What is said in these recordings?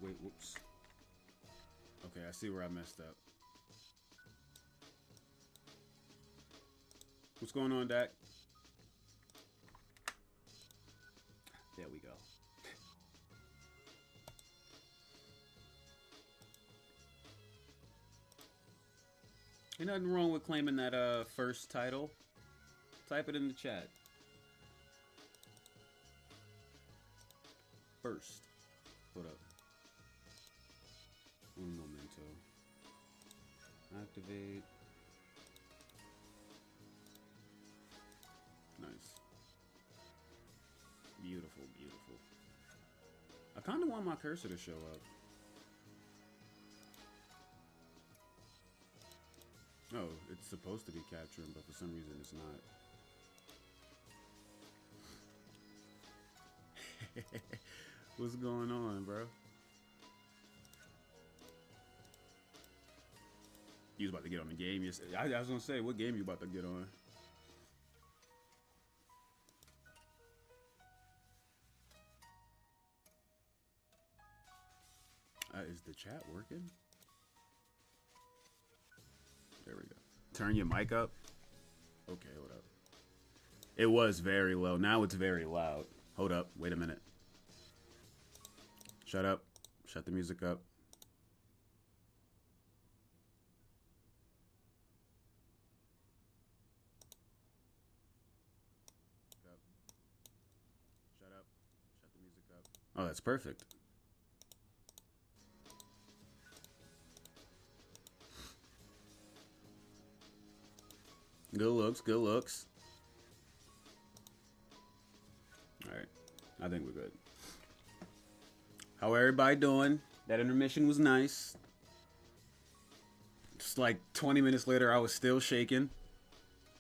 wait, whoops. Okay, I see where I messed up. What's going on, Dak? There we go. Ain't nothing wrong with claiming that first title. Type it in the chat. First. Hold up. Un momento. Activate. Nice. Beautiful, beautiful. I kind of want my cursor to show up. Oh, it's supposed to be capturing, but for some reason it's not. What's going on, bro? You was about to get on the game. I was gonna say, what game you about to get on? Is the chat working? There we go. Turn your mic up. Okay, hold up. It was very low. Now it's very loud. Hold up. Wait a minute. Shut up. Shut the music up. Shut up. Shut the music up. Oh, that's perfect. Good looks, good looks. Alright, I think we're good. How everybody doing? That intermission was nice. Just like 20 minutes later, I was still shaking.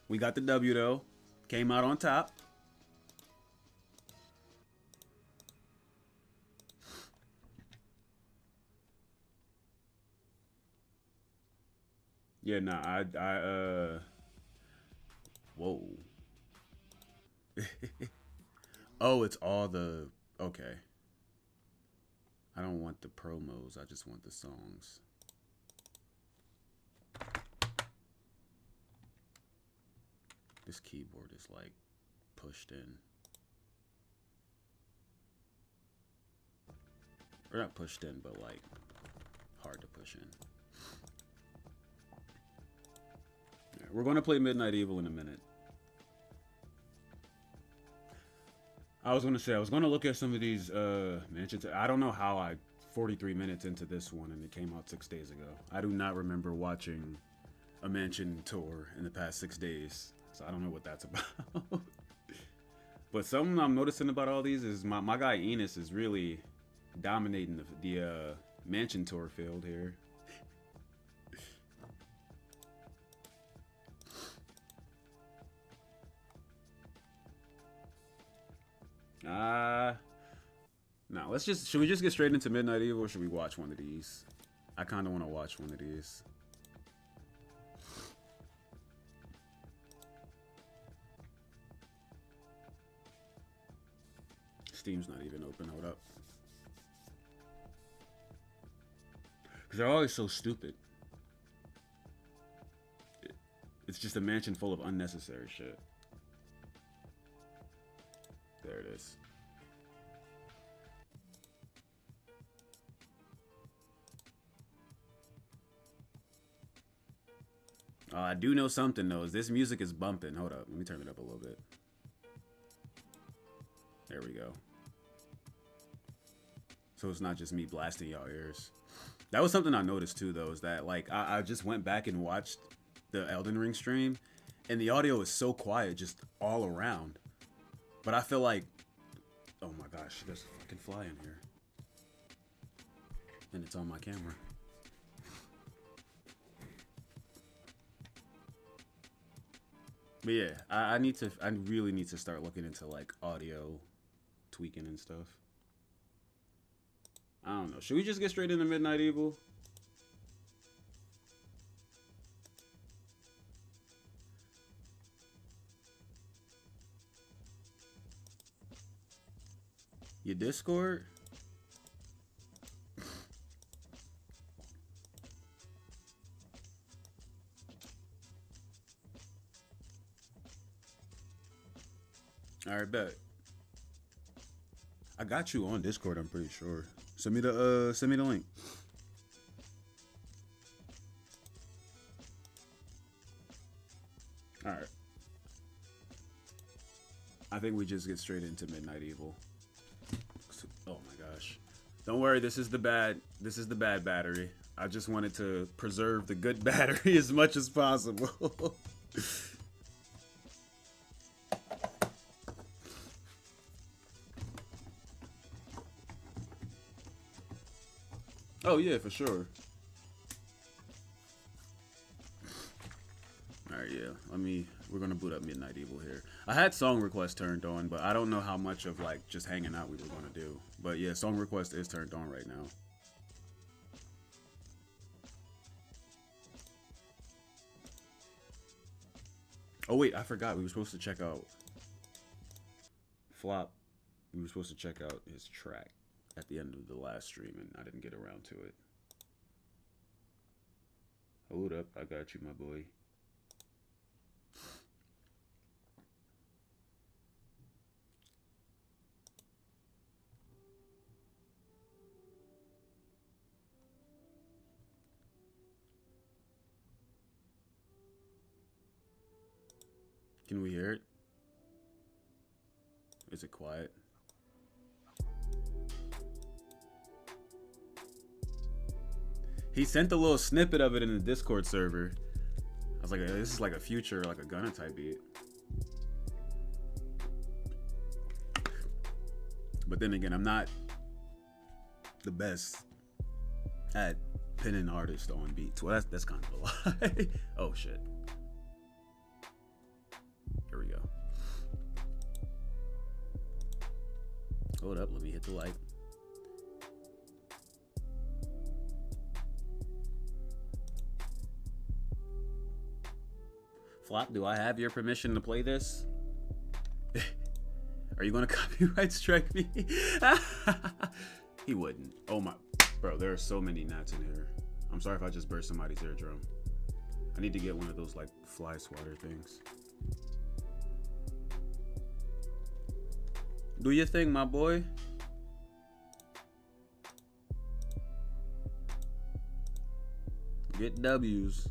We got the W though. Came out on top. Yeah, nah, whoa. Oh, it's all the, okay. I don't want the promos, I just want the songs. This keyboard is like pushed in. Or not pushed in, but like hard to push in. Yeah, we're going to play Midnight Evil in a minute. I was going to say, I was going to look at some of these mansions. I don't know how 43 minutes into this one and it came out 6 days ago. I do not remember watching a mansion tour in the past 6 days. So I don't know what that's about. But something I'm noticing about all these is my guy Enos is really dominating the mansion tour field here. No, should we just get straight into Midnight Evil or should we watch one of these? I kind of want to watch one of these. Steam's not even open, hold up. Because they're always so stupid. It's just a mansion full of unnecessary shit. There it is. I do know something though. Is this music is bumping. Hold up. Let me turn it up a little bit. There we go. So it's not just me blasting y'all ears. That was something I noticed too though, is that like I just went back and watched the Elden Ring stream and the audio is so quiet just all around. But I feel like, oh my gosh, there's a fucking fly in here. And it's on my camera. But yeah, I really need to start looking into like audio tweaking and stuff. I don't know. Should we just get straight into Midnight Evil? Your Discord? All right, bet. I got you on Discord. I'm pretty sure. Send me the link. All right. I think we just get straight into Midnight Evil. Oh my gosh. Don't worry, this is the bad battery. I just wanted to preserve the good battery as much as possible. Oh yeah, for sure. Alright, yeah. We're gonna boot up Midnight Evil here. I had song request turned on, but I don't know how much of like just hanging out we were gonna do. But yeah, song request is turned on right now. Oh wait, I forgot. We were supposed to check out Flop. We were supposed to check out his track at the end of the last stream, and I didn't get around to it. Hold up, I got you, my boy. Can we hear it? Is it quiet? He sent a little snippet of it in the Discord server. I was like, this is like a future, like a Gunna type beat. But then again, I'm not the best at pinning artists on beats. Well, that's kind of a lie. Oh shit. Here we go. Hold up, let me hit the like. Flop, do I have your permission to play this? Are you gonna copyright strike me? He wouldn't. Oh my, bro, there are so many gnats in here. I'm sorry if I just burst somebody's eardrum. I need to get one of those like fly swatter things. Do your thing, my boy. Get W's.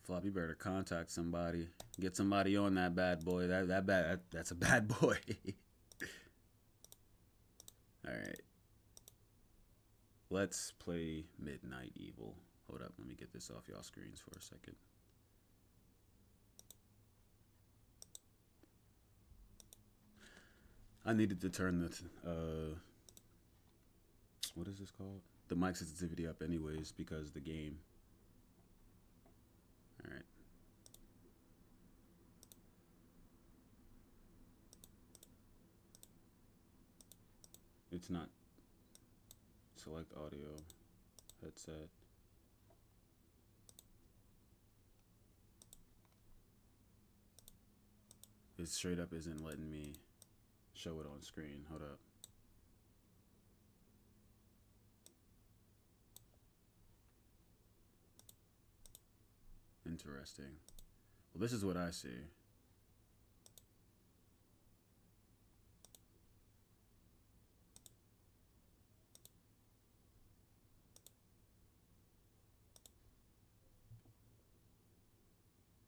Flop, you better contact somebody. Get somebody on that bad boy. That's a bad boy. Alright. Let's play Midnight Evil. Hold up, let me get this off y'all screens for a second. I needed to turn the what is this called? The mic sensitivity up anyways because the game. All right. It's not. Select audio, headset. It straight up isn't letting me show it on screen. Hold up. Interesting. Well, this is what I see.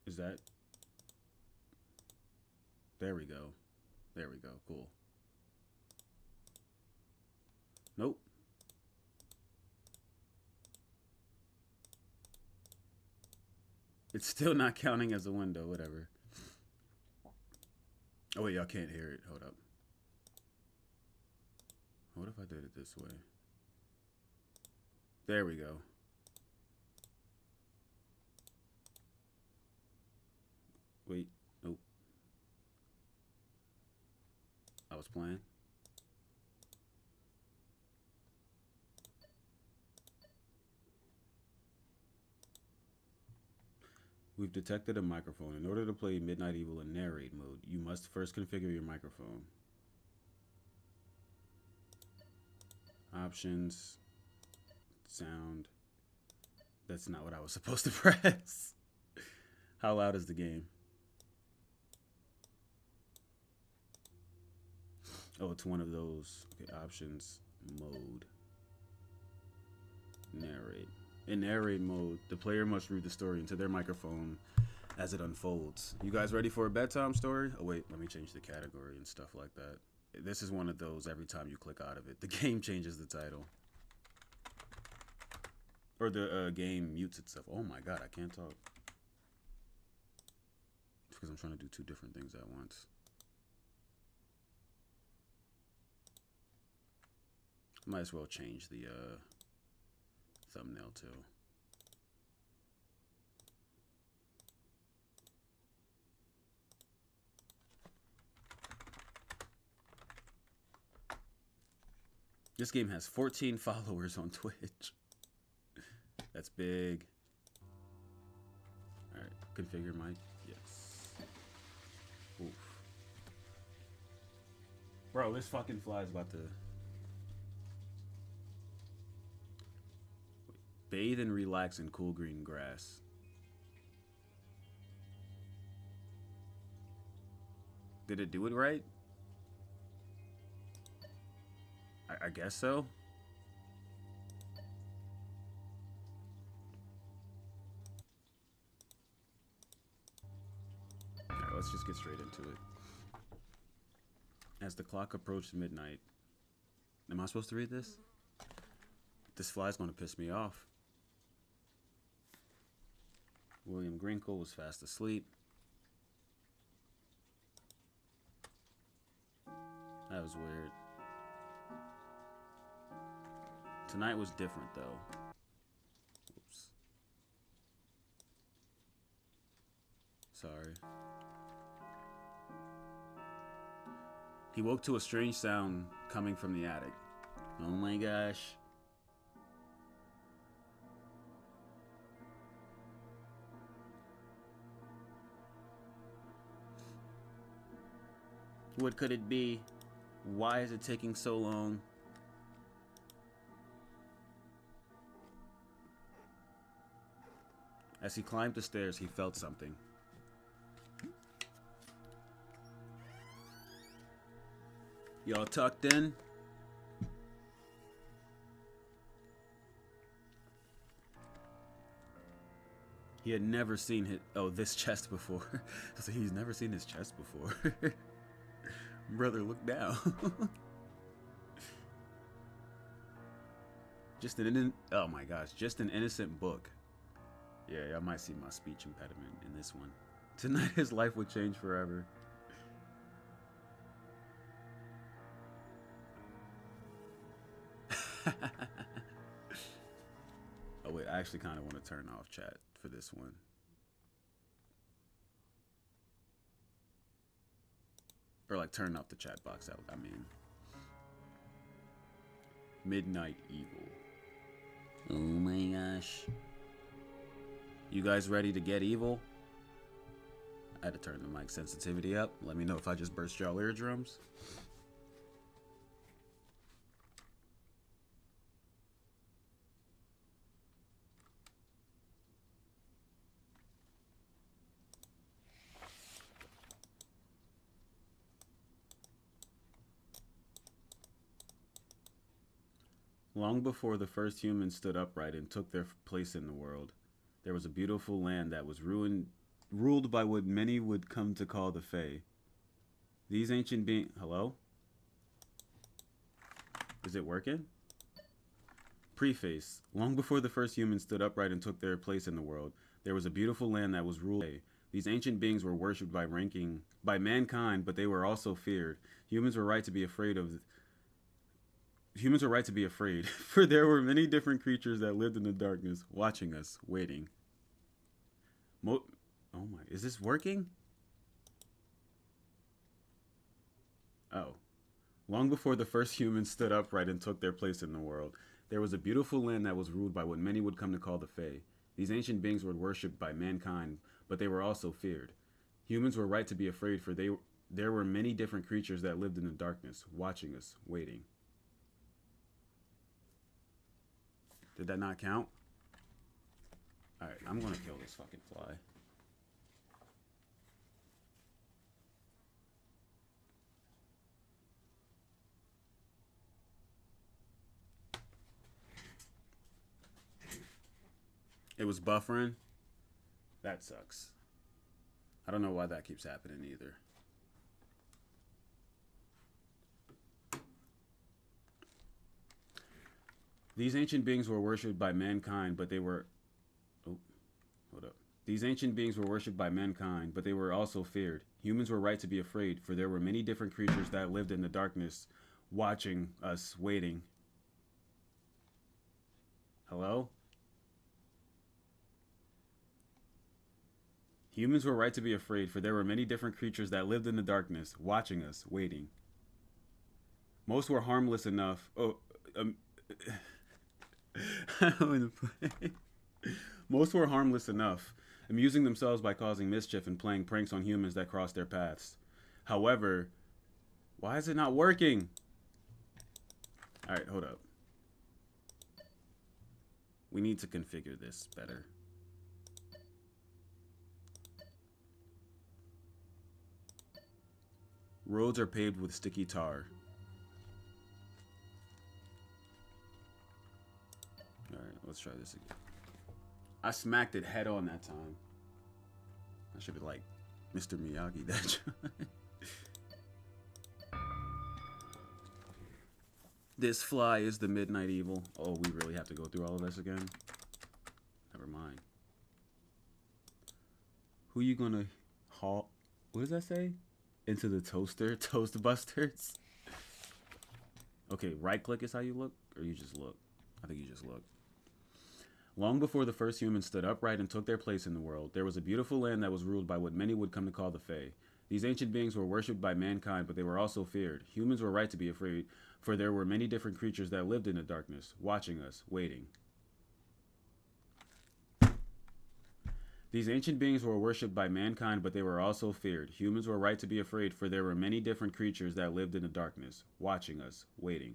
Is that? There we go. There we go. Cool. Nope. It's still not counting as a window, whatever. Oh wait, y'all can't hear it. Hold up. What if I did it this way? There we go. Wait, nope. I was playing. We've detected a microphone. In order to play Midnight Evil in narrate mode, you must first configure your microphone. Options, sound, That's not what I was supposed to press. How loud is the game? Oh, it's one of those. Okay, options, mode, narrate. In narrate mode, the player must read the story into their microphone as it unfolds. You guys ready for a bedtime story? Oh wait, let me change the category and stuff like that. This is one of those every time you click out of it, the game changes the title. Or the game mutes itself. Oh my god, I can't talk. It's because I'm trying to do two different things at once. Might as well change the thumbnail too. This game has 14 followers on Twitch. That's big. Alright, configure mic. Yes. Oof. Bro, this fucking fly is about to... Bathe and relax in cool green grass. Did it do it right? I guess so. Alright, let's just get straight into it. As the clock approached midnight... Am I supposed to read this? This fly's gonna piss me off. William Grinkle was fast asleep. That was weird. Tonight was different, though. Oops. Sorry. He woke to a strange sound coming from the attic. Oh my gosh. What could it be? Why is it taking so long? As he climbed the stairs, he felt something. Y'all tucked in? He had never seen this chest before. So he's never seen his chest before. Brother, look down. Oh my gosh, just an innocent book. Yeah, I might see my speech impediment in this one. Tonight his life would change forever. Oh wait, I actually kind of want to turn off chat for this one. Or like turn off the chat box out, I mean. Midnight Evil. Oh my gosh. You guys ready to get evil? I had to turn the mic sensitivity up. Let me know if I just burst y'all eardrums. Long before the first humans stood upright and took their place in the world, there was a beautiful land that was ruled by what many would come to call the Fae. These ancient beings... Hello? Is it working? Preface. Long before the first humans stood upright and took their place in the world, there was a beautiful land that was ruled by the Fae. These ancient beings were worshipped by mankind, but they were also feared. Humans were right to be afraid, for there were many different creatures that lived in the darkness, watching us, waiting. Oh my, is this working? Oh. Long before the first humans stood upright and took their place in the world, there was a beautiful land that was ruled by what many would come to call the Fae. These ancient beings were worshipped by mankind, but they were also feared. Humans were right to be afraid, for there were many different creatures that lived in the darkness, watching us, waiting. Did that not count? Alright, I'm gonna kill this fucking fly. It was buffering. That sucks. I don't know why that keeps happening either. These ancient beings were worshipped by mankind, but they were... Oh, hold up. These ancient beings were worshipped by mankind, but they were also feared. Humans were right to be afraid, for there were many different creatures that lived in the darkness, watching us, waiting. Hello? Humans were right to be afraid, for there were many different creatures that lived in the darkness, watching us, waiting. Most were harmless enough. Most were harmless enough, amusing themselves by causing mischief and playing pranks on humans that crossed their paths. However, why is it not working? Alright, hold up. We need to configure this better. Roads are paved with sticky tar. Alright, let's try this again. I smacked it head on that time. I should be like Mr. Miyagi that time. This fly is the midnight evil. Oh, we really have to go through all of this again? Never mind. Who you gonna haul? What does that say? Into the toaster? Toastbusters? Okay, right click is how you look? Or you just look? I think you just look. Long before the first humans stood upright and took their place in the world, there was a beautiful land that was ruled by what many would come to call the Fae. These ancient beings were worshipped by mankind, but they were also feared. Humans were right to be afraid, for there were many different creatures that lived in the darkness, watching us, waiting. These ancient beings were worshipped by mankind, but they were also feared. Humans were right to be afraid, for there were many different creatures that lived in the darkness, watching us, waiting.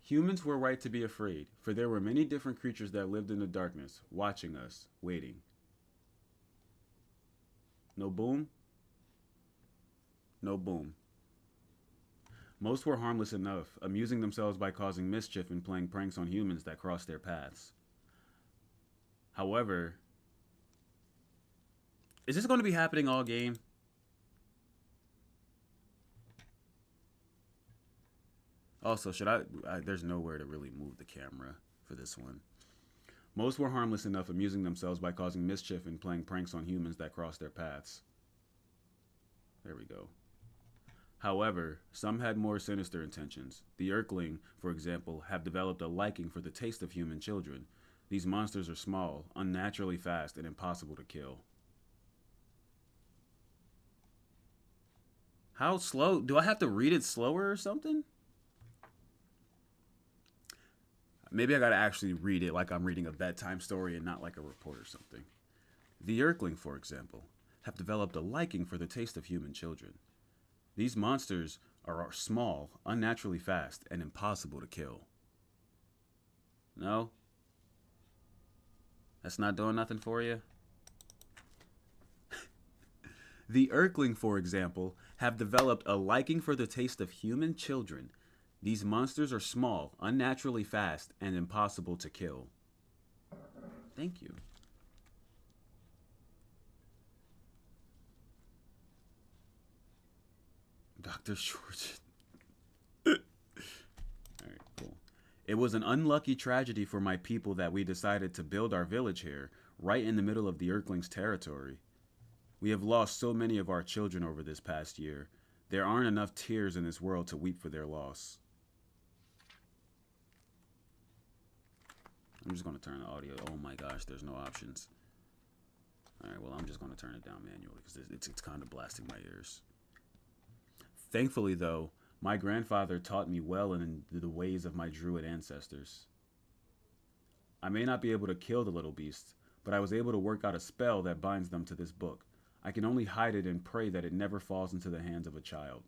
Humans were right to be afraid, for there were many different creatures that lived in the darkness, watching us, waiting. No boom? No boom. Most were harmless enough, amusing themselves by causing mischief and playing pranks on humans that crossed their paths. However, is this going to be happening all game? Also, should I there's nowhere to really move the camera for this one. Most were harmless enough, amusing themselves by causing mischief and playing pranks on humans that crossed their paths. There we go. However, some had more sinister intentions. The Urkling, for example, have developed a liking for the taste of human children. These monsters are small, unnaturally fast, and impossible to kill. How slow? Do I have to read it slower or something? Maybe I gotta actually read it like I'm reading a bedtime story and not like a report or something. The Urkling, for example, have developed a liking for the taste of human children. These monsters are small, unnaturally fast, and impossible to kill. No? That's not doing nothing for you? The Urkling, for example, have developed a liking for the taste of human children. These monsters are small, unnaturally fast, and impossible to kill. Thank you. Dr. Schwartz. Alright, cool. It was an unlucky tragedy for my people that we decided to build our village here, right in the middle of the Urkling's territory. We have lost so many of our children over this past year. There aren't enough tears in this world to weep for their loss. I'm just going to turn the audio. Oh my gosh, there's no options. Alright, well, I'm just going to turn it down manually because it's kind of blasting my ears. Thankfully, though, my grandfather taught me well in the ways of my druid ancestors. I may not be able to kill the little beasts, but I was able to work out a spell that binds them to this book. I can only hide it and pray that it never falls into the hands of a child.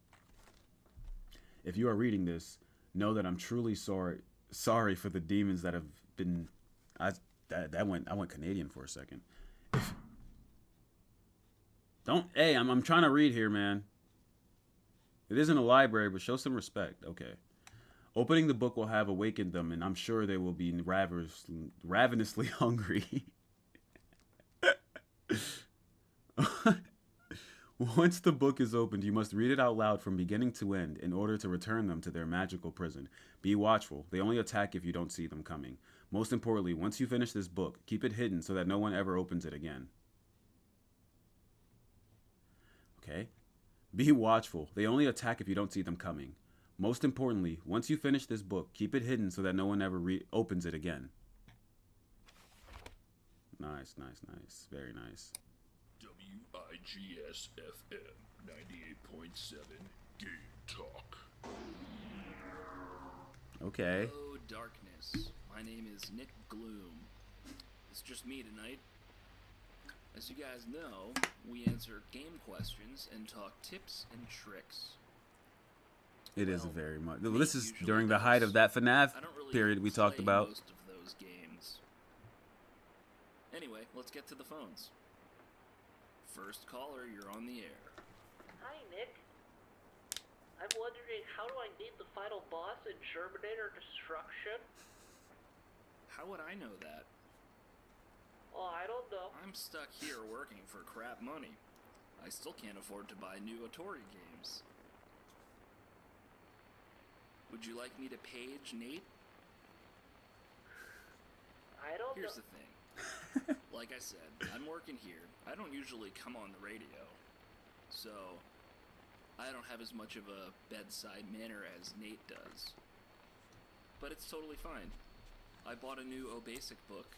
If you are reading this, know that I'm truly sorry. Sorry for the demons that have been. I I went Canadian for a second. Don't. Hey, I'm trying to read here, man. It isn't a library, but show some respect. Okay. Opening the book will have awakened them, and I'm sure they will be ravenously hungry. Once the book is opened, you must read it out loud from beginning to end in order to return them to their magical prison. Be watchful. They only attack if you don't see them coming. Most importantly, once you finish this book, keep it hidden so that no one ever opens it again. Okay? Be watchful. They only attack if you don't see them coming. Most importantly, once you finish this book, keep it hidden so that no one ever opens it again. Nice, nice, nice. Very nice. WIGS FM 98.7 Game Talk. Okay. Hello, darkness. My name is Nick Gloom. It's just me tonight. As you guys know, we answer game questions and talk tips and tricks. It is Well, very much. Nate This is usually during the height does. of that FNAF I don't really period we talked play about. most of those games. Anyway, let's get to the phones. First caller, you're on the air. Hi, Nick. I'm wondering, how do I beat the final boss in Terminator Destruction? How would I know that? Oh, I don't know. I'm stuck here working for crap money. I still can't afford to buy new Atari games. Would you like me to page Nate? I don't Here's know. the thing. Like I said, I'm working here. I don't usually come on the radio. So, I don't have as much of a bedside manner as Nate does. But it's totally fine. I bought a new OBasic book,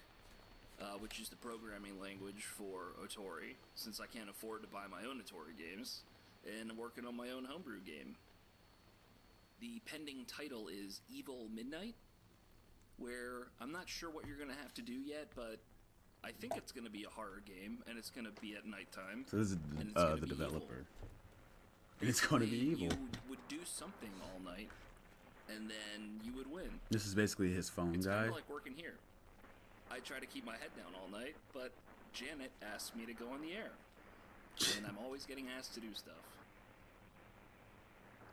which is the programming language for Atari, since I can't afford to buy my own Atari games, and I'm working on my own homebrew game. The pending title is Evil Midnight, where I'm not sure what you're going to have to do yet, but I think it's going to be a horror game, and it's going to be at nighttime. So this is and it's gonna the be developer. Evil. It's going to be evil. You would do something all night, and then you would win. This is basically his phone It's guy. kind of like working here. I try to keep my head down all night, but Janet asked me to go on the air, and I'm always getting asked to do stuff.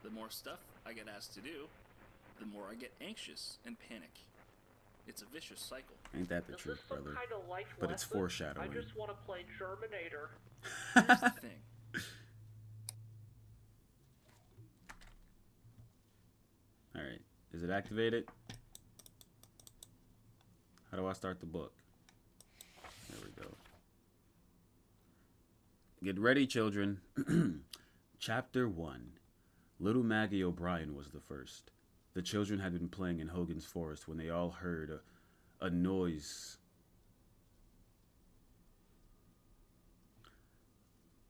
The more stuff I get asked to do, the more I get anxious and panic. It's a vicious cycle. Ain't that the Is truth, this some brother? kind of life But it's lesson? foreshadowing. I just want to play Terminator. Here's the thing. All right. Is it activated? How do I start the book? There we go. Get ready, children. Chapter 1. Little Maggie O'Brien was the first. The children had been playing in Hogan's Forest when they all heard a noise.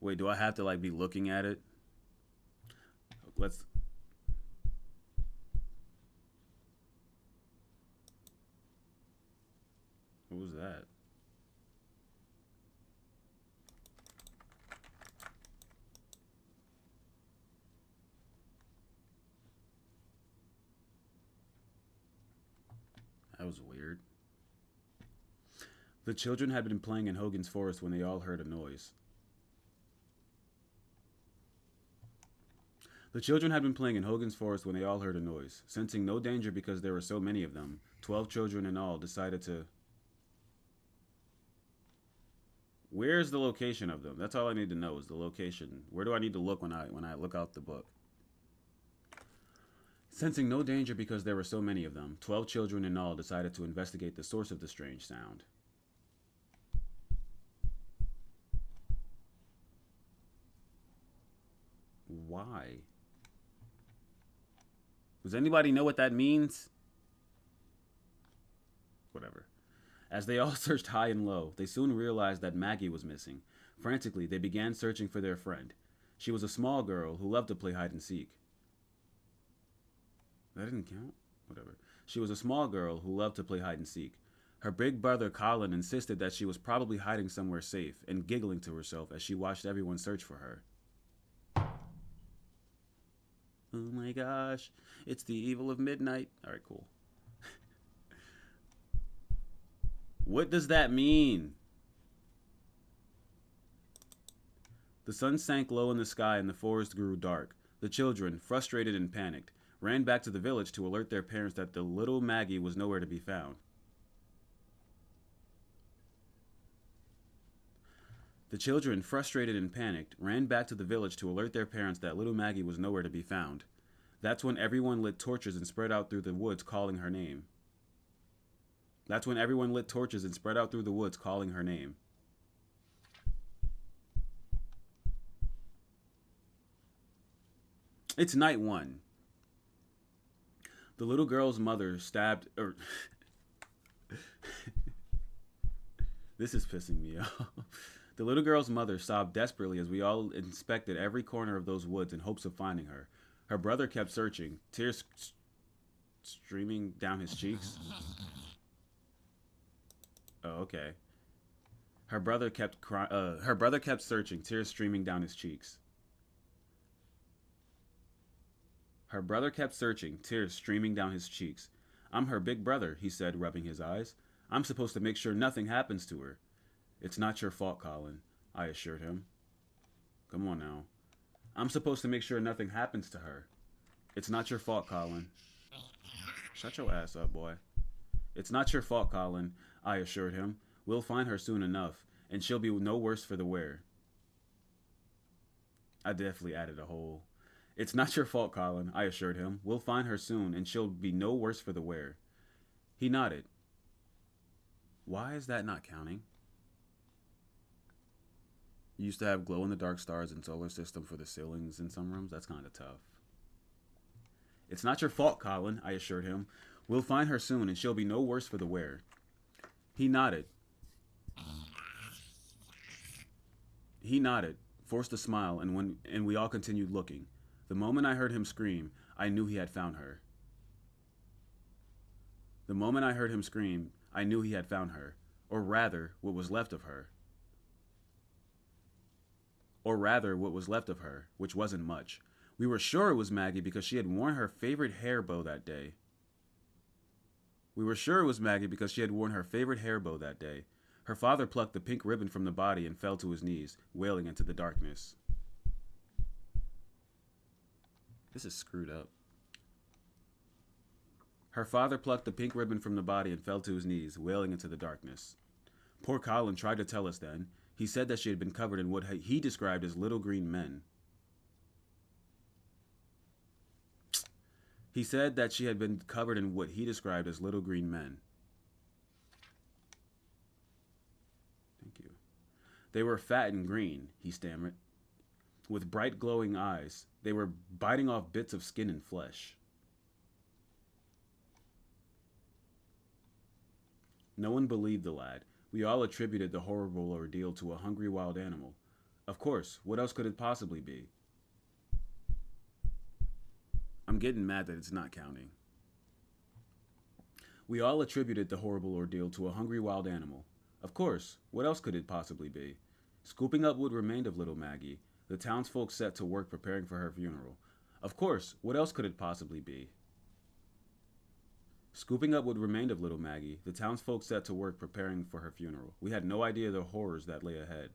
Wait, do I have to be looking at it? Let's... What was that? That was weird. The children had been playing in Hogan's Forest when they all heard a noise. The children had been playing in Hogan's Forest when they all heard a noise. Sensing no danger because there were so many of them, 12 children in all decided to... Where's the location of them? That's all I need to know is the location. Where do I need to look when I look out the book? Sensing no danger because there were so many of them, 12 children in all decided to investigate the source of the strange sound. Why? Does anybody know what that means? Whatever. As they all searched high and low, they soon realized that Maggie was missing. Frantically, they began searching for their friend. She was a small girl who loved to play hide and seek. That didn't count? Whatever. She was a small girl who loved to play hide and seek. Her big brother Colin insisted that she was probably hiding somewhere safe and giggling to herself as she watched everyone search for her. Oh my gosh, it's the evil of midnight. Alright, cool. What does that mean? The sun sank low in the sky and the forest grew dark. The children, frustrated and panicked, ran back to the village to alert their parents that the little Maggie was nowhere to be found. The children, frustrated and panicked, ran back to the village to alert their parents that little Maggie was nowhere to be found. That's when everyone lit torches and spread out through the woods calling her name. That's when everyone lit torches and spread out through the woods calling her name. It's night one. The little girl's mother stabbed... This is pissing me off. The little girl's mother sobbed desperately as we all inspected every corner of those woods in hopes of finding her. Her brother kept searching, tears streaming down his cheeks. Oh, okay. Her brother kept searching, tears streaming down his cheeks. Her brother kept searching, tears streaming down his cheeks. I'm her big brother, he said, rubbing his eyes. I'm supposed to make sure nothing happens to her. It's not your fault, Colin, I assured him. Come on now. I'm supposed to make sure nothing happens to her. It's not your fault, Colin. Shut your ass up, boy. It's not your fault, Colin, I assured him. We'll find her soon enough, and she'll be no worse for the wear. I definitely added a whole... It's not your fault, Colin, I assured him. We'll find her soon, and she'll be no worse for the wear. He nodded. Why is that not counting? You used to have glow-in-the-dark stars and solar system for the ceilings in some rooms? That's kind of tough. It's not your fault, Colin, I assured him. We'll find her soon, and she'll be no worse for the wear. He nodded. Forced a smile, and we all continued looking. The moment I heard him scream, I knew he had found her. The moment I heard him scream, I knew he had found her. Or rather, what was left of her. Which wasn't much. We were sure it was Maggie because she had worn her favorite hair bow that day. Her father plucked the pink ribbon from the body and fell to his knees, wailing into the darkness. This is screwed up. Her father plucked the pink ribbon from the body and fell to his knees, wailing into the darkness. Poor Colin tried to tell us then. He said that she had been covered in what he described as little green men. Thank you. They were fat and green, he stammered. With bright glowing eyes, they were biting off bits of skin and flesh. No one believed the lad. We all attributed the horrible ordeal to a hungry wild animal. Of course, what else could it possibly be? I'm getting mad that it's not counting. We all attributed the horrible ordeal to a hungry wild animal. Of course, what else could it possibly be? Scooping up what remained of little Maggie, the townsfolk set to work preparing for her funeral. Of course, what else could it possibly be? Scooping up what remained of little Maggie, the townsfolk set to work preparing for her funeral. We had no idea the horrors that lay ahead.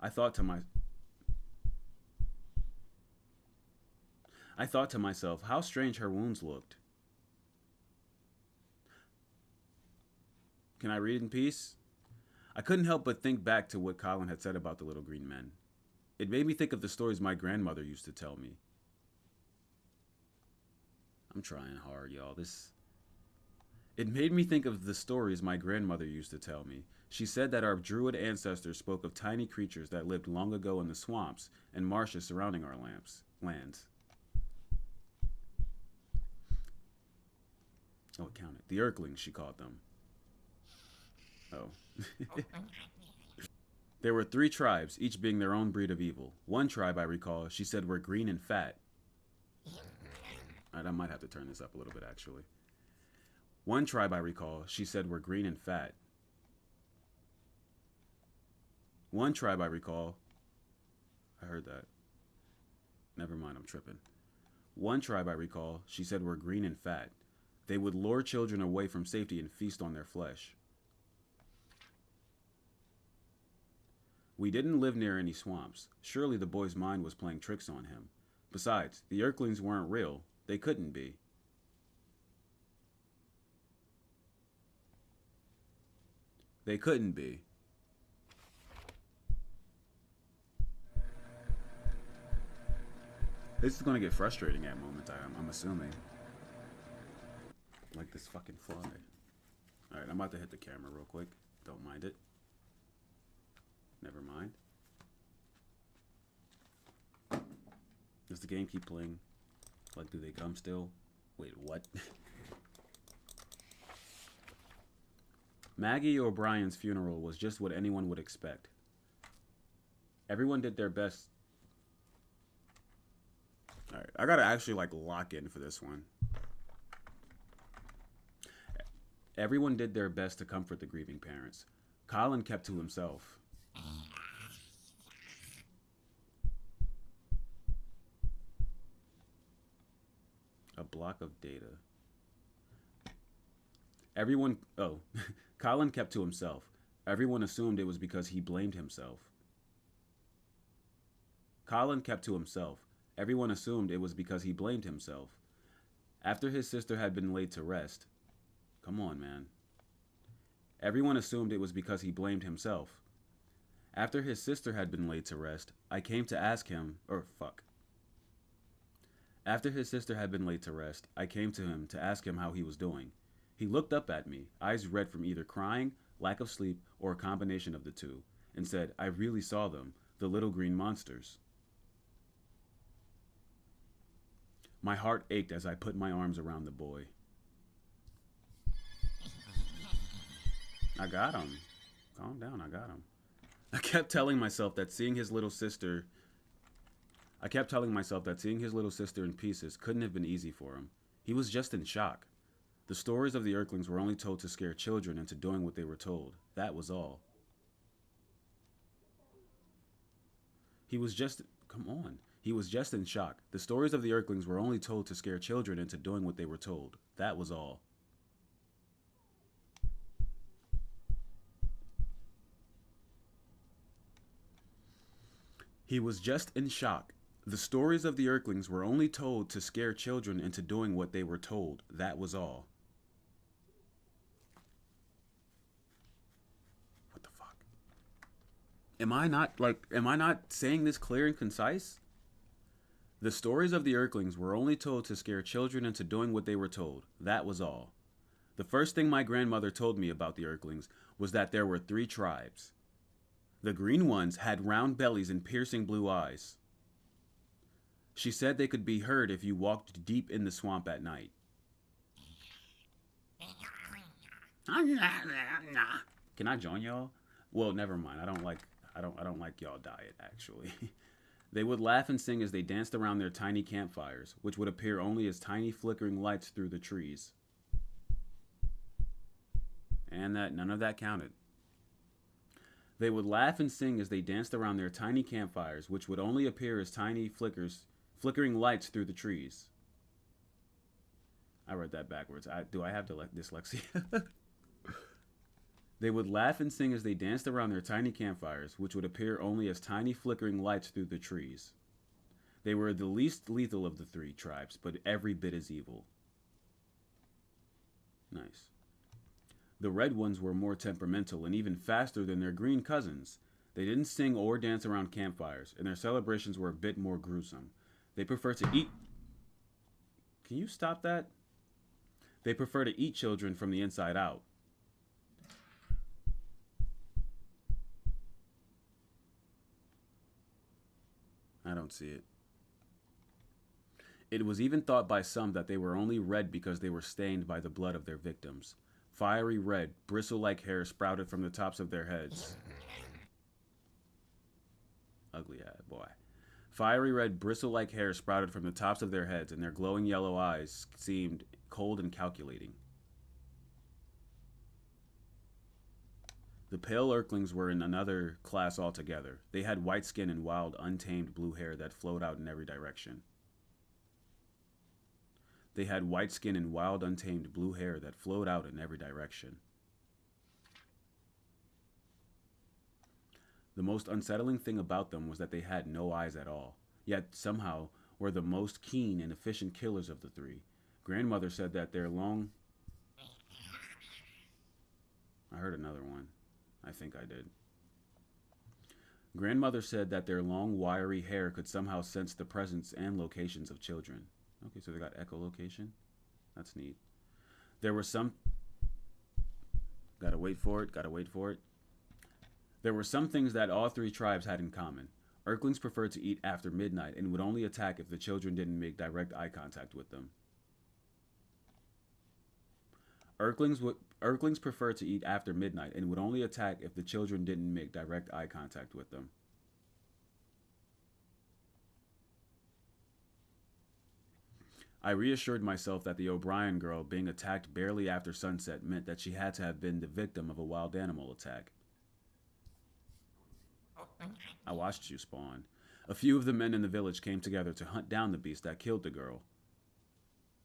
I thought to myself, how strange her wounds looked. Can I read in peace? I couldn't help but think back to what Colin had said about the little green men. It made me think of the stories my grandmother used to tell me. I'm trying hard, y'all. It made me think of the stories my grandmother used to tell me. She said that our druid ancestors spoke of tiny creatures that lived long ago in the swamps and marshes surrounding our lands. Oh, it counted. The Urklings, she called them. Oh. There were 3 tribes, each being their own breed of evil. One tribe, I recall, she said were green and fat. Alright, I might have to turn this up a little bit, actually. One tribe, I recall, she said were green and fat. One tribe, I recall... I heard that. Never mind, I'm tripping. One tribe I recall, she said, were green and fat. They would lure children away from safety and feast on their flesh. We didn't live near any swamps. Surely the boy's mind was playing tricks on him. Besides, the Earthlings weren't real. They couldn't be. They couldn't be. This is gonna get frustrating at moments, I'm assuming. Like this fucking fly. Alright, I'm about to hit the camera real quick. Don't mind it. Never mind. Does the game keep playing? Like, do they come still? Wait, what? Maggie O'Brien's funeral was just what anyone would expect. Everyone did their best. Alright, I gotta actually, like, lock in for this one. Everyone did their best to comfort the grieving parents. Colin kept to himself. A block of data. Colin kept to himself. Everyone assumed it was because he blamed himself. Colin kept to himself. Everyone assumed it was because he blamed himself. After his sister had been laid to rest. Come on, man. Everyone assumed it was because he blamed himself. After his sister had been laid to rest, I came to ask him, After his sister had been laid to rest, I came to him to ask him how he was doing. He looked up at me, eyes red from either crying, lack of sleep, or a combination of the two, and said, I really saw them, the little green monsters. My heart ached as I put my arms around the boy. I got him. Calm down, I got him. I kept telling myself that seeing his little sister in pieces couldn't have been easy for him. He was just in shock. The stories of the Earthlings were only told to scare children into doing what they were told. That was all. He was just in shock. The stories of the Earthlings were only told to scare children into doing what they were told. That was all. He was just in shock. The stories of the Earthlings were only told to scare children into doing what they were told. That was all. What the fuck? Am I not saying this clear and concise? The stories of the Earthlings were only told to scare children into doing what they were told. That was all. The first thing my grandmother told me about the Earthlings was that there were 3 tribes. The green ones had round bellies and piercing blue eyes. She said they could be heard if you walked deep in the swamp at night. Can I join y'all? Well, never mind. I don't like y'all diet, actually. They would laugh and sing as they danced around their tiny campfires, which would appear only as tiny flickering lights through the trees. And none of that counted. They would laugh and sing as they danced around their tiny campfires, which would only appear as tiny flickering lights through the trees. I read that backwards. Do I have dyslexia? They would laugh and sing as they danced around their tiny campfires, which would appear only as tiny flickering lights through the trees. They were the least lethal of the 3 tribes, but every bit as evil. Nice. The red ones were more temperamental and even faster than their green cousins. They didn't sing or dance around campfires, and their celebrations were a bit more gruesome. They prefer to eat... Can you stop that? They prefer to eat children from the inside out. I don't see it. It was even thought by some that they were only red because they were stained by the blood of their victims. Fiery red, bristle-like hair sprouted from the tops of their heads. Ugly boy. Fiery red, bristle-like hair sprouted from the tops of their heads, and their glowing yellow eyes seemed cold and calculating. The pale Earthlings were in another class altogether. They had white skin and wild, untamed blue hair that flowed out in every direction. They had white skin and wild, untamed blue hair that flowed out in every direction. The most unsettling thing about them was that they had no eyes at all, yet somehow were the most keen and efficient killers of the three. Grandmother said that their long... I heard another one. I think I did. Grandmother said that their long, wiry hair could somehow sense the presence and locations of children. Okay, so they got echolocation. That's neat. There were some... Gotta wait for it. There were some things that all three tribes had in common. Earthlings preferred to eat after midnight and would only attack if the children didn't make direct eye contact with them. Earthlings preferred to eat after midnight and would only attack if the children didn't make direct eye contact with them. I reassured myself that the O'Brien girl being attacked barely after sunset meant that she had to have been the victim of a wild animal attack. I watched you spawn. A few of the men in the village came together to hunt down the beast that killed the girl.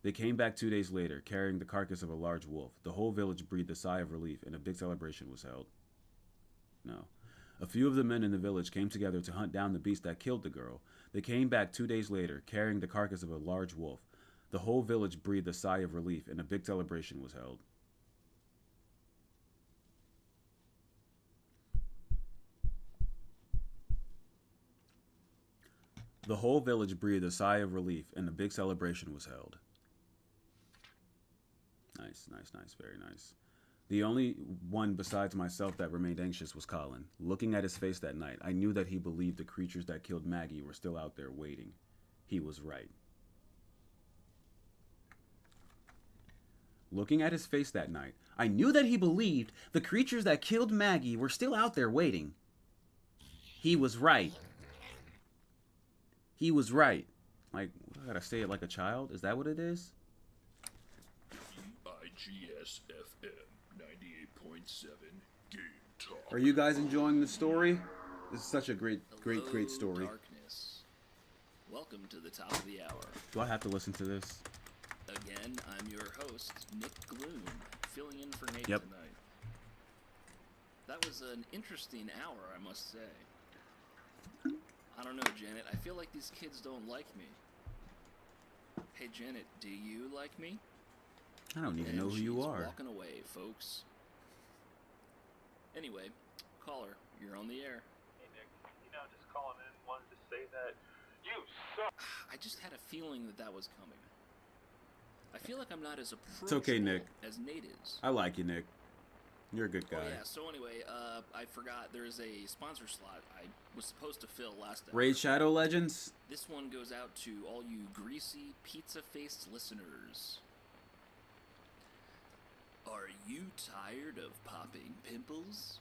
They came back 2 days later, carrying the carcass of a large wolf. The whole village breathed a sigh of relief, and a big celebration was held. No. A few of the men in the village came together to hunt down the beast that killed the girl. They came back 2 days later, carrying the carcass of a large wolf. The whole village breathed a sigh of relief, and a big celebration was held. The whole village breathed a sigh of relief, and a big celebration was held. Nice, very nice. The only one besides myself that remained anxious was Colin. Looking at his face that night, I knew that he believed the creatures that killed Maggie were still out there waiting. He was right. Looking at his face that night, I knew that he believed the creatures that killed Maggie were still out there waiting. He was right. He was right. Like, I gotta say it like a child? Is that what it is? IGS FM 98.7 Game Talk. Are you guys enjoying the story? This is such a great story. Darkness. Welcome to the top of the hour. Do I have to listen to this? Again, I'm your host, Nick Gloom, filling in for Nate Yep. tonight. That was an interesting hour, I must say. I don't know, Janet. I feel like these kids don't like me. Hey, Janet, do you like me? I don't even And know who you she's are. walking away, folks. Anyway, caller, you're on the air. Hey Nick, just calling in, wanted to say that you suck. I just had a feeling that was coming. I feel like I'm not as approachable okay, Nick. as Nate is. I like you, Nick. You're a good guy. Oh, yeah, so anyway, I forgot there's a sponsor slot I was supposed to fill last hour. Raid Shadow Legends? This one goes out to all you greasy, pizza-faced listeners. Are you tired of popping pimples?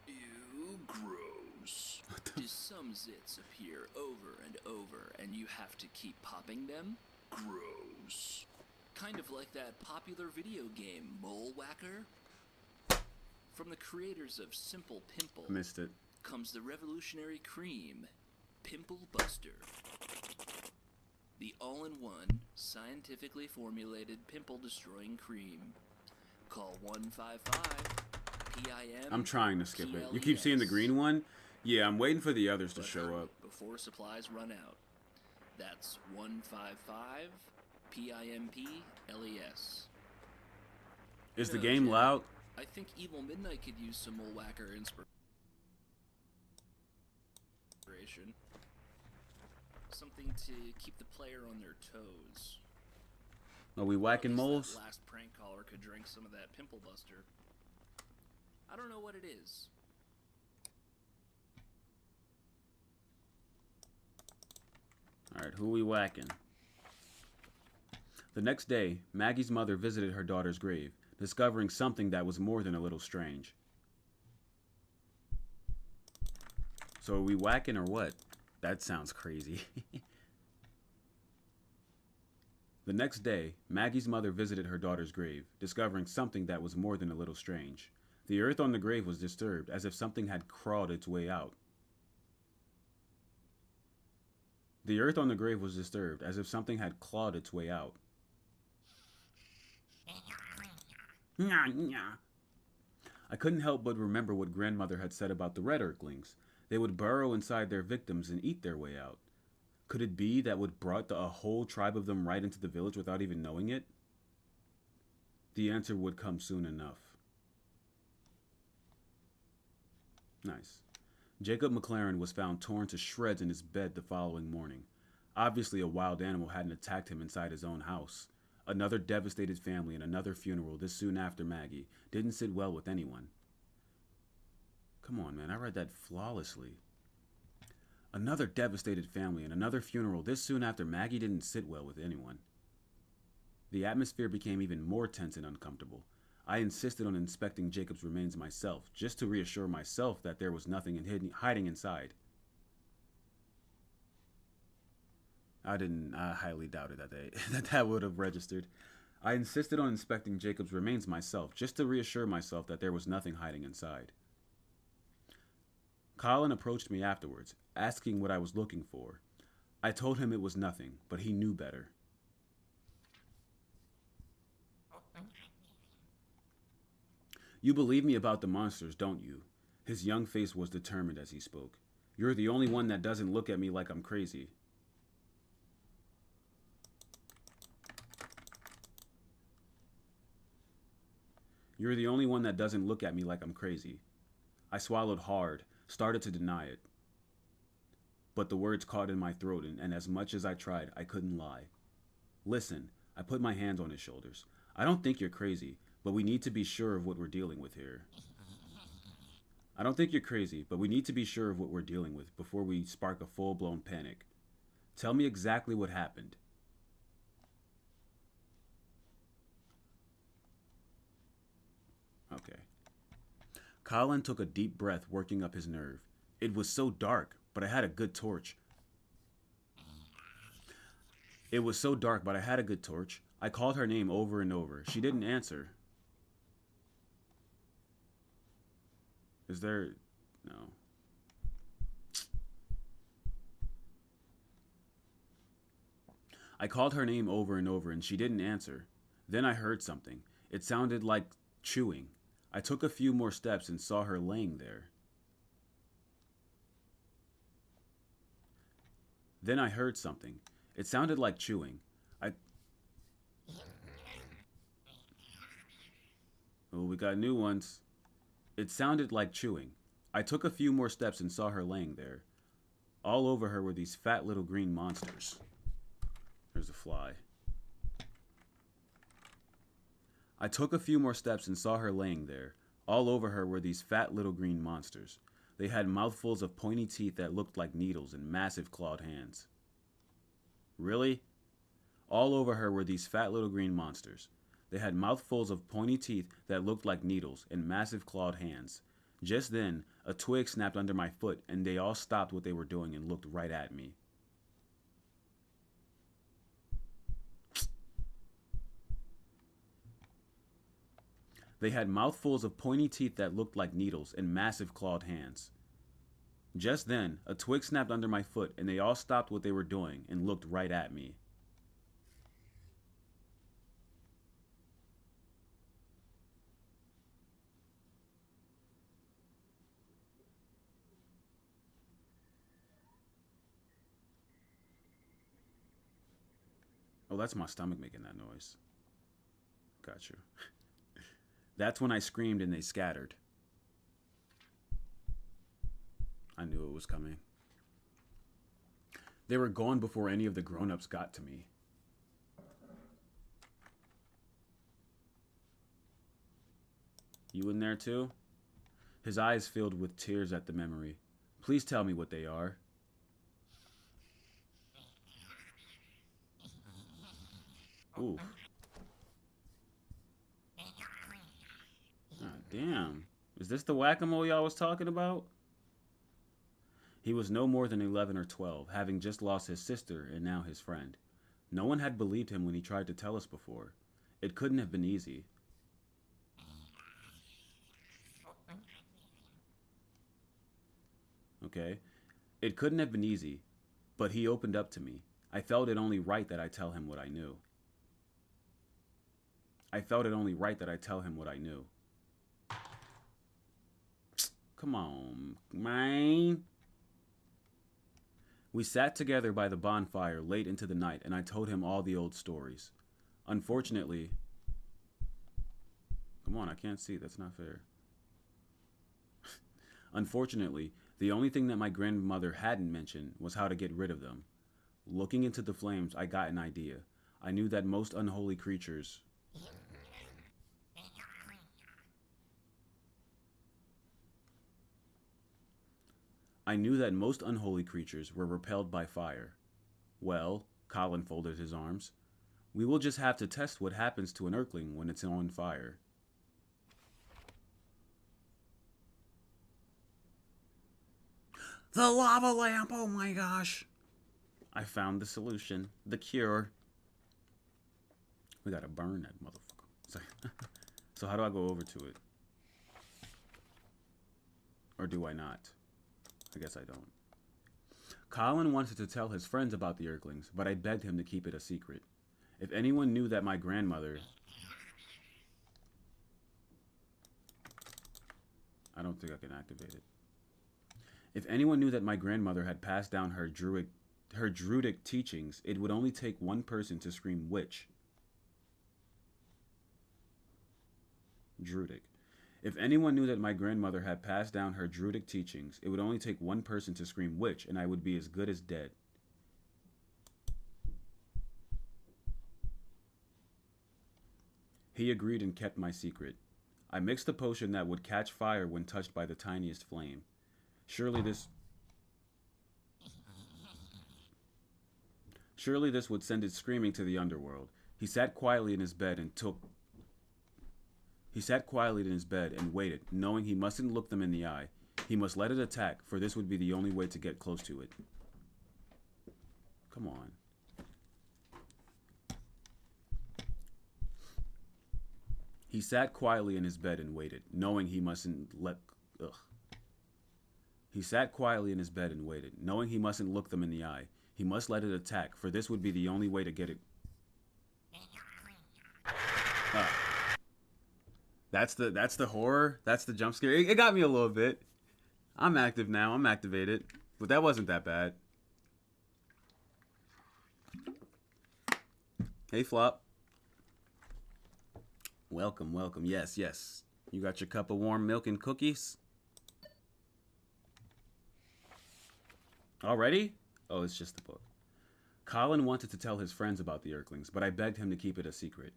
Ew, gross. Do some zits appear over and over and you have to keep popping them? Gross. Kind of like that popular video game, Mole Whacker? From the creators of Simple Pimple Missed it. comes the revolutionary cream, Pimple Buster. The all-in-one, scientifically formulated pimple-destroying cream. Call 155-PIM. I'm trying to skip it. You keep seeing the green one? Yeah, I'm waiting for the others to show up. Before supplies run out. That's 155-PIMPLES. Is the No, game Janet, loud? I think Evil Midnight could use some Mole Whacker inspiration. Something to keep the player on their toes. Are we whacking At least moles? that last prank caller could drink some of that Pimple Buster. I don't know what it is. Alright, who we whacking? The next day, Maggie's mother visited her daughter's grave, discovering something that was more than a little strange. So are we whacking or what? That sounds crazy. The next day, Maggie's mother visited her daughter's grave, discovering something that was more than a little strange. The earth on the grave was disturbed, as if something had crawled its way out. The earth on the grave was disturbed, as if something had clawed its way out. Nya, nya. I couldn't help but remember what grandmother had said about the red Earthlings. They would burrow inside their victims and eat their way out. Could it be that would brought a whole tribe of them right into the village without even knowing it? The answer would come soon enough. Nice. Jacob McLaren was found torn to shreds in his bed the following morning. Obviously, a wild animal hadn't attacked him inside his own house. Another devastated family and another funeral this soon after Maggie didn't sit well with anyone. Come on, man, I read that flawlessly. Another devastated family and another funeral this soon after Maggie didn't sit well with anyone. The atmosphere became even more tense and uncomfortable. I insisted on inspecting Jacob's remains myself, just to reassure myself that there was nothing hiding inside. I highly doubted that would have registered. I insisted on inspecting Jacob's remains myself, just to reassure myself that there was nothing hiding inside. Colin approached me afterwards, asking what I was looking for. I told him it was nothing, but he knew better. You believe me about the monsters, don't you? His young face was determined as he spoke. You're the only one that doesn't look at me like I'm crazy. You're the only one that doesn't look at me like I'm crazy. I swallowed hard, started to deny it. But the words caught in my throat, and as much as I tried, I couldn't lie. Listen, I put my hands on his shoulders. I don't think you're crazy, but we need to be sure of what we're dealing with here. I don't think you're crazy, but we need to be sure of what we're dealing with before we spark a full-blown panic. Tell me exactly what happened. Okay. Colin took a deep breath, working up his nerve. It was so dark, but I had a good torch. I called her name over and over. She didn't answer. Is there... No. I called her name over and over, and she didn't answer. Then I heard something. It sounded like chewing. I took a few more steps and saw her laying there. Then I heard something. It sounded like chewing. Oh, we got new ones. It sounded like chewing. I took a few more steps and saw her laying there. All over her were these fat little green monsters. There's a fly. I took a few more steps and saw her laying there. All over her were these fat little green monsters. They had mouthfuls of pointy teeth that looked like needles and massive clawed hands. Really? All over her were these fat little green monsters. They had mouthfuls of pointy teeth that looked like needles and massive clawed hands. Just then, a twig snapped under my foot, and they all stopped what they were doing and looked right at me. They had mouthfuls of pointy teeth that looked like needles and massive clawed hands. Just then, a twig snapped under my foot, and they all stopped what they were doing and looked right at me. Oh, that's my stomach making that noise. Got you. That's when I screamed and they scattered. I knew it was coming. They were gone before any of the grown-ups got to me. You in there too? His eyes filled with tears at the memory. Please tell me what they are. Ooh. Ah, damn. Is this the whack-a-mole y'all was talking about? He was no more than 11 or 12, having just lost his sister and now his friend. No one had believed him when he tried to tell us before. It couldn't have been easy. Okay? It couldn't have been easy, but he opened up to me. I felt it only right that I tell him what I knew. I felt it only right that I tell him what I knew. Come on, man. We sat together by the bonfire late into the night, and I told him all the old stories. Unfortunately, come on, I can't see. That's not fair. Unfortunately, the only thing that my grandmother hadn't mentioned was how to get rid of them. Looking into the flames, I got an idea. I knew that most unholy creatures... were repelled by fire. Well, Colin folded his arms. We will just have to test what happens to an Earthling when it's on fire. The lava lamp, oh my gosh. I found the solution, the cure. We gotta burn that motherfucker. Sorry. So how do I go over to it? Or do I not? I guess I don't. Colin wanted to tell his friends about the Earthlings, but I begged him to keep it a secret. If anyone knew that my grandmother... I don't think I can activate it. If anyone knew that my grandmother had passed down her druidic teachings, it would only take one person to scream witch. Druidic. If anyone knew that my grandmother had passed down her druidic teachings, it would only take one person to scream witch, and I would be as good as dead. He agreed and kept my secret. I mixed a potion that would catch fire when touched by the tiniest flame. Surely this would send it screaming to the underworld. He sat quietly in his bed and waited, knowing he mustn't look them in the eye. He must let it attack, for this would be the only way to get close to it. Come on. He sat quietly in his bed and waited, knowing he mustn't let... Ugh. He sat quietly in his bed and waited, knowing he mustn't look them in the eye. He must let it attack, for this would be the only way to get it... That's the horror. That's the jump scare. It got me a little bit. I'm active now. I'm activated. But that wasn't that bad. Hey, Flop. Welcome, welcome. Yes, yes. You got your cup of warm milk and cookies? Already? Oh, it's just the book. Colin wanted to tell his friends about the Earthlings, but I begged him to keep it a secret.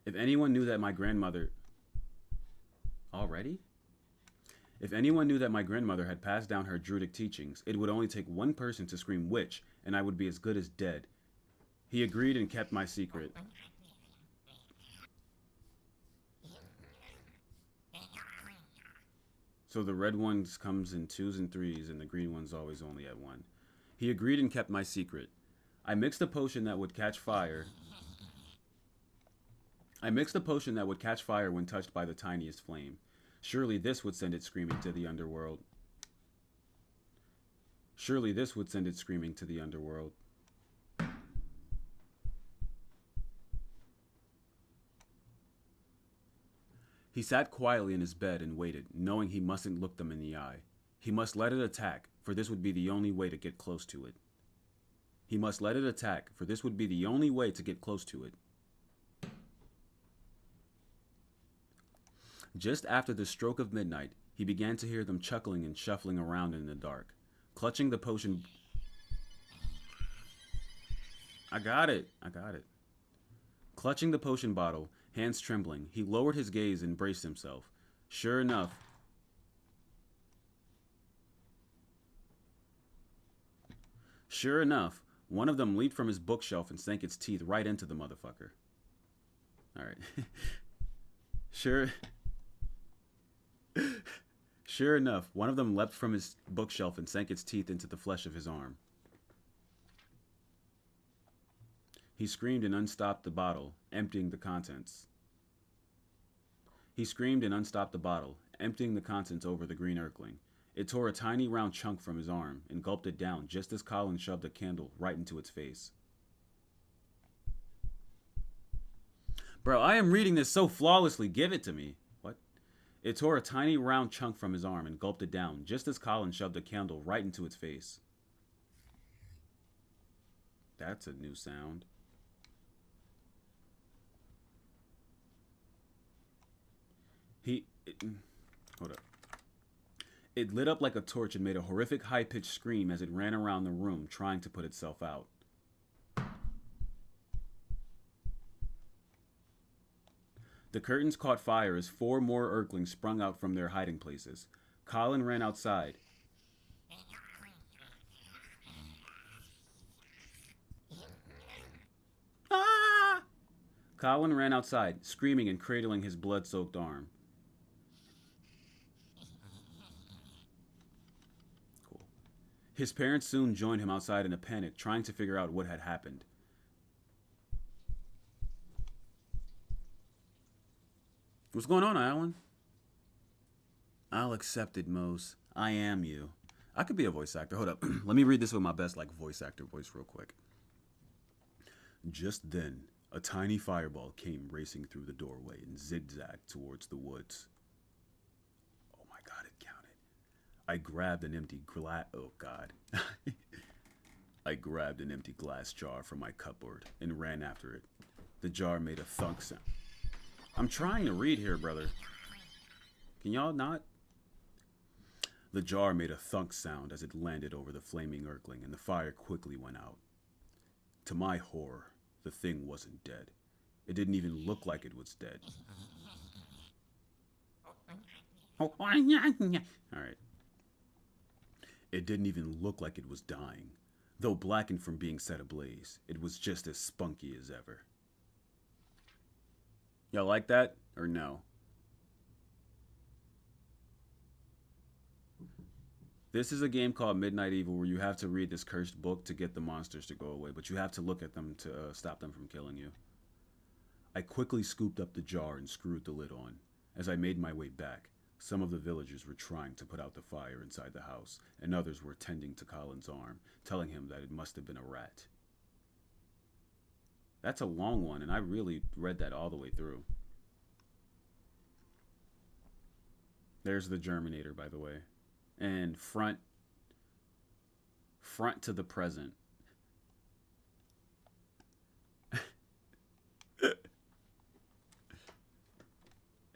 If anyone knew that my grandmother... Already? If anyone knew that my grandmother had passed down her druidic teachings, it would only take one person to scream witch, and I would be as good as dead. He agreed and kept my secret. So the red ones comes in 2s and 3s, and the green one's always only at 1. He agreed and kept my secret. I mixed a potion that would catch fire. When touched by the tiniest flame. Surely this would send it screaming to the underworld. He sat quietly in his bed and waited, knowing he mustn't look them in the eye. He must let it attack, for this would be the only way to get close to it. Just after the stroke of midnight, he began to hear them chuckling and shuffling around in the dark. Clutching the potion... I got it. Clutching the potion bottle, hands trembling, he lowered his gaze and braced himself. Sure enough, one of them leaped from his bookshelf and sank its teeth right into the motherfucker. Alright. Sure enough, one of them leapt from his bookshelf and sank its teeth into the flesh of his arm. He screamed and unstopped the bottle, emptying the contents. Over the green Earthling. It tore a tiny round chunk from his arm and gulped it down just as Colin shoved a candle right into its face. Bro, I am reading this so flawlessly. Give it to me. What? It tore a tiny round chunk from his arm and gulped it down, just as Colin shoved a candle right into its face. That's a new sound. Hold up. It lit up like a torch and made a horrific high-pitched scream as it ran around the room, trying to put itself out. The curtains caught fire as 4 more Earthlings sprung out from their hiding places. Colin ran outside. Ah! Colin ran outside, screaming and cradling his blood-soaked arm. Cool. His parents soon joined him outside in a panic, trying to figure out what had happened. What's going on, Alan? I'll accept it, Mose. I am you. I could be a voice actor. Hold up. Let me read this with my best, voice actor voice real quick. Just then, a tiny fireball came racing through the doorway and zigzagged towards the woods. Oh my God, it counted. I grabbed an empty glass... Oh God. I grabbed an empty glass jar from my cupboard and ran after it. The jar made a thunk sound. I'm trying to read here, brother. Can y'all not? The jar made a thunk sound as it landed over the flaming Earthling, and the fire quickly went out. To my horror, the thing wasn't dead. It didn't even look like it was dead. All right. It didn't even look like it was dying. Though blackened from being set ablaze, it was just as spunky as ever. Y'all like that, or no? This is a game called Midnight Evil where you have to read this cursed book to get the monsters to go away, but you have to look at them to stop them from killing you. I quickly scooped up the jar and screwed the lid on. As I made my way back, some of the villagers were trying to put out the fire inside the house, and others were tending to Colin's arm, telling him that it must have been a rat. That's a long one, and I really read that all the way through. There's the Germinator, by the way. And front to the present.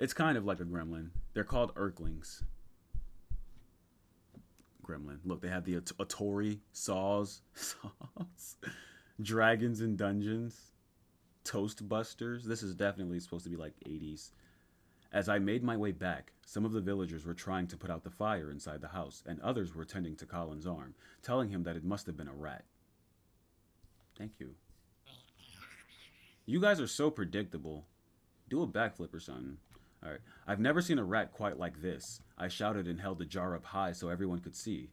It's kind of like a gremlin. They're called Earthlings. Gremlin. Look, they have the Atori, saws, dragons in dungeons. Toastbusters. This is definitely supposed to be like 80s. As I made my way back, some of the villagers were trying to put out the fire inside the house, and others were tending to Colin's arm, telling him that it must have been a rat. Thank you. You guys are so predictable. Do a backflip or something. Alright. I've never seen a rat quite like this. I shouted and held the jar up high so everyone could see.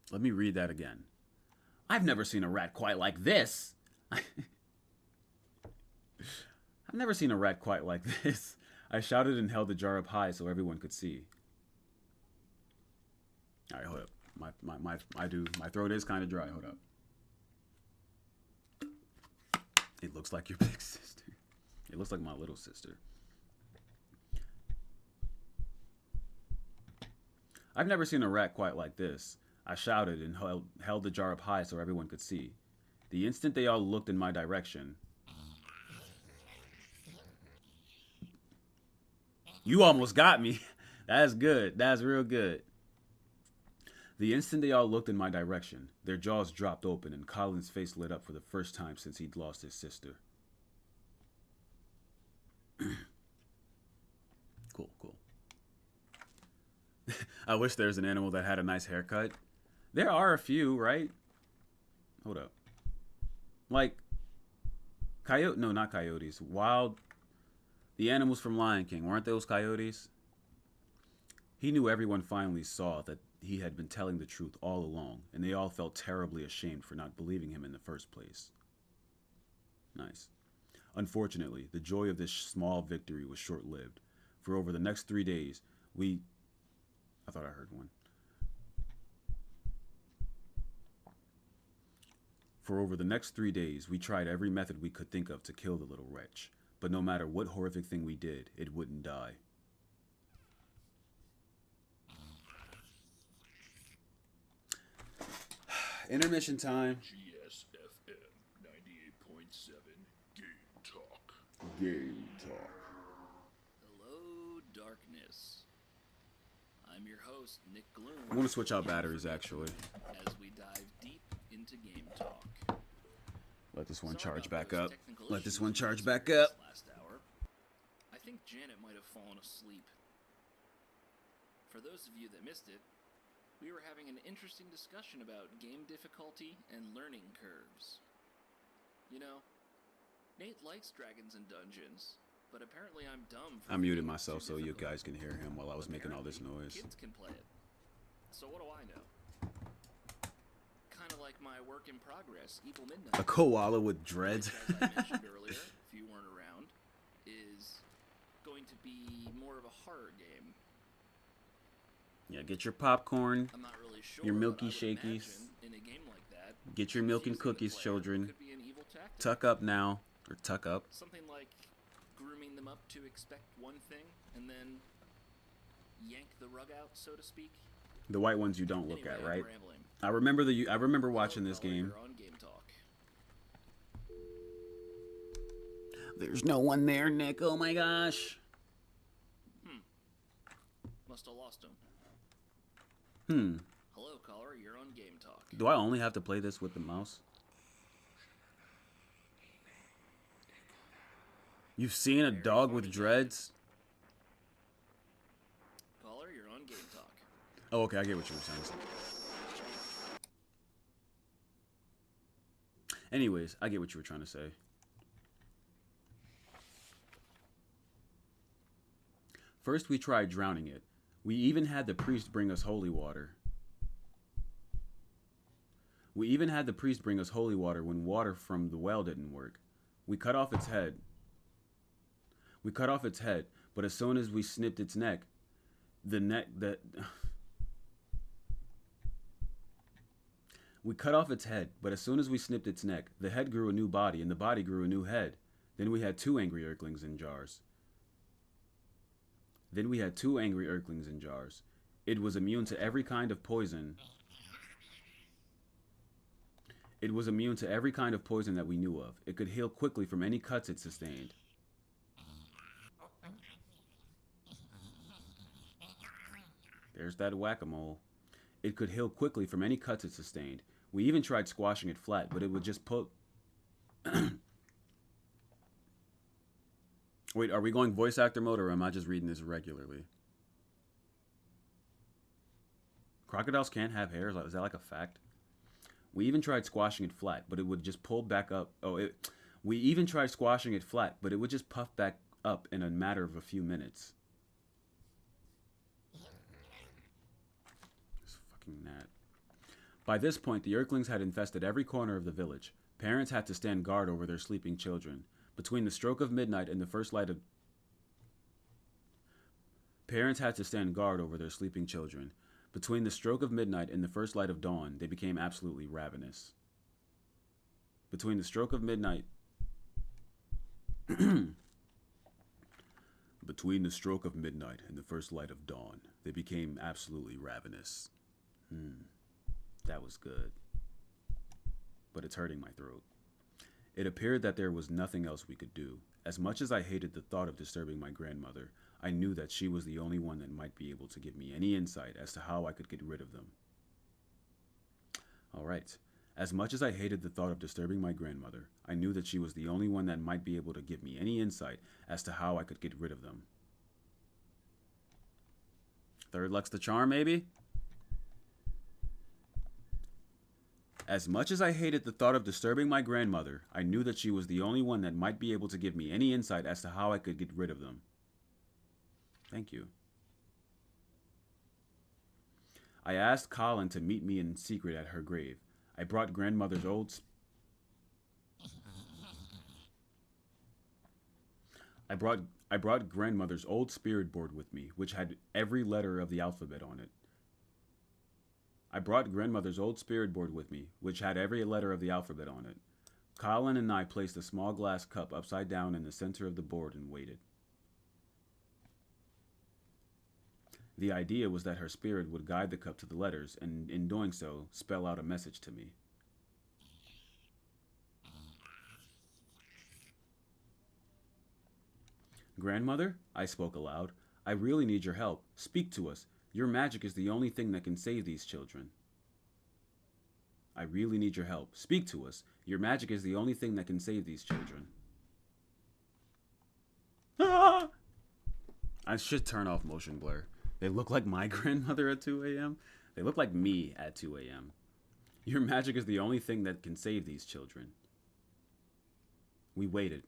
Let me read that again. I've never seen a rat quite like this. I've never seen a rat quite like this. I shouted and held the jar up high so everyone could see. All right, hold up. My throat is kind of dry. Hold up. It looks like your big sister. It looks like my little sister. I've never seen a rat quite like this. I shouted and held the jar up high so everyone could see. The instant they all looked in my direction... You almost got me. That's good. That's real good. The instant they all looked in my direction, their jaws dropped open and Colin's face lit up for the first time since he'd lost his sister. Cool. I wish there's an animal that had a nice haircut. There are a few, right? Hold up. Like, coyote? No, not coyotes. Wild. The animals from Lion King. Weren't those coyotes? He knew everyone finally saw that he had been telling the truth all along, and they all felt terribly ashamed for not believing him in the first place. Nice. Unfortunately, the joy of this small victory was short-lived. For over the next 3 days, I thought I heard one. For over the next 3 days, we tried every method we could think of to kill the little wretch, but no matter what horrific thing we did, it wouldn't die. Intermission time. GSFM 98.7 Game Talk. Game talk. Hello, darkness. I'm your host, Nick Gloom. I'm gonna switch out batteries actually. As we dive deep into Game Talk. Let this one Sorry charge about back those up. technical Let this issues one we charge back experienced up. Last hour. I think Janet might have fallen asleep. For those of you that missed it, we were having an interesting discussion about game difficulty and learning curves. You know, Nate likes Dragons and Dungeons, but apparently I'm dumb for I muted thinking it's myself too so you difficult. guys can hear him while I was making all this Apparently, noise. Kids can play it. So what do I know? Kind of like my work in progress, Evil Midnight. A koala with dreads. Which, as I mentioned earlier, if you weren't around, is going to be more of a horror game. Yeah, get your popcorn. I'm not really sure. Your but milky I would shakies. imagine in a game like that, Get your milk and confusing the cookies, player children. could be an evil tactic. Tuck up now. Or tuck up. Something like grooming them up to expect one thing and then yank the rug out, so to speak. The white ones you don't look Anyway, at, I'm right? rambling. I remember watching this Hello, game. caller, you're on Game Talk. There's no one there, Nick. Oh my gosh. Must have lost him. Hello, caller. You're on Game Talk. Do I only have to play this with the mouse? You've seen a dog with dreads? Caller, you're on Game Talk. Oh, okay, I get what you were saying. Anyways, I get what you were trying to say. First, we tried drowning it. We even had the priest bring us holy water. When water from the well didn't work. We cut off its head. But as soon as we snipped its neck, We cut off its head, but as soon as we snipped its neck, the head grew a new body, and the body grew a new head. Then we had two angry Earthlings in jars. It was immune to every kind of poison. That we knew of. It could heal quickly from any cuts it sustained. There's that whack-a-mole. It could heal quickly from any cuts it sustained. We even tried squashing it flat, but it would just pull... Wait, are we going voice actor mode, or am I just reading this regularly? Crocodiles can't have hair? Is that like a fact? We even tried squashing it flat, but it would just pull back up. We even tried squashing it flat, but it would just puff back up in a matter of a few minutes. This fucking gnat. By this point, the Earthlings had infested every corner of the village. Parents had to stand guard over their sleeping children. Between the stroke of midnight and the first light of... Parents had to stand guard over their sleeping children. Between the stroke of midnight and the first light of dawn, they became absolutely ravenous. Between the stroke of midnight... Between the stroke of midnight and the first light of dawn, they became absolutely ravenous. That was good. But it's hurting my throat. It appeared that there was nothing else we could do. As much as I hated the thought of disturbing my grandmother, I knew that she was the only one that might be able to give me any insight as to how I could get rid of them. Alright. As much as I hated the thought of disturbing my grandmother, I knew that she was the only one that might be able to give me any insight as to how I could get rid of them. Third luck's the charm, maybe? As much as I hated the thought of disturbing my grandmother, I knew that she was the only one that might be able to give me any insight as to how I could get rid of them. Thank you. I asked Colin to meet me in secret at her grave. I brought grandmother's old... I brought grandmother's old spirit board with me, which had every letter of the alphabet on it. I brought grandmother's old spirit board with me, which had every letter of the alphabet on it. Colin and I placed a small glass cup upside down in the center of the board and waited. The idea was that her spirit would guide the cup to the letters and, in doing so, spell out a message to me. Grandmother, I spoke aloud, I really need your help. Speak to us. Your magic is the only thing that can save these children. I really need your help. Speak to us. Your magic is the only thing that can save these children. Ah! I should turn off motion blur. They look like my grandmother at 2 a.m. They look like me at 2 a.m. Your magic is the only thing that can save these children. We waited,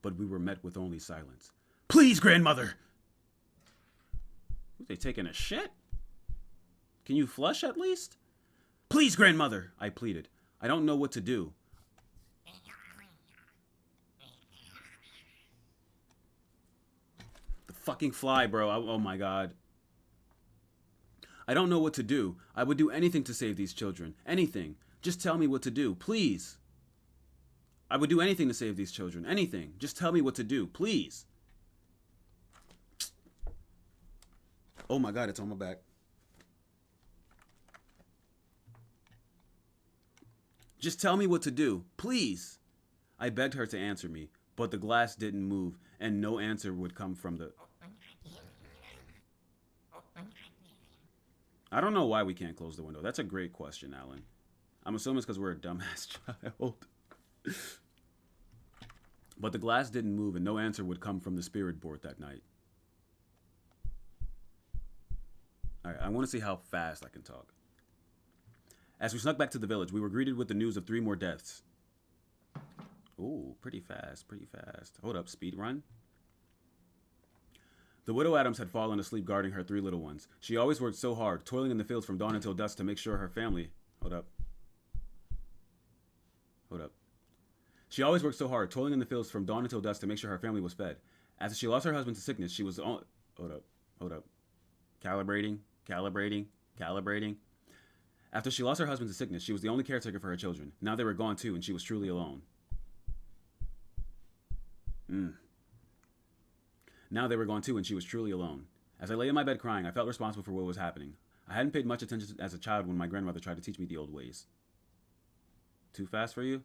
but we were met with only silence. Please, grandmother! Are they taking a shit? Can you flush at least? Please, grandmother, I pleaded. I don't know what to do. The fucking fly, bro. Oh my god. I don't know what to do. I would do anything to save these children. Anything. Just tell me what to do, please. I would do anything to save these children. Anything. Just tell me what to do, please. Oh my god, it's on my back. Just tell me what to do, please. I begged her to answer me, but the glass didn't move, and no answer would come from the... I don't know why we can't close the window. That's a great question, Alan. I'm assuming it's because we're a dumbass child. But the glass didn't move, and no answer would come from the spirit board that night. All right, I want to see how fast I can talk. As we snuck back to the village, we were greeted with the news of 3 more deaths. Ooh, pretty fast, pretty fast. Hold up, speed run. The widow Adams had fallen asleep guarding her 3 little ones. She always worked so hard, toiling in the fields from dawn until dusk to make sure her family... Hold up. Hold up. She always worked so hard, toiling in the fields from dawn until dusk to make sure her family was fed. After she lost her husband to sickness, she was on... Hold up. Hold up. Calibrating. Calibrating. Calibrating. After she lost her husband to sickness, she was the only caretaker for her children. Now they were gone too, and she was truly alone. Now they were gone too, and she was truly alone. As I lay in my bed crying, I felt responsible for what was happening. I hadn't paid much attention as a child when my grandmother tried to teach me the old ways. Too fast for you?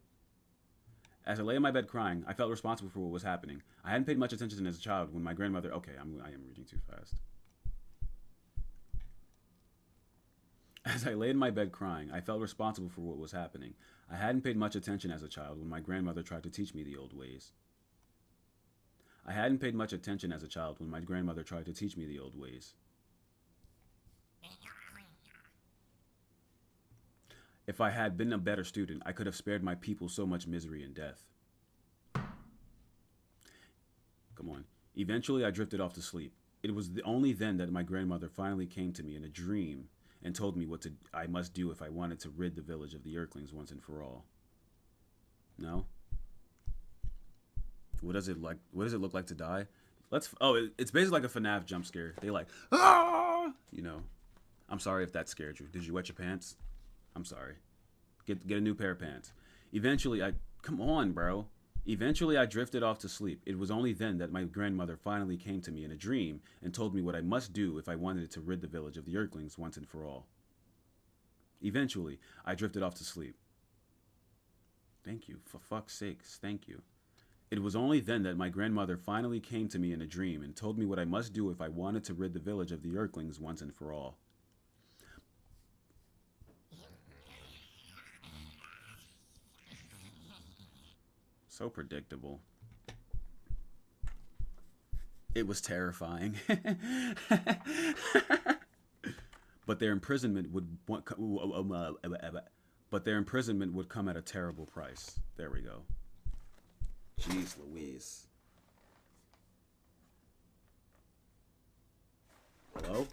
As I lay in my bed crying, I felt responsible for what was happening. I hadn't paid much attention as a child when my grandmother... Okay, I am reading too fast. As I lay in my bed crying, I felt responsible for what was happening. I hadn't paid much attention as a child when my grandmother tried to teach me the old ways. I hadn't paid much attention as a child when my grandmother tried to teach me the old ways. If I had been a better student, I could have spared my people so much misery and death. Come on. Eventually, I drifted off to sleep. It was only then that my grandmother finally came to me in a dream and told me what I must do if I wanted to rid the village of the Earthlings once and for all. No? What does it look like to die? It's basically like a FNAF jump scare. They like, ah! You know. I'm sorry if that scared you. Did you wet your pants? I'm sorry. Get a new pair of pants. Eventually, come on, bro. Eventually, I drifted off to sleep. It was only then that my grandmother finally came to me in a dream and told me what I must do if I wanted to rid the village of the Earthlings once and for all. Eventually, I drifted off to sleep. Thank you. For fuck's sakes, thank you. It was only then that my grandmother finally came to me in a dream and told me what I must do if I wanted to rid the village of the Earthlings once and for all. So predictable. It was terrifying. But their imprisonment would come at a terrible price. There we go. Jeez Louise. Hello?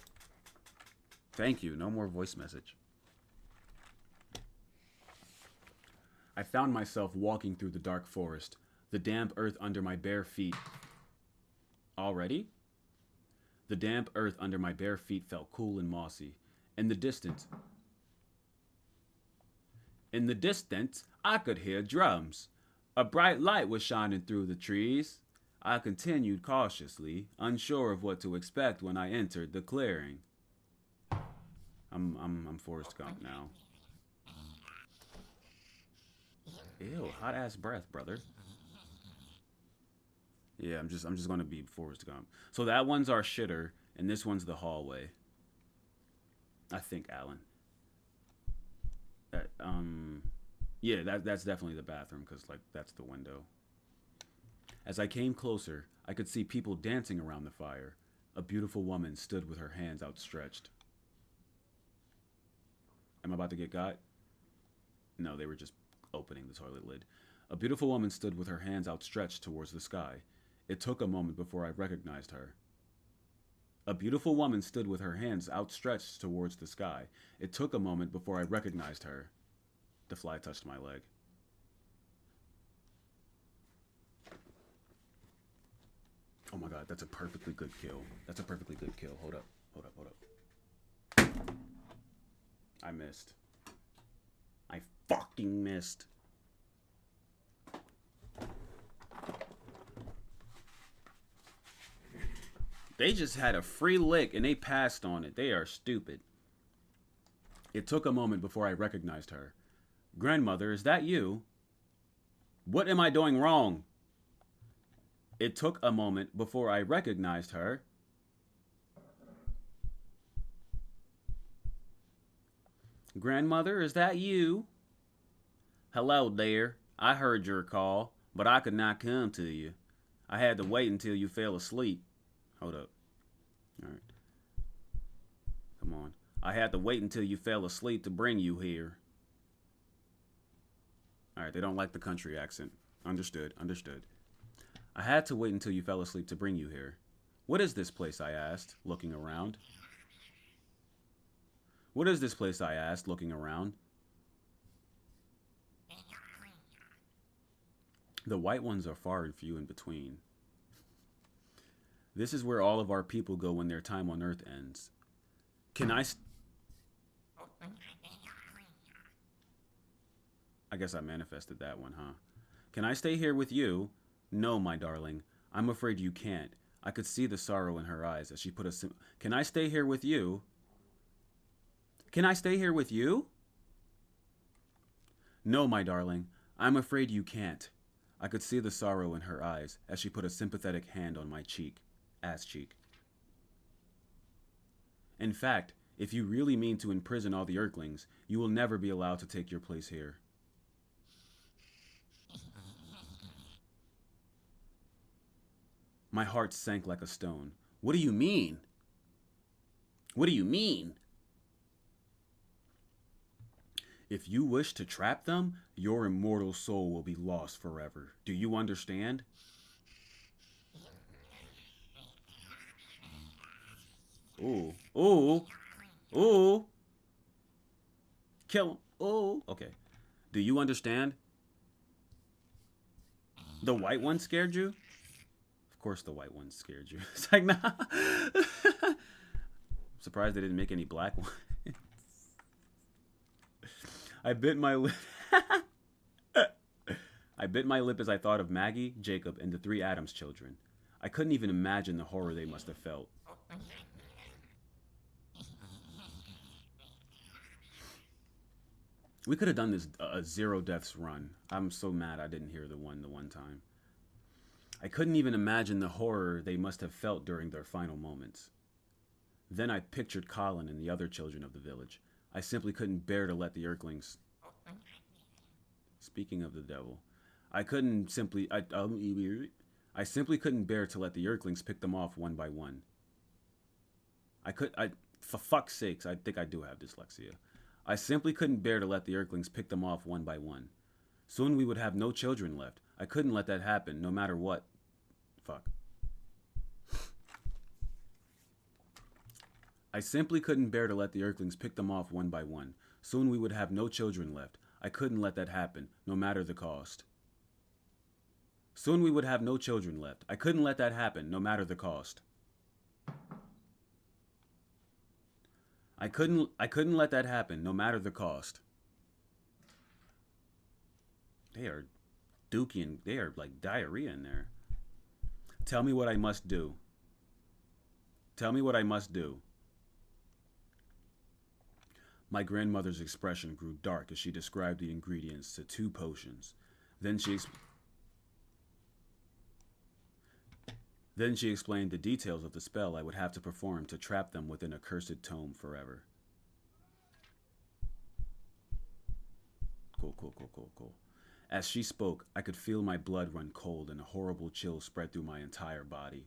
Thank you. No more voice message. I found myself walking through the dark forest, the damp earth under my bare feet. Already? The damp earth under my bare feet felt cool and mossy. In the distance, In the distance, I could hear drums. A bright light was shining through the trees. I continued cautiously, unsure of what to expect when I entered the clearing. I'm Forrest Gump now. Ew, hot ass breath, brother. Yeah, I'm just gonna be Forrest Gump. So that one's our shitter, and this one's the hallway. I think, Alan. That yeah, that's definitely the bathroom, because like that's the window. As I came closer, I could see people dancing around the fire. A beautiful woman stood with her hands outstretched. Am I about to get got? No, they were just opening the toilet lid. A beautiful woman stood with her hands outstretched towards the sky. It took a moment before I recognized her. A beautiful woman stood with her hands outstretched towards the sky. It took a moment before I recognized her. The fly touched my leg. Oh my god, that's a perfectly good kill. That's a perfectly good kill. Hold up, hold up, hold up. I missed. I fucking missed. They just had a free lick and they passed on it. They are stupid. It took a moment before I recognized her. Grandmother, is that you? What am I doing wrong? It took a moment before I recognized her. Grandmother, is that you? Hello there. I heard your call, but I could not come to you. I had to wait until you fell asleep. Hold up. All right. Come on. I had to wait until you fell asleep to bring you here. All right, they don't like the country accent. Understood, understood. I had to wait until you fell asleep to bring you here. What is this place, I asked, looking around. What is this place, I asked, looking around. The white ones are far and few in between. This is where all of our people go when their time on Earth ends. Can I guess I manifested that one, huh? Can I stay here with you? No, my darling. I'm afraid you can't. I could see the sorrow in her eyes as she put a Can I stay here with you? Can I stay here with you? No, my darling. I'm afraid you can't. I could see the sorrow in her eyes as she put a sympathetic hand on my cheek. Ass cheek. In fact, if you really mean to imprison all the Earthlings, you will never be allowed to take your place here. My heart sank like a stone. What do you mean? What do you mean? If you wish to trap them, your immortal soul will be lost forever. Do you understand? Ooh. Ooh. Ooh. Kill him. Ooh. Okay. Do you understand? The white one scared you? Of course the white one scared you. It's like, nah. I'm surprised they didn't make any black ones. I bit my lip. I bit my lip as I thought of Maggie, Jacob, and the three Addams children. I couldn't even imagine the horror they must have felt. We could have done this a zero deaths run. I'm so mad I didn't hear the one time. I couldn't even imagine the horror they must have felt during their final moments. Then I pictured Colin and the other children of the village. I simply couldn't bear to let the Earthlings... Speaking of the devil, I simply couldn't bear to let the Earthlings pick them off one by one. For fuck's sakes, I think I do have dyslexia. I simply couldn't bear to let the Earthlings pick them off one by one. Soon we would have no children left. I couldn't let that happen, no matter what. Fuck. I simply couldn't bear to let the Earthlings pick them off one by one. Soon we would have no children left. I couldn't let that happen, no matter the cost. Soon we would have no children left. I couldn't let that happen, no matter the cost. I couldn't let that happen, no matter the cost. They are dookie, they are like diarrhea in there. Tell me what I must do. Tell me what I must do. My grandmother's expression grew dark as she described the ingredients to 2 potions. Then she explained the details of the spell I would have to perform to trap them within a cursed tome forever. Cool. As she spoke, I could feel my blood run cold and a horrible chill spread through my entire body.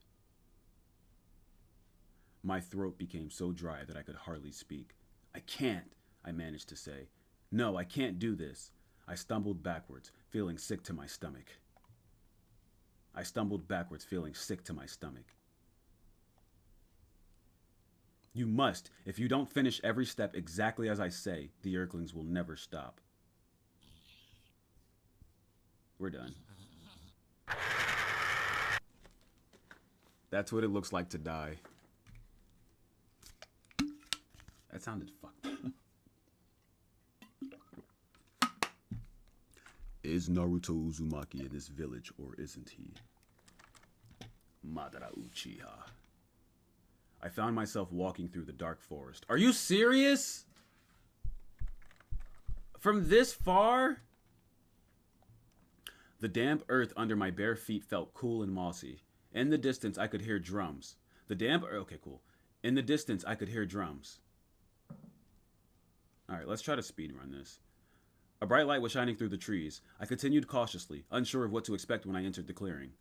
My throat became so dry that I could hardly speak. I can't, I managed to say. No, I can't do this. I stumbled backwards, feeling sick to my stomach. You must. If you don't finish every step exactly as I say, the Earthlings will never stop. We're done. That's what it looks like to die. That sounded fucked up. Is Naruto Uzumaki in this village or isn't he? Madara Uchiha. I found myself walking through the dark forest. Are you serious? From this far? The damp earth under my bare feet felt cool and mossy. In the distance, I could hear drums. Okay, cool. In the distance, I could hear drums. Alright, let's try to speedrun this. A bright light was shining through the trees. I continued cautiously, unsure of what to expect when I entered the clearing.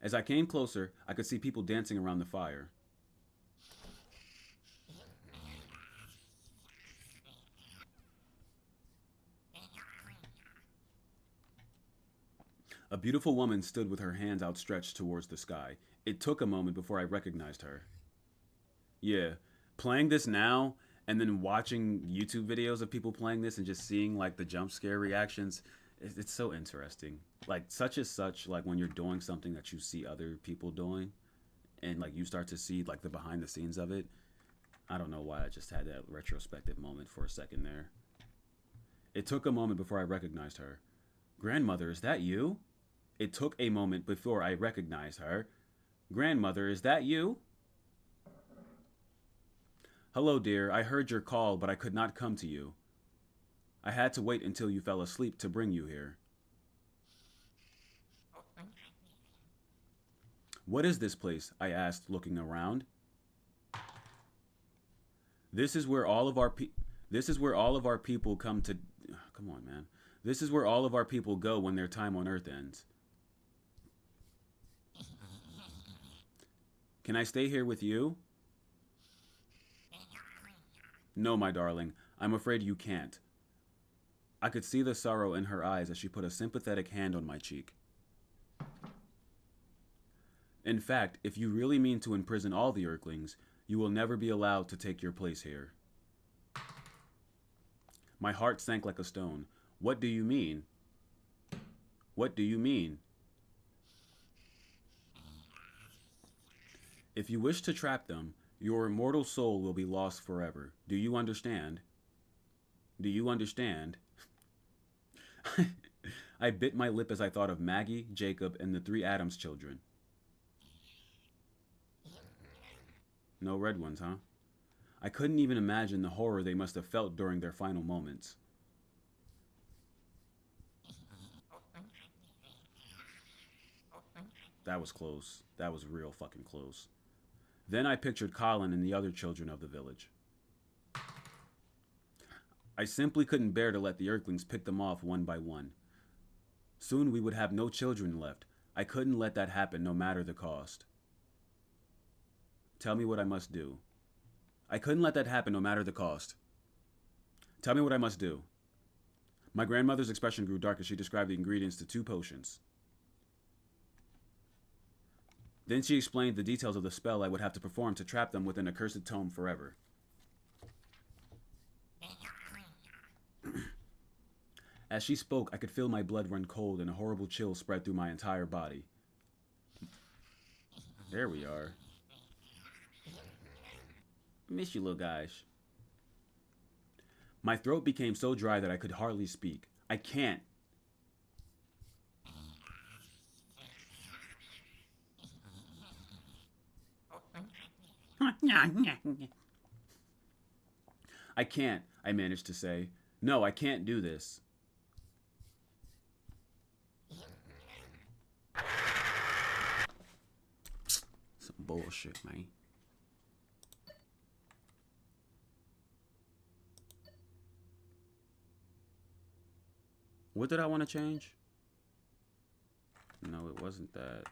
As I came closer, I could see people dancing around the fire. A beautiful woman stood with her hands outstretched towards the sky. It took a moment before I recognized her. Yeah, playing this now and then watching YouTube videos of people playing this and just seeing like the jump scare reactions, it's so interesting. Like such as such, like when you're doing something that you see other people doing and like you start to see like the behind the scenes of it. I don't know why I just had that retrospective moment for a second there. It took a moment before I recognized her. Grandmother, is that you? It took a moment before I recognized her. Grandmother, is that you? Hello, dear. I heard your call, but I could not come to you. I had to wait until you fell asleep to bring you here. What is this place? I asked, looking around. This is where all of our people come to... Come on, man. This is where all of our people go when their time on Earth ends. Can I stay here with you? No, my darling. I'm afraid you can't. I could see the sorrow in her eyes as she put a sympathetic hand on my cheek. In fact, if you really mean to imprison all the Earthlings, you will never be allowed to take your place here. My heart sank like a stone. What do you mean? What do you mean? If you wish to trap them, your immortal soul will be lost forever. Do you understand? Do you understand? I bit my lip as I thought of Maggie, Jacob, and the 3 Addams children. No red ones, huh? I couldn't even imagine the horror they must have felt during their final moments. That was close. That was real fucking close. Then I pictured Colin and the other children of the village. I simply couldn't bear to let the Earthlings pick them off one by one. Soon we would have no children left. I couldn't let that happen no matter the cost. Tell me what I must do. I couldn't let that happen no matter the cost. Tell me what I must do. My grandmother's expression grew dark as she described the ingredients to 2 potions. Then she explained the details of the spell I would have to perform to trap them within a cursed tome forever. As she spoke, I could feel my blood run cold and a horrible chill spread through my entire body. There we are. Miss you, little guys. My throat became so dry that I could hardly speak. I can't. I can't, I managed to say. No, I can't do this. Some bullshit, man. What did I want to change? No, it wasn't that.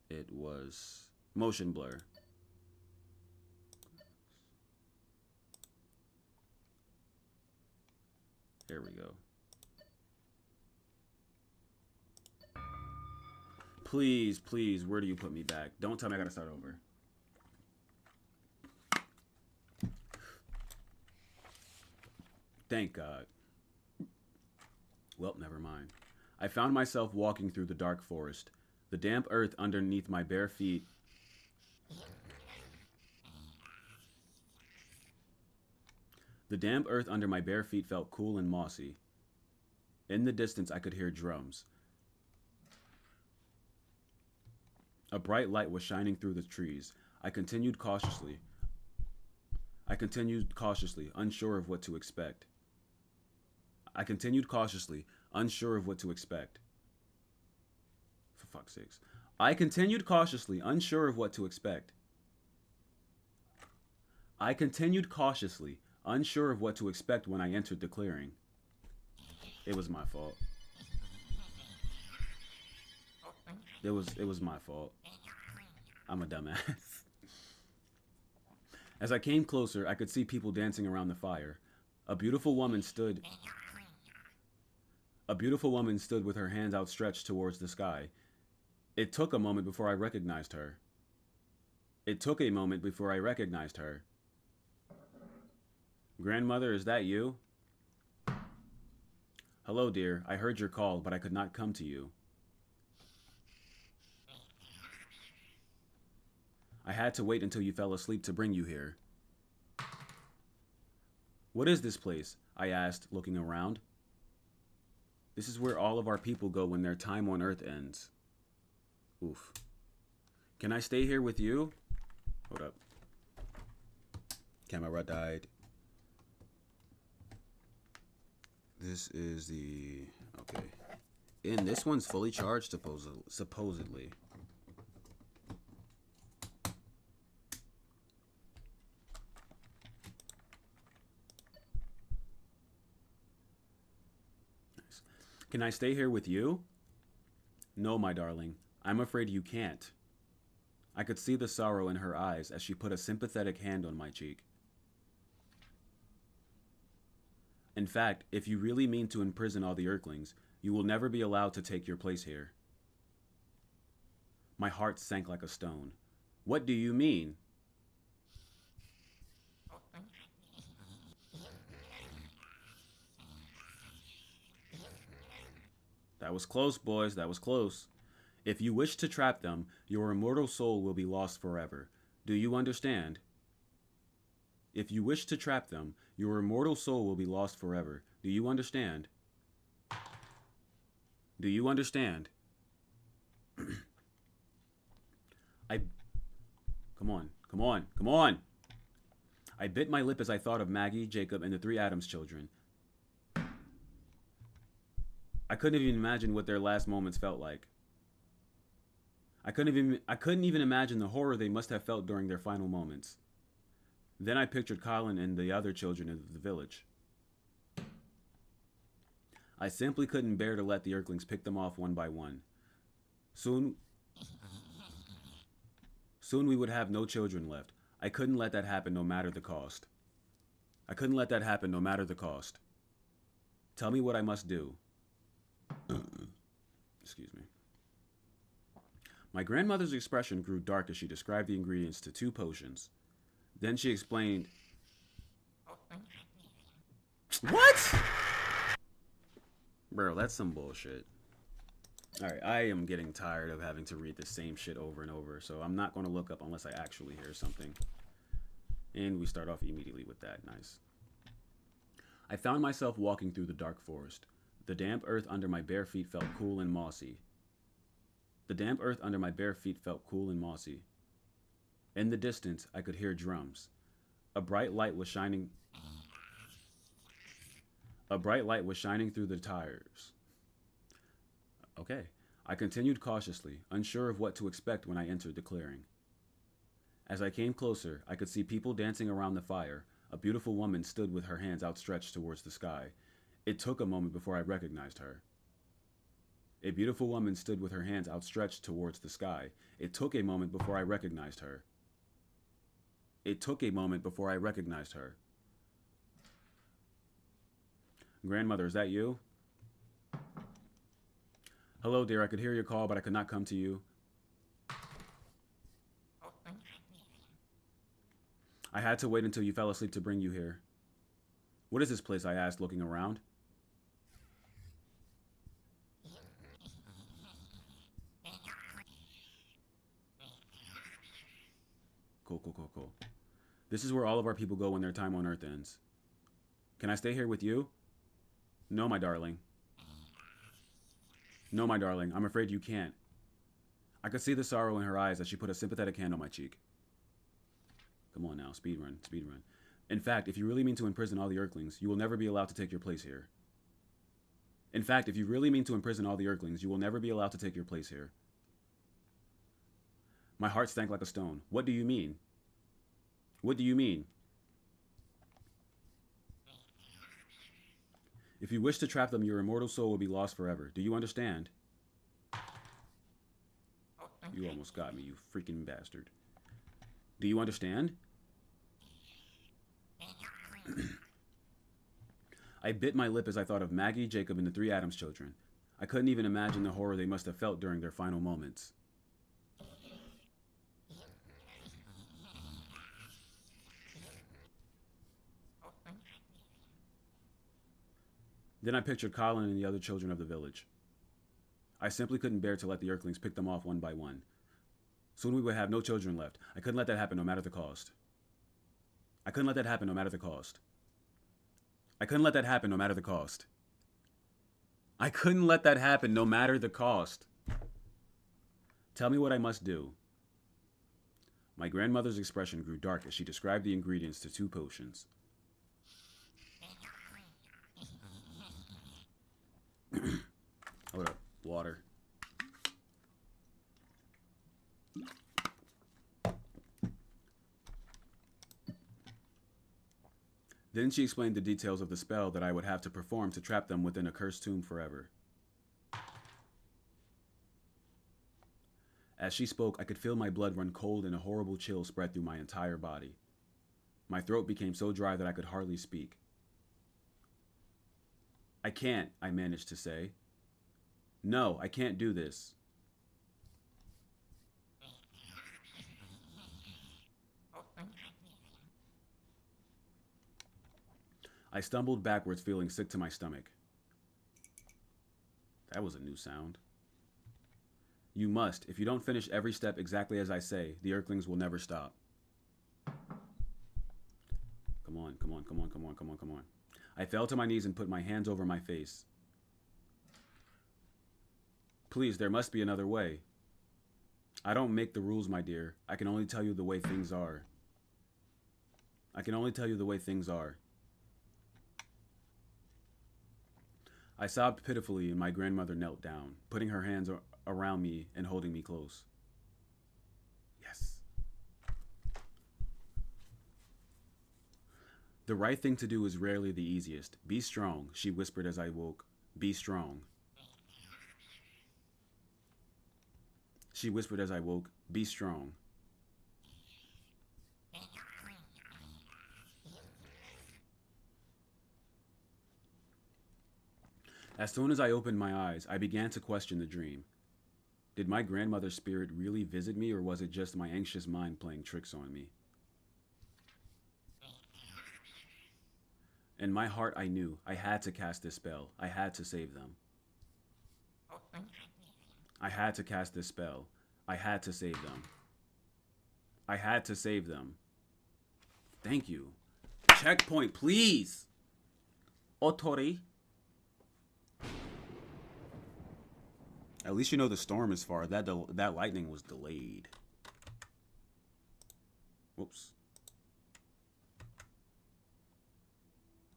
It was motion blur. There we go. Please, please, where do you put me back? Don't tell me I gotta start over. Thank God. Well, never mind. I found myself walking through the dark forest. The damp earth underneath my bare feet. The damp earth under my bare feet felt cool and mossy. In the distance, I could hear drums. A bright light was shining through the trees. I continued cautiously, unsure of what to expect. For fuck's sakes. I continued cautiously, unsure of what to expect. When I entered the clearing. It was my fault. It was my fault. I'm a dumbass. As I came closer, I could see people dancing around the fire. A beautiful woman stood with her hands outstretched towards the sky. It took a moment before I recognized her. Grandmother, is that you? Hello, dear. I heard your call, but I could not come to you. I had to wait until you fell asleep to bring you here. What is this place? I asked, looking around. This is where all of our people go when their time on Earth ends. Oof. Can I stay here with you? Hold up. Camera died. This is the... Okay. And this one's fully charged, supposedly. Nice. Can I stay here with you? No, my darling. I'm afraid you can't. I could see the sorrow in her eyes as she put a sympathetic hand on my cheek. In fact, if you really mean to imprison all the Earthlings, you will never be allowed to take your place here. My heart sank like a stone. What do you mean? That was close, boys. That was close. If you wish to trap them, your immortal soul will be lost forever. Do you understand? If you wish to trap them, your immortal soul will be lost forever. Do you understand? Do you understand? Come on. I bit my lip as I thought of Maggie, Jacob, and the 3 Addams children. I couldn't even imagine what their last moments felt like. I couldn't even imagine the horror they must have felt during their final moments. Then I pictured Colin and the other children of the village. I simply couldn't bear to let the Earthlings pick them off one by one. Soon we would have no children left. I couldn't let that happen no matter the cost. Tell me what I must do. Excuse me. My grandmother's expression grew dark as she described the ingredients to 2 potions. Then she explained... What? Bro, that's some bullshit. Alright, I am getting tired of having to read the same shit over and over, so I'm not going to look up unless I actually hear something. And we start off immediately with that. Nice. I found myself walking through the dark forest. The damp earth under my bare feet felt cool and mossy. The damp earth under my bare feet felt cool and mossy. In the distance, I could hear drums. A bright light was shining through the tires. Okay. I continued cautiously, unsure of what to expect when I entered the clearing. As I came closer, I could see people dancing around the fire. A beautiful woman stood with her hands outstretched towards the sky. It took a moment before I recognized her. A beautiful woman stood with her hands outstretched towards the sky. It took a moment before I recognized her. It took a moment before I recognized her. Grandmother, is that you? Hello, dear. I could hear your call, but I could not come to you. I had to wait until you fell asleep to bring you here. What is this place? I asked, looking around. Cool. This is where all of our people go when their time on Earth ends. Can I stay here with you? No, my darling. No, my darling. I'm afraid you can't. I could see the sorrow in her eyes as she put a sympathetic hand on my cheek. Come on now, speed run. In fact, if you really mean to imprison all the Earthlings, you will never be allowed to take your place here. In fact, if you really mean to imprison all the Earthlings, you will never be allowed to take your place here. My heart stank like a stone. What do you mean? What do you mean? If you wish to trap them, your immortal soul will be lost forever. Do you understand? You almost got me, you freaking bastard. Do you understand? I bit my lip as I thought of Maggie, Jacob, and the three Addams children. I couldn't even imagine the horror they must have felt during their final moments. Then I pictured Colin and the other children of the village. I simply couldn't bear to let the Earthlings pick them off one by one. Soon we would have no children left. I couldn't let that happen no matter the cost. I couldn't let that happen no matter the cost. I couldn't let that happen no matter the cost. I couldn't let that happen no matter the cost. Tell me what I must do. My grandmother's expression grew dark as she described the ingredients to 2 potions. Hold up. Water. Then she explained the details of the spell that I would have to perform to trap them within a cursed tomb forever. As she spoke, I could feel my blood run cold and a horrible chill spread through my entire body. My throat became so dry that I could hardly speak. I can't, I managed to say. No, I can't do this. I stumbled backwards, feeling sick to my stomach. That was a new sound. You must. If you don't finish every step exactly as I say, the Earthlings will never stop. Come on. I fell to my knees and put my hands over my face. Please, there must be another way. I don't make the rules, my dear. I can only tell you the way things are. I sobbed pitifully and my grandmother knelt down, putting her hands around me and holding me close. Yes. The right thing to do is rarely the easiest. Be strong, she whispered as I woke. Be strong. She whispered as I woke. Be strong. As soon as I opened my eyes, I began to question the dream. Did my grandmother's spirit really visit me, or was it just my anxious mind playing tricks on me? In my heart, I knew I had to cast this spell. I had to save them. I had to cast this spell. I had to save them. I had to save them. Thank you. Checkpoint, please. Otori. At least you know the storm is far. That lightning was delayed. Whoops.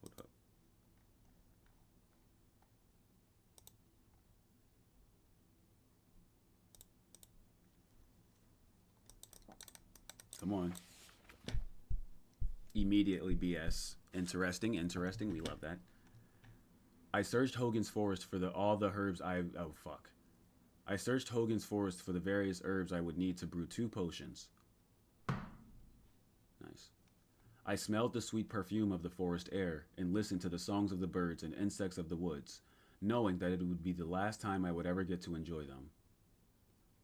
Hold up. Come on. Immediately BS. Interesting. We love that. I searched Hogan's Forest for all the herbs oh fuck. I searched Hogan's Forest for the various herbs I would need to brew 2 potions. Nice. I smelled the sweet perfume of the forest air and listened to the songs of the birds and insects of the woods, knowing that it would be the last time I would ever get to enjoy them.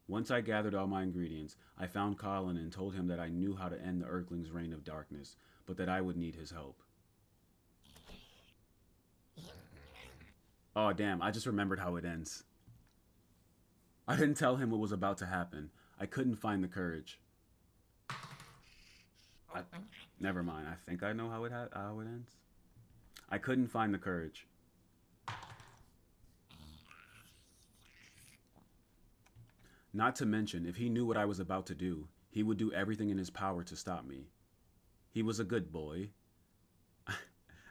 Once I gathered all my ingredients, I found Colin and told him that I knew how to end the Earthling's reign of darkness, but that I would need his help. Oh damn, I just remembered how it ends. I didn't tell him what was about to happen. I couldn't find the courage. Never mind. I think I know how it ends. I couldn't find the courage. Not to mention, if he knew what I was about to do, he would do everything in his power to stop me. He was a good boy.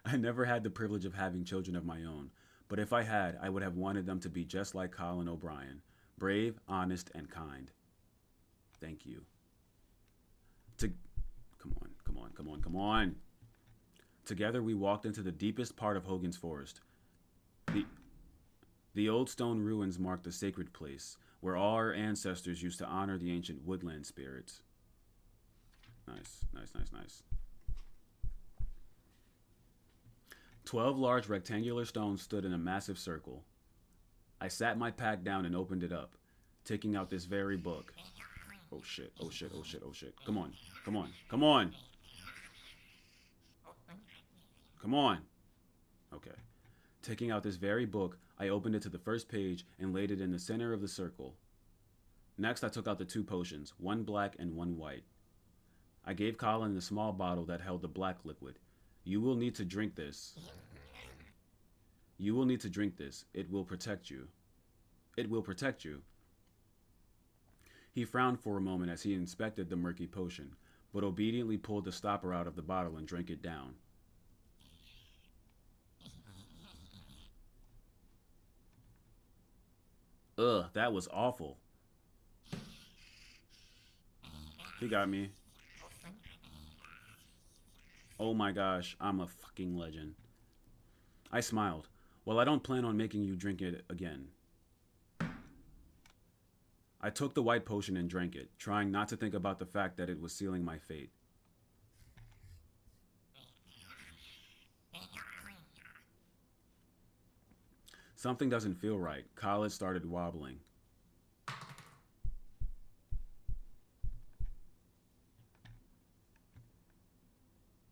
I never had the privilege of having children of my own, but if I had, I would have wanted them to be just like Colin O'Brien. Brave, honest, and kind. Thank you. Come on. Together we walked into the deepest part of Hogan's Forest. The old stone ruins marked the sacred place, where all our ancestors used to honor the ancient woodland spirits. Nice. 12 large rectangular stones stood in a massive circle. I sat my pack down and opened it up, taking out this very book. Oh shit. Come on. Okay. Taking out this very book, I opened it to the first page and laid it in the center of the circle. Next, I took out the 2 potions, one black and one white. I gave Colin the small bottle that held the black liquid. You will need to drink this. It will protect you. He frowned for a moment as he inspected the murky potion, but obediently pulled the stopper out of the bottle and drank it down. Ugh, that was awful. He got me. Oh my gosh, I'm a fucking legend. I smiled. Well, I don't plan on making you drink it again. I took the white potion and drank it, trying not to think about the fact that it was sealing my fate. Something doesn't feel right. Khaled started wobbling.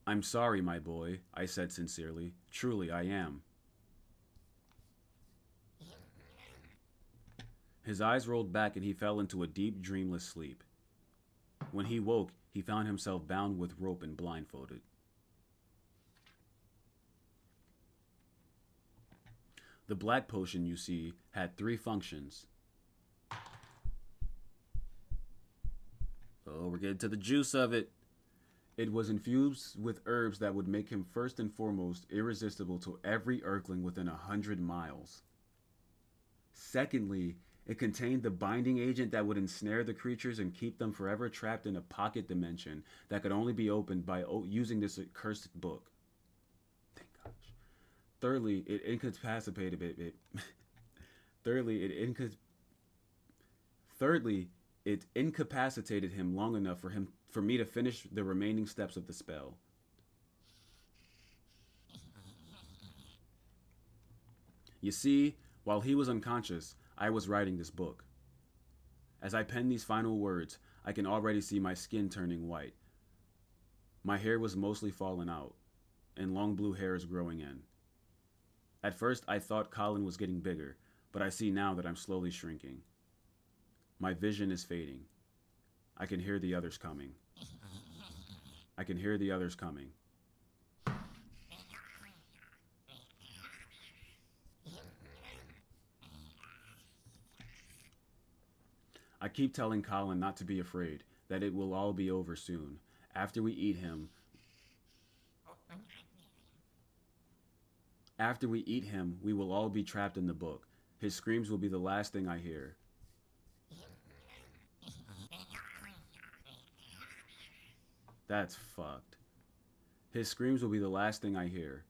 I'm sorry, my boy, I said sincerely. Truly, I am. His eyes rolled back and he fell into a deep, dreamless sleep. When he woke, he found himself bound with rope and blindfolded. The black potion, you see, had 3 functions. Oh, we're getting to the juice of it. It was infused with herbs that would make him first and foremost irresistible to every Earthling within 100 miles. Secondly, it contained the binding agent that would ensnare the creatures and keep them forever trapped in a pocket dimension that could only be opened by using this accursed book. Thank gosh. Thirdly, it incapacitated it. Thirdly, it incapacitated him long enough for me to finish the remaining steps of the spell. You see, while he was unconscious, I was writing this book. As I penned these final words, I can already see my skin turning white. My hair was mostly fallen out, and long blue hairs growing in. At first, I thought Colin was getting bigger, but I see now that I'm slowly shrinking. My vision is fading. I can hear the others coming. I can hear the others coming. I keep telling Colin not to be afraid, that it will all be over soon. After we eat him, we will all be trapped in the book. His screams will be the last thing I hear. That's fucked. His screams will be the last thing I hear.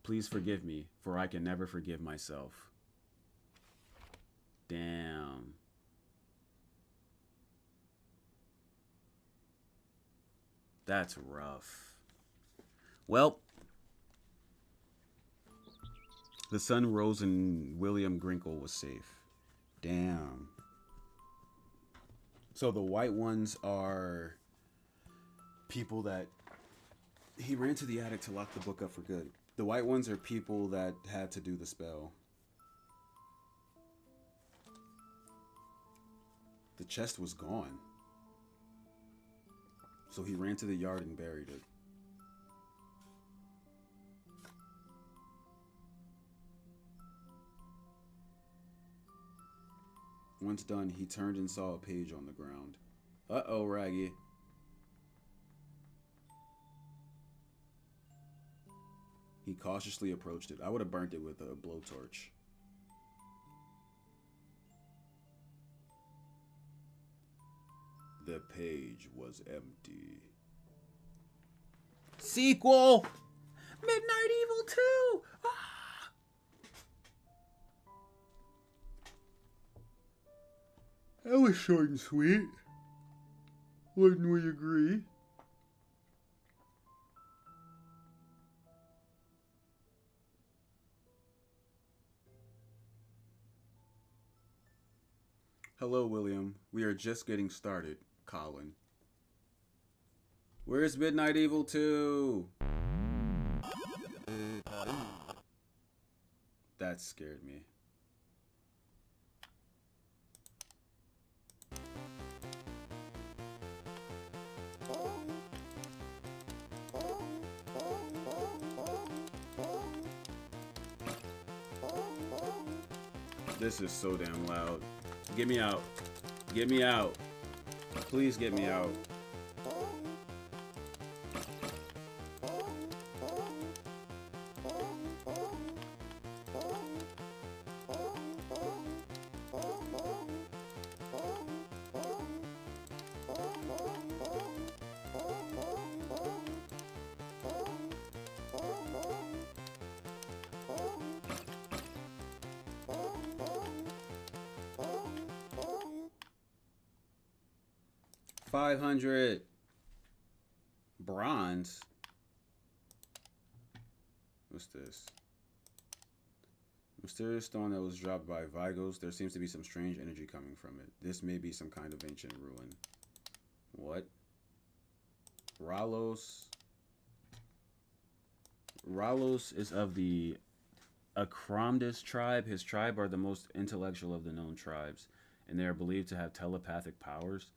Please forgive me, for I can never forgive myself. Damn. That's rough. Well, the sun rose and William Grinkle was safe. Damn. So the white ones are people that he ran to the attic to lock the book up for good. The white ones are people that had to do the spell. The chest was gone. So he ran to the yard and buried it. Once done, he turned and saw a page on the ground. Uh-oh, Raggy. He cautiously approached it. I would have burnt it with a blowtorch. The page was empty. Sequel! Midnight Evil 2! Ah! That was short and sweet. Wouldn't we agree? Hello, William. We are just getting started. Colin. Where's Midnight Evil 2? That scared me. This is so damn loud. Get me out. Get me out. Please get me out. $500 bronze. What's this? Mysterious stone that was dropped by Vigos. There seems to be some strange energy coming from it. This may be some kind of ancient ruin. What? Ralos. Ralos is of the Akramdis tribe. His tribe are the most intellectual of the known tribes, and they are believed to have telepathic powers.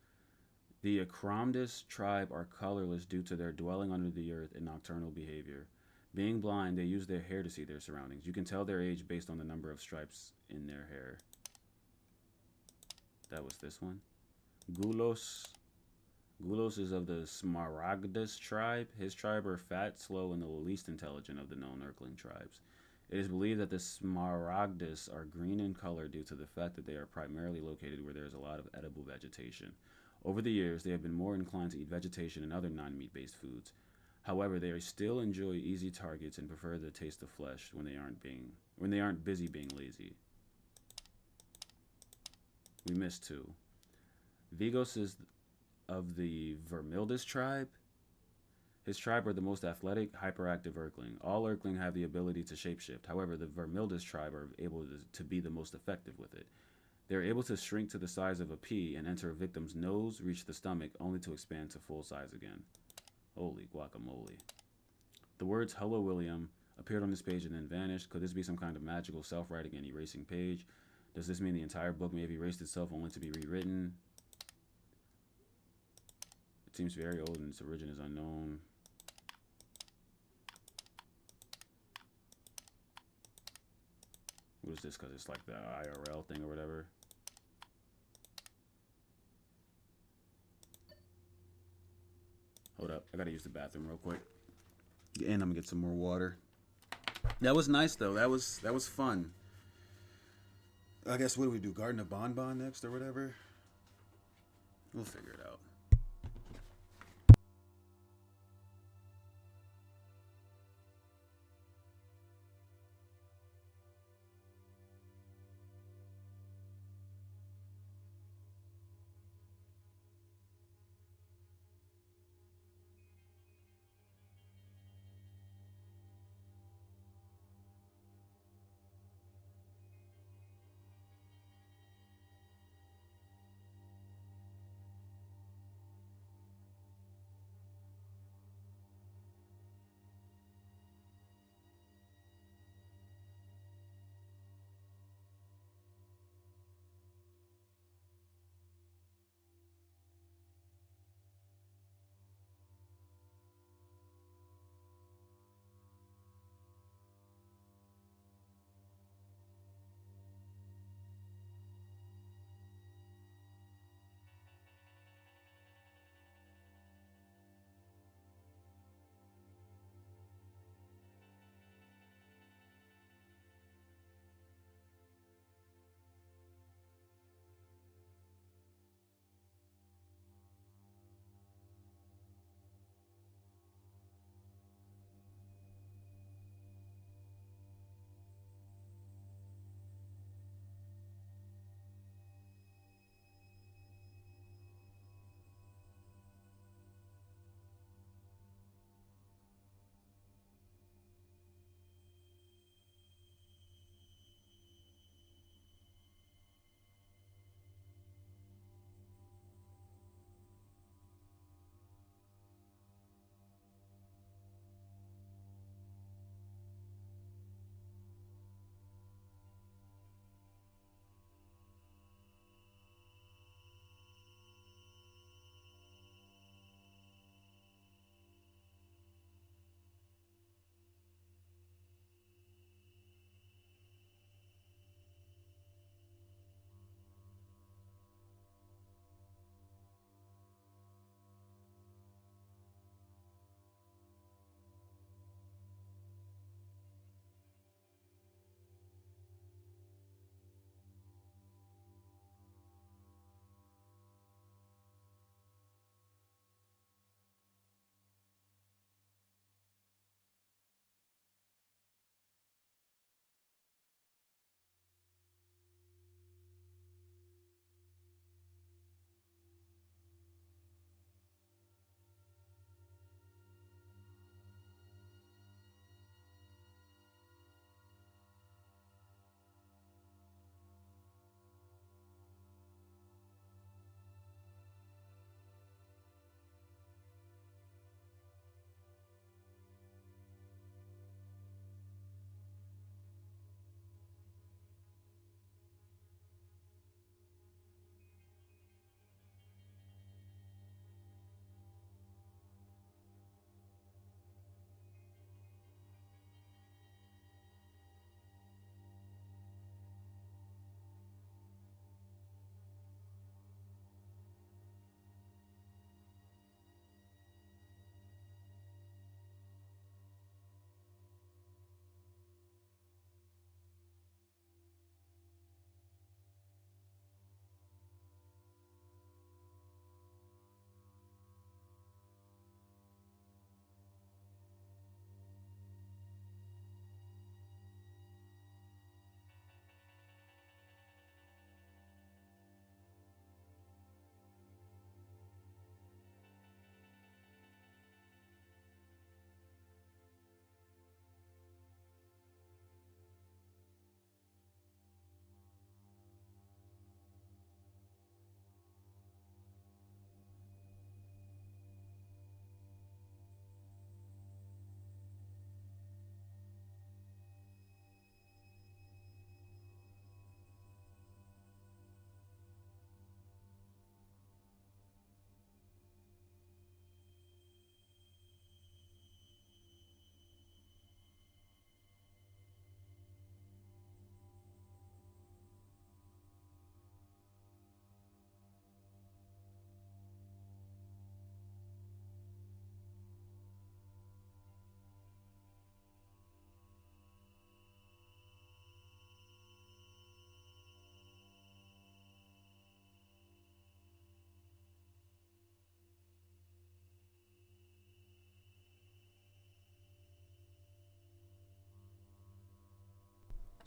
The Akramdis tribe are colorless due to their dwelling under the earth and nocturnal behavior. Being blind, they use their hair to see their surroundings. You can tell their age based on the number of stripes in their hair. That was this one. Gulos. Gulos is of the Smaragdus tribe. His tribe are fat, slow, and the least intelligent of the known Earthling tribes. It is believed that the Smaragdus are green in color due to the fact that they are primarily located where there is a lot of edible vegetation. Over the years, they have been more inclined to eat vegetation and other non-meat-based foods. However, they still enjoy easy targets and prefer the taste of flesh when they aren't busy being lazy. We missed two. Vigos is of the Vermildis tribe. His tribe are the most athletic, hyperactive Earthling. All Earthling have the ability to shapeshift. However, the Vermildis tribe are able to be the most effective with it. They are able to shrink to the size of a pea and enter a victim's nose, reach the stomach, only to expand to full size again. Holy guacamole. The words "Hello, William" appeared on this page and then vanished. Could this be some kind of magical self-writing and erasing page? Does this mean the entire book may have erased itself only to be rewritten? seems very old and its origin is unknown. What is this? Because it's like the IRL thing or whatever. Hold up. I gotta use the bathroom real quick. And I'm gonna get some more water. That was nice though. That was fun. I guess what do we do? Garden of Bonbon next or whatever? We'll figure it out.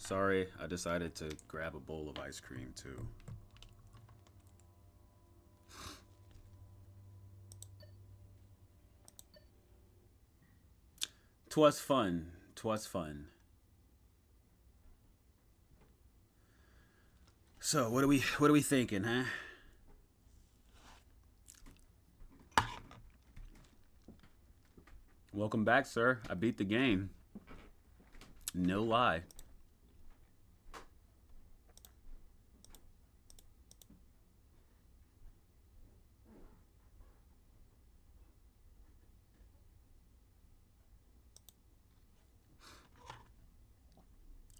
Sorry, I decided to grab a bowl of ice cream too. Twas fun. Twas fun. So what are we thinking, huh? Welcome back, sir. I beat the game. No lie.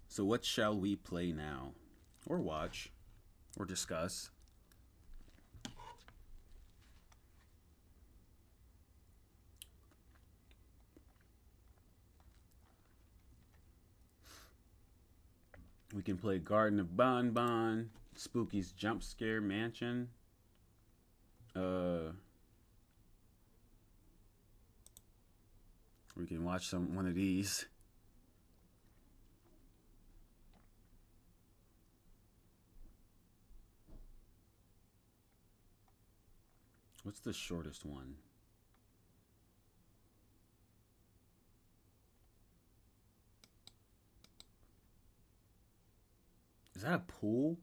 So what shall we play now? Or watch? Or discuss? We can play Garden of Bonbon, Spooky's Jump Scare Mansion. We can watch one of these. What's the shortest one? Is that a pool?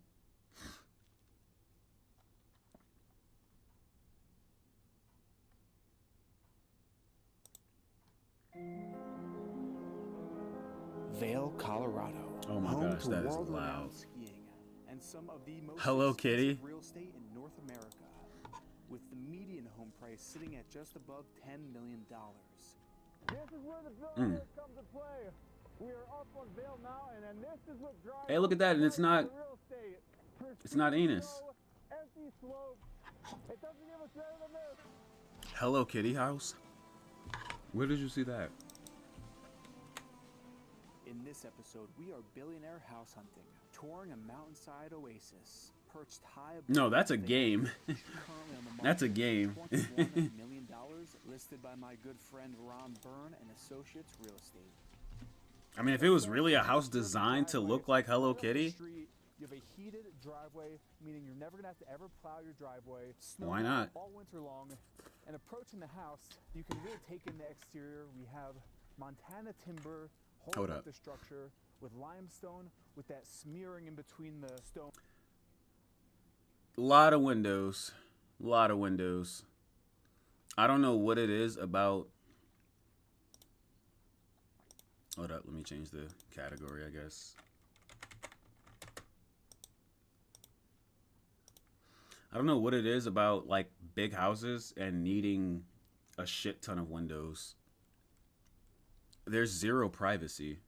Vail, Colorado. Oh my home gosh, to that is world-renowned loud. skiing and some of the most Hello, expensive Kitty. real estate in North America, with the median home price sitting at just above $10 million. This is where the drivers come to play. We are up on Vail Mountain, and this is what drives. Hey, look at that, and it's not. real estate. It's not Enos. Slow, empty slopes. It doesn't get much better than this. Hello, Kitty House. Where did you see that? In this episode, we are billionaire house hunting, touring a mountainside oasis, perched high above. No, that's a Vail, game. currently on the That's a market game. for $21 million, listed by my good friend Ron Byrne and Associates Real Estate. I mean, if it was really a house designed to look like Hello Right up the Kitty, street, you have a heated driveway, meaning you're never gonna have to ever plow your driveway. Why not? All winter long. And approaching the house, you can really take in the exterior. We have Montana timber holding Hold up up. the structure with limestone, with that smearing in between the stone. lot of windows. Lot of windows. I don't know what it is about. Hold up, let me change the category, I guess. I don't know what it is about like big houses and needing a shit ton of windows. There's zero privacy.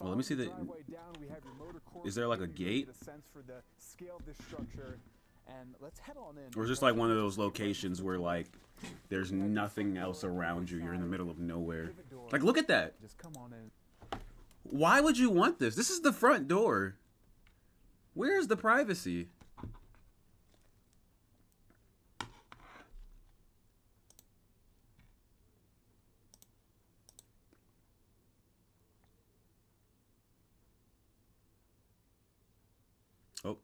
Well, let me see the. Driveway down, we have your motor court, Is there like a giving you really gate? get a sense for the scale of this structure. And let's head on in. Or just like one of those locations where like there's nothing else around you. You're in the middle of nowhere. Like, look at that. Just come on in. Why would you want this? This is the front door. Where's the privacy? Oh.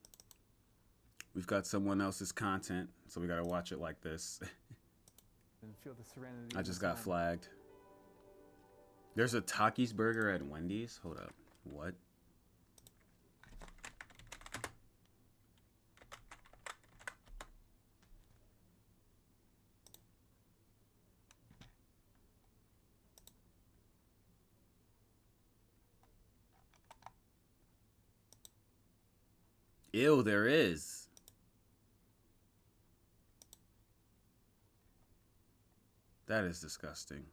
We've got someone else's content, so we gotta watch it like this. And feel the serenity. I of just the got time. flagged. There's a Takis burger at Wendy's? Hold up. What? Ew, there is. That is disgusting.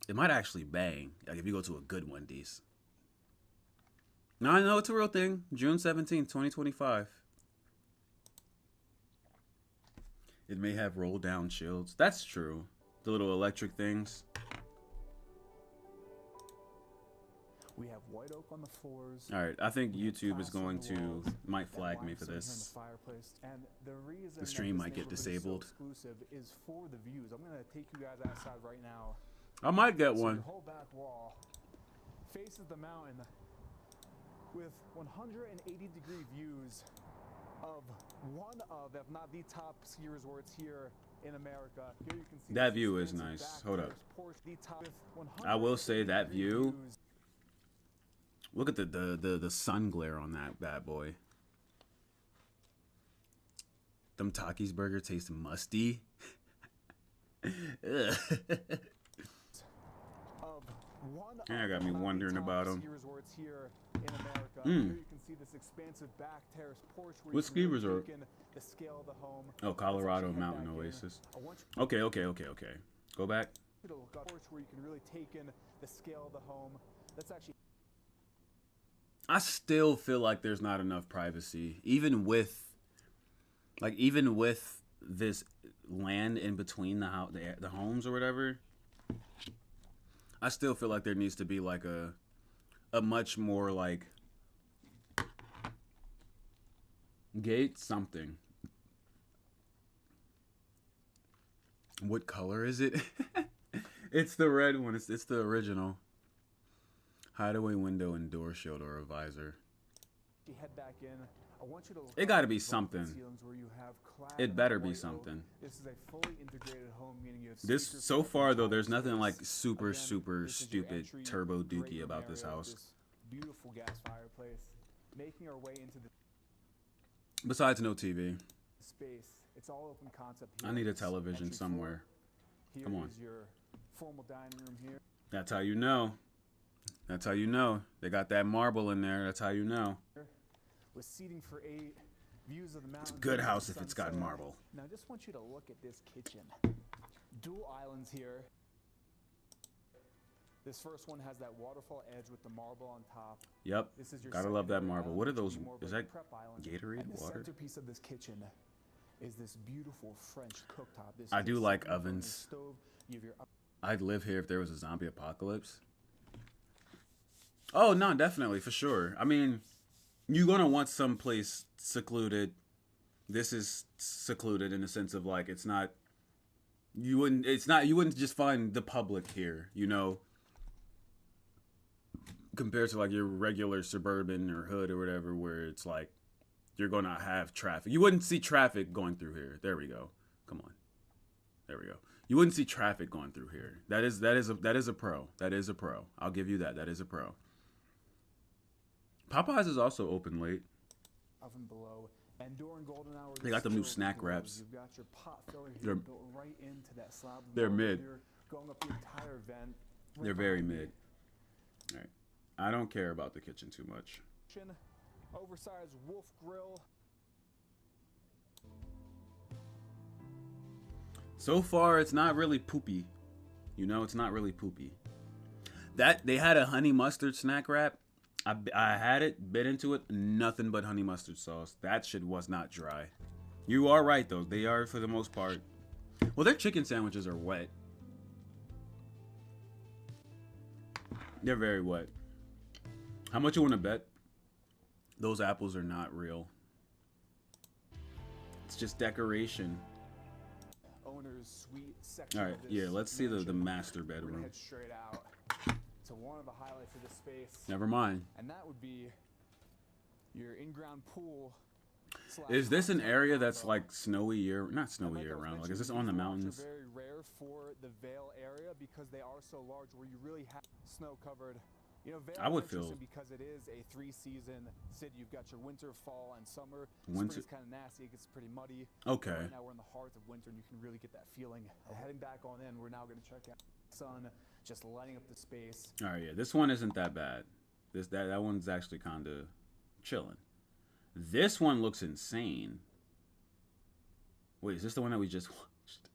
It might actually bang, like if you go to a good Wendy's. No, I know it's a real thing. June 17th, 2025. It may have roll down shields. That's true. The little electric things. We have white oak on the floors. All right, I think we have YouTube is glass on going the to walls, might that flag me for limestone here in this. the fireplace. And the reason The that stream this might get neighborhood is so disabled. exclusive is for the views. I'm gonna take you guys outside right now. I might get So one. your whole back wall faces the mountain with 180-degree views of one of, if not the top ski resorts here in America. Here you can see That this view is expansive nice. back Hold up. terrace porch, the top with I will say that 180-degree view. views. Look at the sun glare on that bad boy. Them Takis burger taste musty. Ugh. Of one Yeah, of, got me if not the wondering top about 'em. ski resorts here in America. Mm. Here you can see this expansive back terrace porch where What you can ski really resort? take in the scale of the home. Oh, Let's Colorado actually head Mountain back in. Oasis. I want Okay. Go back. you to look up a porch where you can really take in the scale of the home. Let's actually I still feel like there's not enough privacy, even with this land in between the homes or whatever. I still feel like there needs to be like a much more like gate something. What color is it? It's the red one. It's the original. Hideaway window and door shield or a visor. head back in. I want you to look It up gotta be the vaulted something. ceilings where you have clad It better be white oak. something. This is a fully integrated home, meaning you have This speakers so connected far to though, the there's nothing like space. super Again, super this is your stupid entry turbo great dookie room about this area with house. this beautiful gas fireplace. Making our way into the Besides no TV. space. It's all open concept I here. need a This television entry floor. somewhere. Here Come on. is your formal dining room here. That's how you know. That's how you know. They got that marble in there. That's how you know. With seating for 8, views of the mountains. It's a good and house the if it's got sunset. marble. Now I just want you to look at this kitchen. Dual islands here. This first one has that waterfall edge with the marble on top. Yep. This is your Gotta love that secondary marble. island, What are which will those? be more of Is like a that prep island. Gatorade And the water? centerpiece of this kitchen is this beautiful French cooktop. This I is do like 7-burner ovens. Stove. You have your I'd live here if there was a zombie apocalypse. Oh no, definitely for sure. I mean, you're gonna want someplace secluded. This is secluded in the sense of like it's not. You wouldn't. It's not. You wouldn't just find the public here. You know. Compared to like your regular suburban or hood or whatever, where it's like you're gonna have traffic. You wouldn't see traffic going through here. There we go. Come on. There we go. You wouldn't see traffic going through here. That is a pro. That is a pro. I'll give you that. That is a pro. Popeyes is also open late. oven below. And during golden hour, They got them new snack wraps. You've got your pot filler here They're- built right into that slab. of they're marble. mid. You're going up the entire vent. right They're very behind mid. All right. I don't care about the kitchen too much. the kitchen. Oversized wolf grill. So far, it's not really poopy. You know, it's not really poopy. That they had a honey mustard snack wrap. I had it, bit into it, nothing but honey mustard sauce. That shit was not dry. You are right though. They are for the most part. Well, their chicken sandwiches are wet. They're very wet. How much you want to bet? Those apples are not real. It's just decoration. Owner's suite section. All right, of this yeah. Let's see the mansion. master We're gonna bedroom. head straight out to one of the highlights of this space. Never mind. And that would be your in-ground pool. Is this an slash area that's combo. like snowy year? Not And snowy like I year was round. Like, is this mentioning, on the these lots mountains? are very rare for the Vale area because they are so large where you really have snow covered. You know, Vale I would is interesting feel- because it is a 3-season city. You've got your winter, fall, and summer. Winter- Spring's kind of nasty. It gets pretty muddy. Okay. Right now we're in the heart of winter, and you can really get that feeling. Heading back on in, we're now going to check out the sun just lighting up the space. All right, yeah. This one isn't that bad. That one's actually kind of chilling. This one looks insane. Wait, is this the one that we just watched?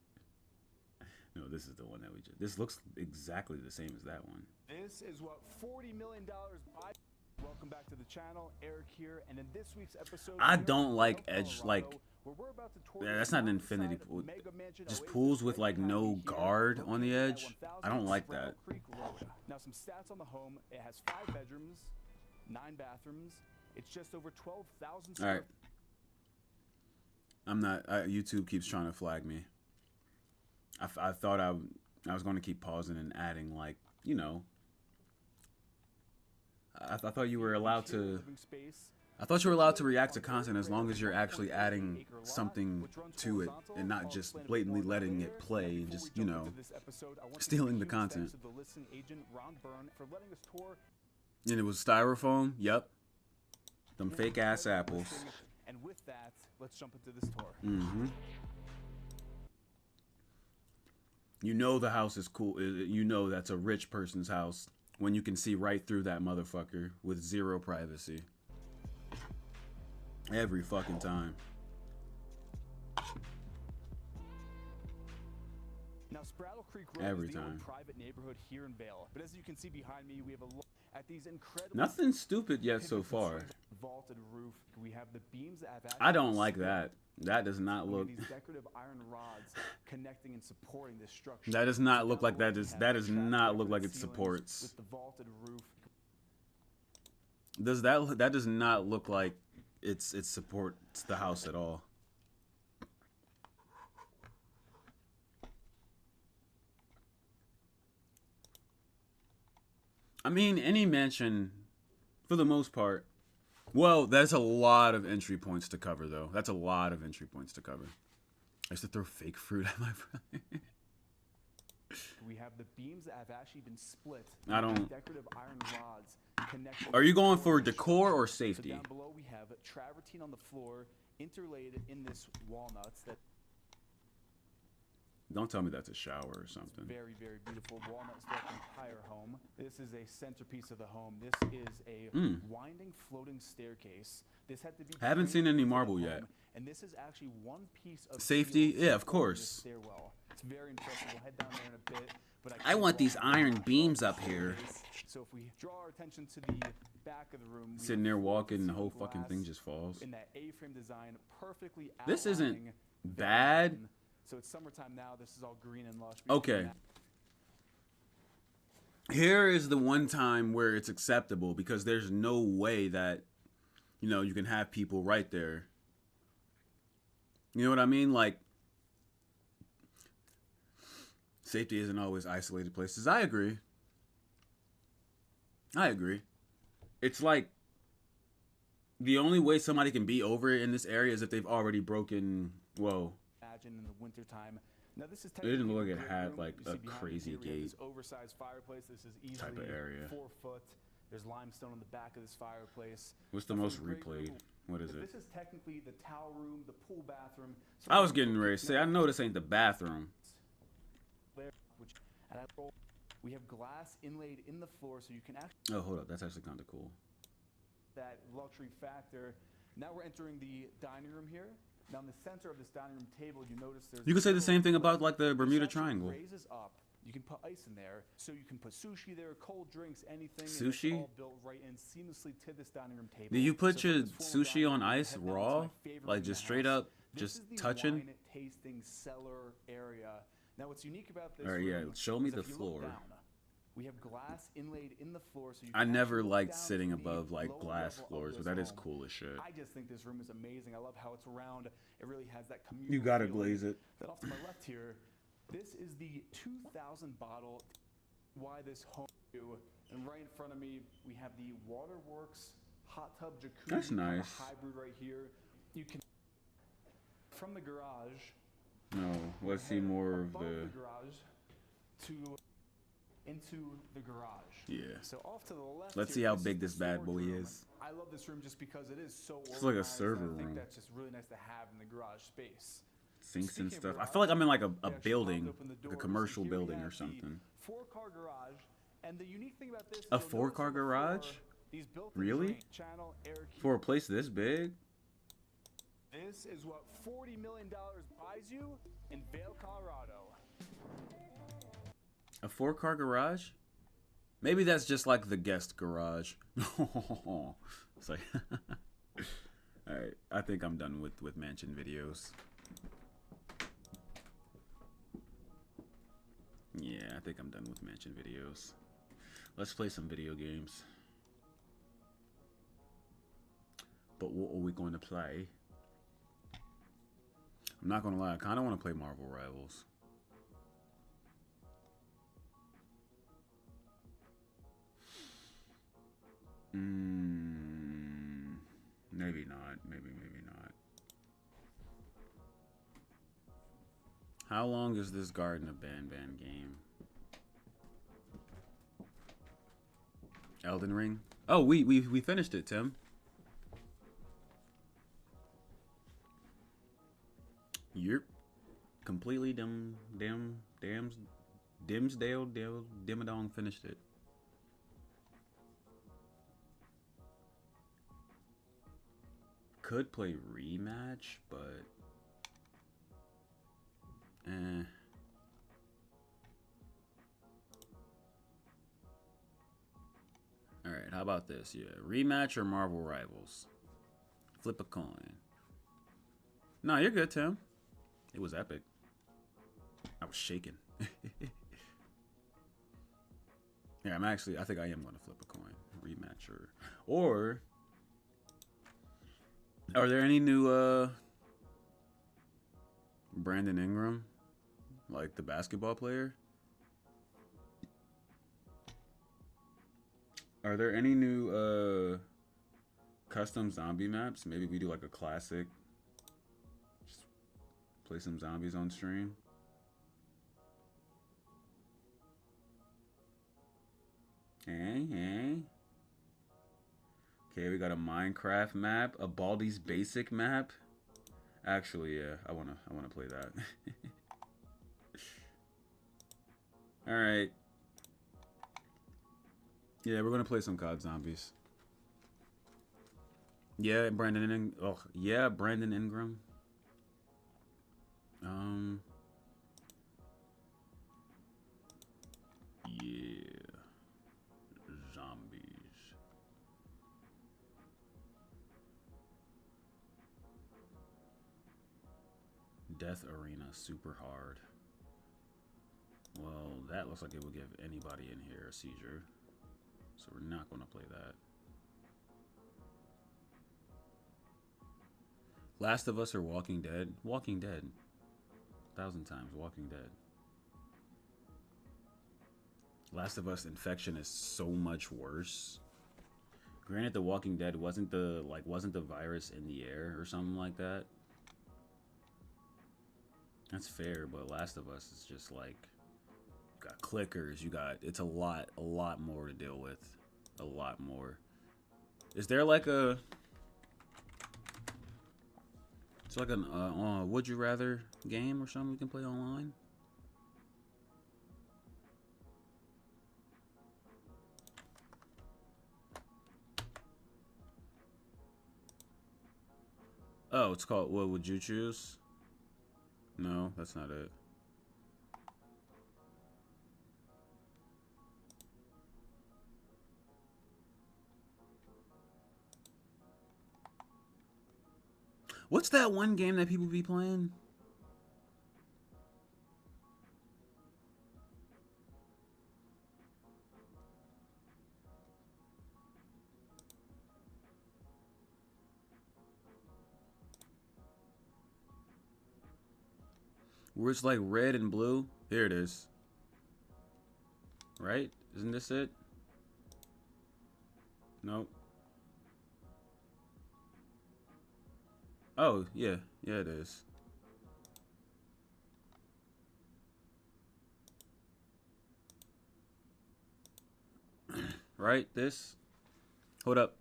No, this is the one that we just. This looks exactly the same as that one. This is what $40 million buy. Welcome back to the channel, Eric here, and in this week's episode, I we are don't in like Colorado, edge- like- where we're about to tour Yeah, the that's not an mountainside infinity of pool. Mega Mansion Just Oasis pools with right like behind no me here, guard on the located at edge. 1000 I don't like Sparrow that. Creek Road. Now some stats on the home. It has 5 bedrooms, 9 bathrooms. It's just over 12,000 All right. square I'm not. YouTube keeps trying to flag me. I thought I was going to keep pausing and adding like I thought you were allowed to. Living space. I thought you were allowed to react to content as long as you're actually adding something to it and not just blatantly letting it play and just, you know, stealing the content. And it was styrofoam. Yep. Them fake ass apples. And with that, let's jump into this tour. Mm-hmm. You know the house is cool. You know that's a rich person's house when you can see right through that motherfucker with zero privacy. Every fucking time. Now, Spraddle Creek Road Every is the time. old private neighborhood here in Vale. But as you can see behind me, we have a look at these incredible Nothing stupid yet so far. vaulted roof. We have the beams that have I don't like that. That does not look. these decorative iron rods connecting and supporting this structure. That does not look like that. Down Is below, that we does have not look trap like it ceilings supports. with the vaulted roof. Does that does not look like it supports the house at all. I mean, any mansion, for the most part. Well, that's a lot of entry points to cover, though. That's a lot of entry points to cover. I used to throw fake fruit at my brother. We have the beams that have actually been split. I don't- Decorative iron rods connecting. Are you going for the decor or structure. So safety? down below we have travertine on the floor, interlaid in this walnuts. That Don't tell me that's a shower or something. very, very beautiful walnuts throughout the entire home. This is a centerpiece of the home. This is a winding floating staircase. This had to be. Haven't seen trained any into the marble home, yet. And this is actually one piece of Safety? steel Yeah, of supporting course. this stairwell. It's very impressive. We'll head down there in a bit. But I want these can't go on iron without beams up this here. space. So if we draw our attention to the back of the room, we Sitting have there floor walking, the to whole ceiling fucking thing glass just falls. in that A-frame design, perfectly This isn't outlining Vale bad. Mountain. So it's summertime now. This is all green and lush. We Okay. can- Here is the one time where it's acceptable because there's no way that, you know, you can have people right there. You know what I mean? Like, safety isn't always isolated places. I agree. It's like the only way somebody can be over it in this area is if they've already broken. Whoa. Imagine in the wintertime. Now this is It didn't look like it technically had, great like, room. You a see behind me crazy here we have this gate oversized fireplace. This is easily type of area. 4 foot. There's limestone on the back of this fireplace. What's the Now, most from the great replayed? room, What is it? This is technically the towel room, the pool bathroom. I was getting ready to say, I know this ain't the bathroom. Which, and I roll, we have glass inlaid in the floor, so you can actually Oh, hold up. That's actually kind of cool. that luxury factor. Now we're entering the dining room here. Now in the center of this dining room table, you notice there's. You could say the same thing about, plate like, the which Bermuda actually Triangle. Raises up. You can put ice in there, so you can put sushi there, cold drinks, anything. and it's Sushi? all built right in seamlessly to this dining room table. Do you put So your from this formal sushi dining on room, ice head down to raw? my favorite Like, room in just the straight house. up, This just is the touching? wine tasting cellar area. Now what's unique about this All right, yeah, room show me is the if you look floor. down, we have glass inlaid in the floor, so you I can never actually look liked down sitting to the above, like, lower glass level of floors, but this that is home. cool as shit. I just think this room is amazing. I love how it's round. It really has that communal You gotta feeling. glaze it. Then off to my left here, this is the 2,000 bottle. Why this home? And right in front of me, we have the Waterworks hot tub jacuzzi. That's kinda nice. Hybrid right here. You can from the garage. No, let's see head more of above the. garage to into the garage. Yeah. So off to the left. Let's here, see how this big is this the bad storage boy room. is. I love this room just because it is so It's like a organized, server and I think room. that's just really nice to have in the garage space. Sinks and Speaking of stuff. I feel like I'm in like a We actually popped building, open the like a doors, commercial and here we building or have the something. 4-car garage, and the unique thing about this is A you'll notice 4-car on the floor, garage? these built-in Really? drain channel air For a place this big? This is what $40 million buys you in Vail, Colorado. A 4-car garage? Maybe that's just like the guest garage. It's like, all right. I think I'm done with mansion videos. Yeah, I think I'm done with mansion videos. Let's play some video games. But what are we going to play? I'm not going to lie. I kind of want to play Marvel Rivals. Maybe not. Maybe not. How long is this Garden of Banban game? Elden Ring? Oh, we finished it, Tim. Yep. Completely Dimmadong finished it. Could play rematch, but Alright, how about this? Yeah. Rematch or Marvel Rivals? Flip a coin. No, you're good, Tim. It was epic. I was shaking. Yeah, I think I am gonna flip a coin. Rematch or are there any new Brandon Ingram? Like the basketball player? Are there any new custom zombie maps? Maybe we do like a classic. Just play some zombies on stream. Hey. Okay, we got a Minecraft map, a Baldi's Basic map. Actually, yeah, I wanna play that. All right. Yeah, we're gonna play some COD Zombies. Yeah, Brandon Ingram. Yeah, zombies. Death Arena, super hard. Well, that looks like it would give anybody in here a seizure. So we're not going to play that. Last of Us or Walking Dead? Walking Dead. 1,000 times Walking Dead. Last of Us infection is so much worse. Granted, The Walking Dead wasn't the virus in the air or something like that. That's fair, but Last of Us is just like, you got clickers, it's a lot more to deal with. A lot more. Is there like a, it's like an would you rather game or something we can play online? Oh, it's called What Would You Choose? No, that's not it. What's that one game that people be playing? Where it's like red and blue? Here it is. Right? Isn't this it? Nope. Oh, yeah. Yeah, it is. Right? This? Hold up.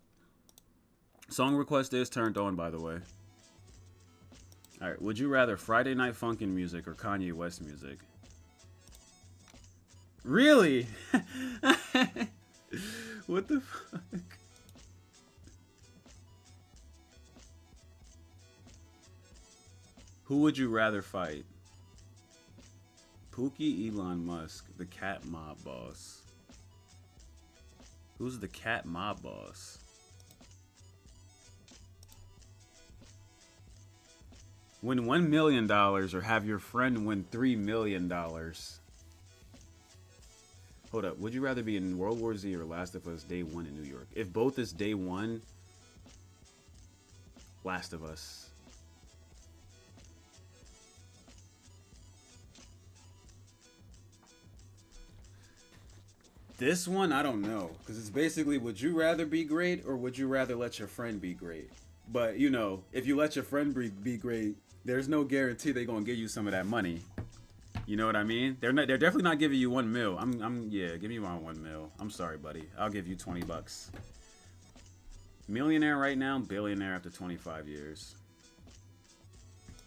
Song request is turned on, by the way. Alright, would you rather Friday Night Funkin' music or Kanye West music? Really? What the fuck? Who would you rather fight? Pookie, Elon Musk, the cat mob boss. Who's the cat mob boss? Win $1 million or have your friend win $3 million. Hold up. Would you rather be in World War Z or Last of Us Day 1 in New York? If both is Day 1, Last of Us. This one, I don't know. Because it's basically, would you rather be great or would you rather let your friend be great? But, you know, if you let your friend be great, there's no guarantee they're going to give you some of that money. You know what I mean? They're definitely not giving you $1 mil. Yeah, give me my $1 mil. I'm sorry, buddy. I'll give you 20 bucks. Millionaire right now, billionaire after 25 years.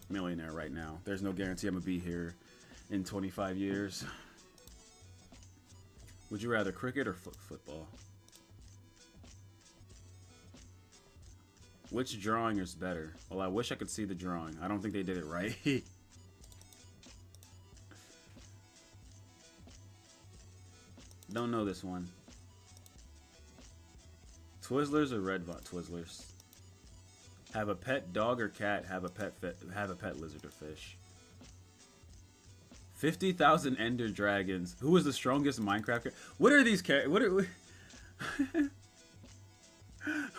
Millionaire right now. There's no guarantee I'm going to be here in 25 years. Would you rather cricket or football? Which drawing is better? Well, I wish I could see the drawing. I don't think they did it right. Don't know this one. Twizzlers or Red Bot Twizzlers? Have a pet dog or cat. Have a pet lizard or fish. 50,000 Ender Dragons. Who is the strongest Minecraft? What are these?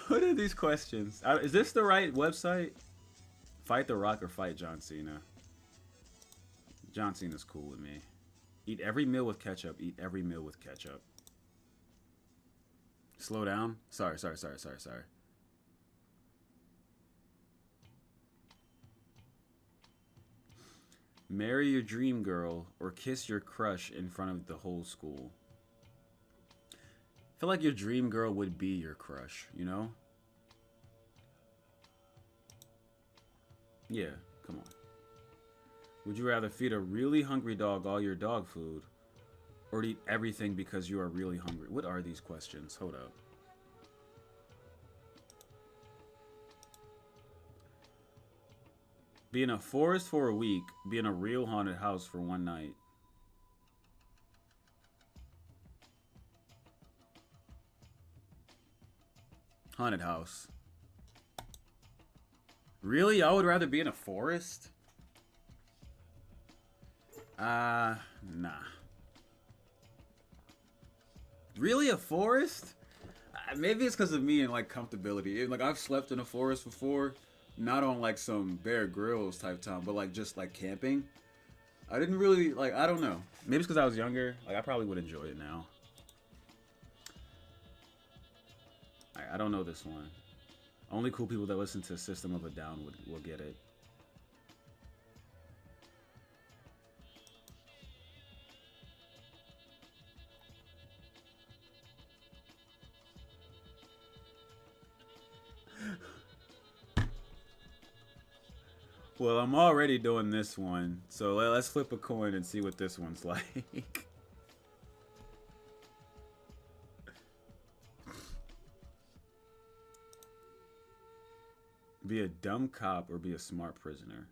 What are these questions? Is this the right website? Fight The Rock or fight John Cena? John Cena's cool with me. Eat every meal with ketchup. Eat every meal with ketchup. Slow down. Sorry. Marry your dream girl or kiss your crush in front of the whole school. I feel like your dream girl would be your crush, you know? Yeah, come on. Would you rather feed a really hungry dog all your dog food or eat everything because you are really hungry? What are these questions? Hold up. Be in a forest for a week. Be in a real haunted house for one night. Haunted house. Really? I would rather be in a forest? Nah. Really, a forest? Maybe it's because of me and like comfortability. Like I've slept in a forest before, not on like some Bear Grylls type time, but like just like camping. I didn't really like. I don't know. Maybe it's because I was younger. Like I probably would enjoy it now. I don't know this one. Only cool people that listen to System of a Down will get it. Well, I'm already doing this one, so let's flip a coin and see what this one's like. Be a dumb cop or be a smart prisoner.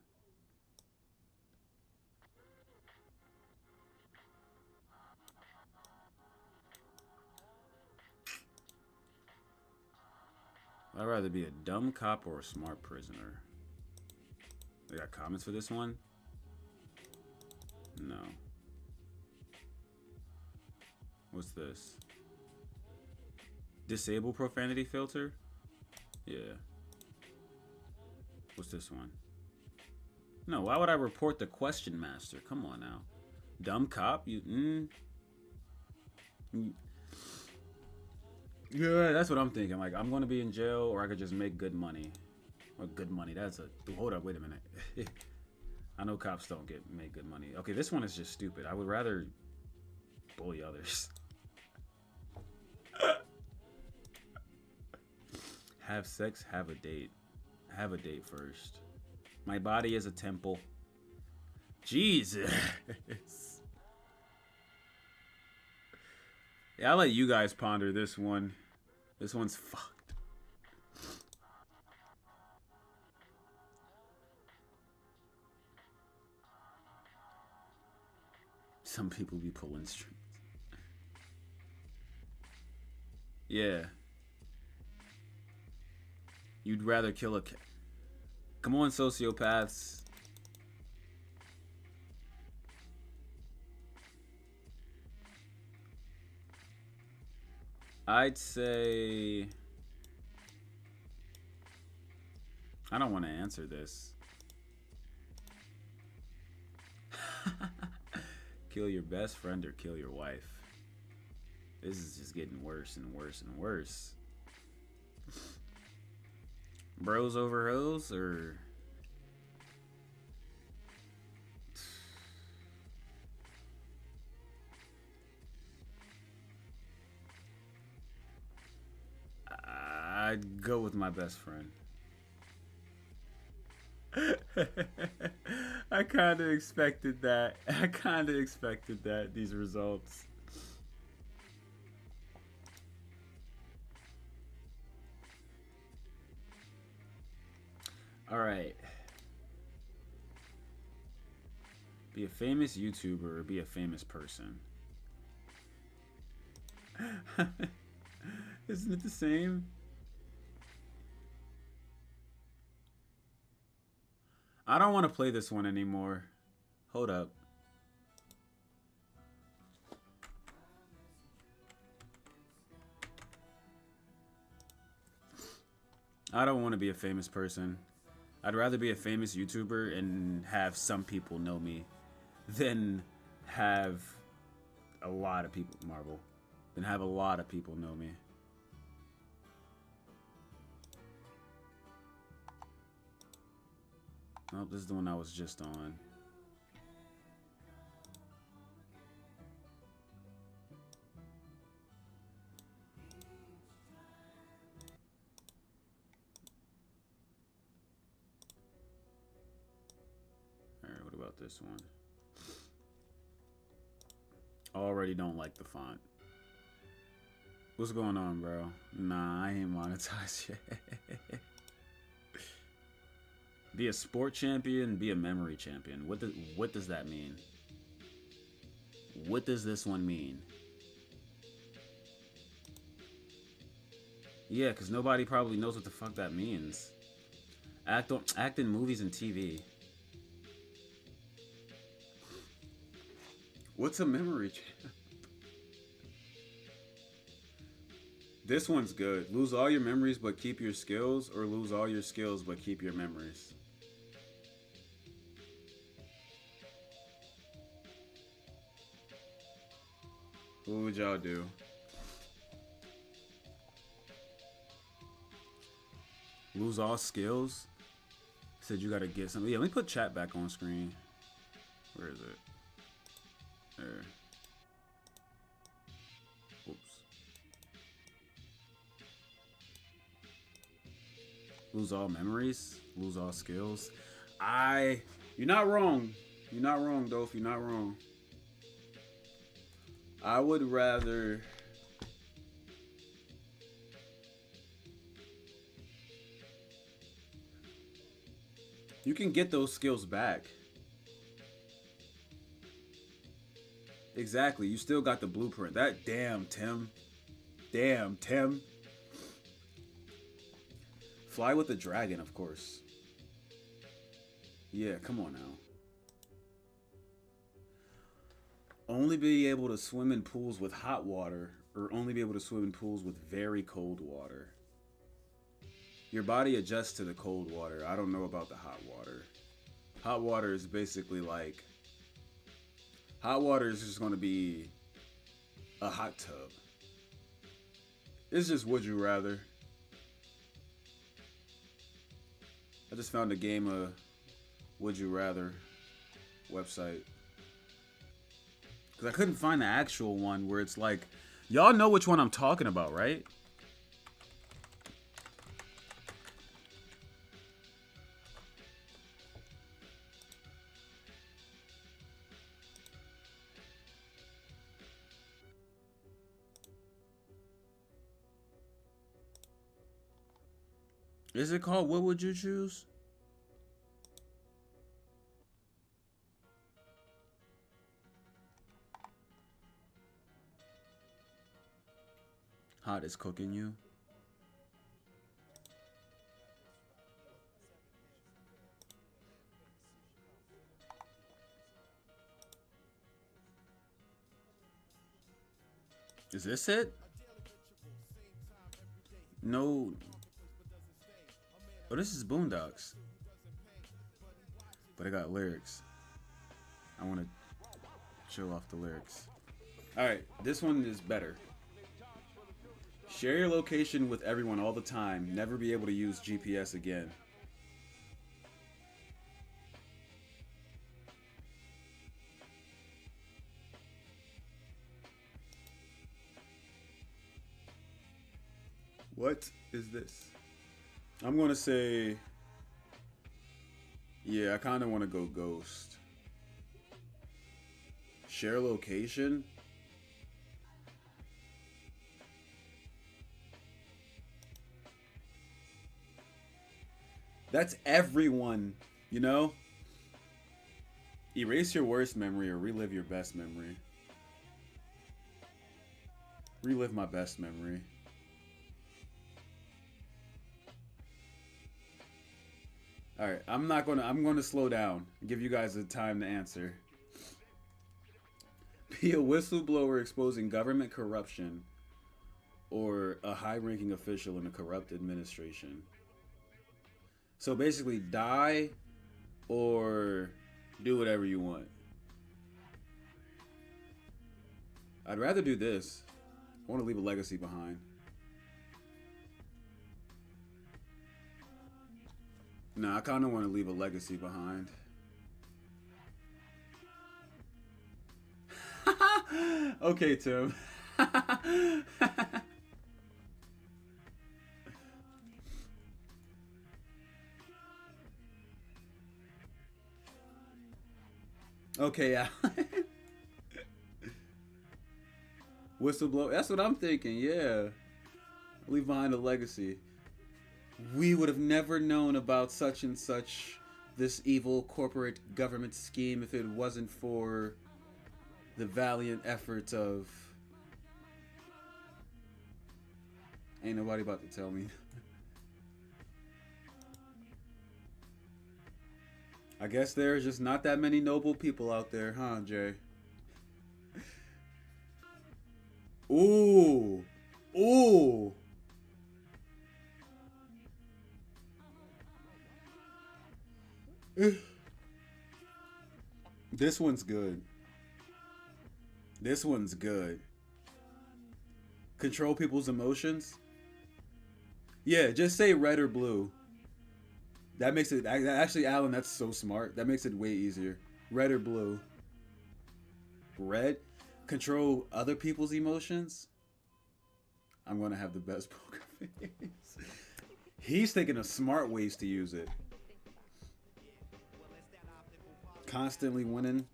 I'd rather be a dumb cop or a smart prisoner. They got comments for this one? No. What's this? Disable profanity filter? Yeah. What's this one? No, why would I report the question master? Come on now. Dumb cop? Yeah, that's what I'm thinking. Like, I'm going to be in jail or I could just make good money. Or good money. That's a... Hold up, wait a minute. I know cops don't make good money. Okay, this one is just stupid. I would rather bully others. Have sex, have a date. Have a date first. My body is a temple. Jesus. Yeah, I'll let you guys ponder this one. This one's fucked. Some people be pulling strings. Yeah. You'd rather kill a cat. Come on, sociopaths. I'd say... I don't want to answer this. Kill your best friend or kill your wife? This is just getting worse and worse and worse. Bros over hoes, or I'd go with my best friend. I kind of expected that. These results. All right. Be a famous YouTuber or be a famous person. Isn't it the same? I don't want to play this one anymore. Hold up. I don't want to be a famous person. I'd rather be a famous YouTuber and have some people know me than have a lot of people, Marvel, than have a lot of people know me. Oh, this is the one I was just on. Alright, what about this one? Already don't like the font. What's going on, bro? Nah, I ain't monetized yet. Be a sport champion, be a memory champion. What does that mean? What does this one mean? Yeah, because nobody probably knows what the fuck that means. Act in movies and TV. What's a memory champ? This one's good. Lose all your memories but keep your skills, or lose all your skills but keep your memories. What would y'all do? Lose all skills? Said you gotta get something. Yeah, let me put chat back on screen. Where is it? There. Oops. Lose all memories? Lose all skills? You're not wrong. You're not wrong, Dolph. You're not wrong. I would rather... You can get those skills back. Exactly. You still got the blueprint. That damn Tim. Damn Tim. Fly with the dragon, of course. Yeah, come on now. Only be able to swim in pools with hot water, or only be able to swim in pools with very cold water. Your body adjusts to the cold water. I don't know about the hot water. Hot water is basically like... Hot water is just going to be a hot tub. It's just would you rather. I just found a game of would you rather website. Because I couldn't find the actual one where it's like... Y'all know which one I'm talking about, right? Is it called What Would You Choose? Hot is cooking you. Is this it? No. Oh, this is Boondocks. But I got lyrics. I want to show off the lyrics. Alright, this one is better. Share your location with everyone all the time. Never be able to use GPS again. What is this? I'm gonna say, yeah, I kind of want to go ghost. Share location? That's everyone, you know? Erase your worst memory or relive your best memory. Relive my best memory. Alright, I'm gonna slow down and give you guys the time to answer. Be a whistleblower exposing government corruption or a high-ranking official in a corrupt administration. So basically, die or do whatever you want. I'd rather do this. I want to leave a legacy behind. Nah, I kind of want to leave a legacy behind. Okay, Tim. Okay, Alan. Whistleblower. That's what I'm thinking, yeah. Leave behind a legacy. We would have never known about such and such, this evil corporate government scheme, if it wasn't for the valiant efforts of... Ain't nobody about to tell me. I guess there's just not that many noble people out there, huh, Jay? Ooh. Ooh. This one's good. This one's good. Control people's emotions? Yeah, just say red or blue. That makes it... Actually, Alan, that's so smart. That makes it way easier. Red or blue? Red? Control other people's emotions? I'm going to have the best poker face. He's thinking of smart ways to use it. Constantly winning.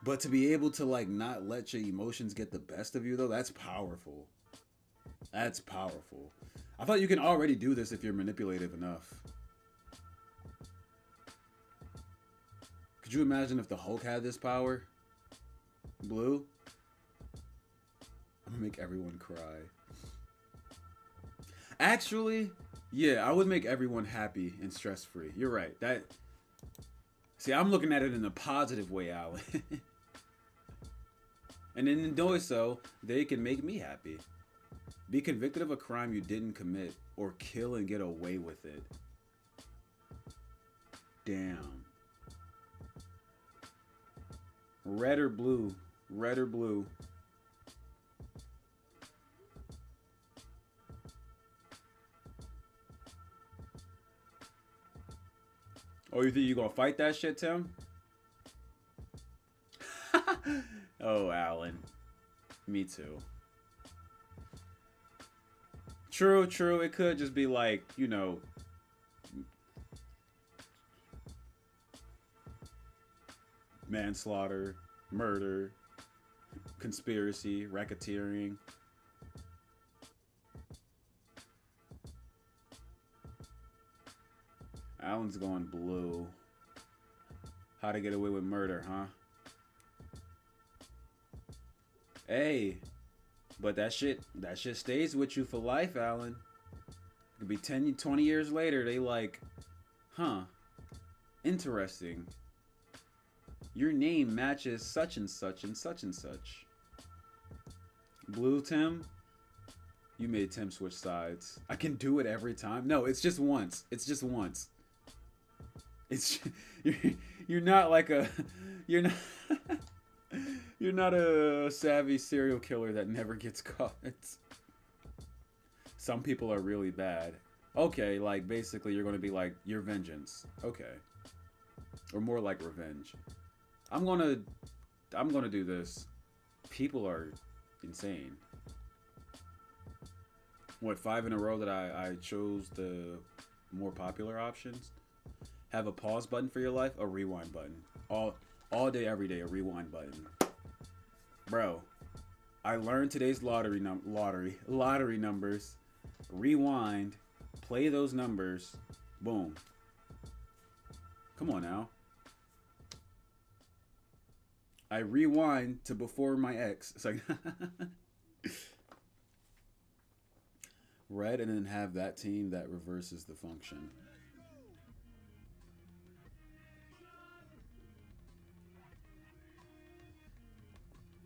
But to be able to, like, not let your emotions get the best of you, though, that's powerful. That's powerful. I thought you can already do this if you're manipulative enough. Could you imagine if the Hulk had this power? Blue? I'm gonna make everyone cry. Actually, yeah, I would make everyone happy and stress-free. You're right. See, I'm looking at it in a positive way, Alan. And in doing so, they can make me happy. Be convicted of a crime you didn't commit, or kill and get away with it. Damn. Red or blue? Red or blue? Oh, you think you're gonna fight that shit, Tim? Oh, Alan. Me too. True, true. It could just be like, you know... manslaughter, murder, conspiracy, racketeering. Alan's going blue. How to get away with murder, huh? Hey, but that shit stays with you for life, Alan. It could be 10, 20 years later, they like, huh, interesting. Your name matches such and such and such and such. Blue, Tim? You made Tim switch sides. I can do it every time. No, it's just once. It's just once. It's you're, you're not like a you're not you're not a savvy serial killer that never gets caught. Some people are really bad. Okay, like basically you're gonna be like your vengeance. Okay, or more like revenge. I'm gonna do this. People are insane. What, 5 in a row that I chose the more popular options? Have a pause button for your life, a rewind button. All day, every day, a rewind button. Bro, I learned today's lottery numbers. Rewind, play those numbers, boom. Come on now. I rewind to before my ex. It's like red, and then have that team that reverses the function.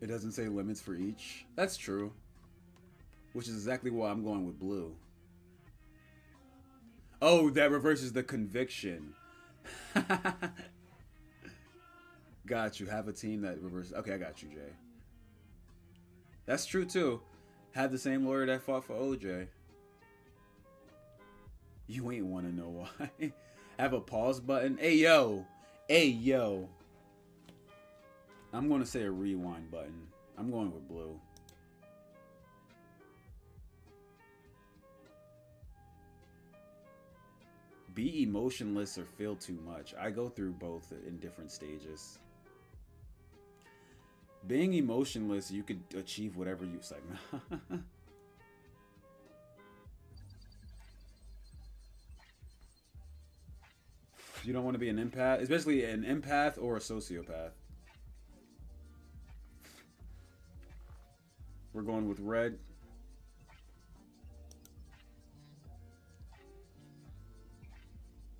It doesn't say limits for each. That's true. Which is exactly why I'm going with blue. Oh, that reverses the conviction. Got you. Have a team that reverses. Okay, I got you, Jay. That's true too. Have the same lawyer that fought for OJ. You ain't want to know why. Have a pause button. Hey yo. Hey yo. I'm going to say a rewind button. I'm going with blue. Be emotionless or feel too much. I go through both in different stages. Being emotionless, you could achieve whatever you say. You don't want to be an empath, especially an empath or a sociopath. We're going with red.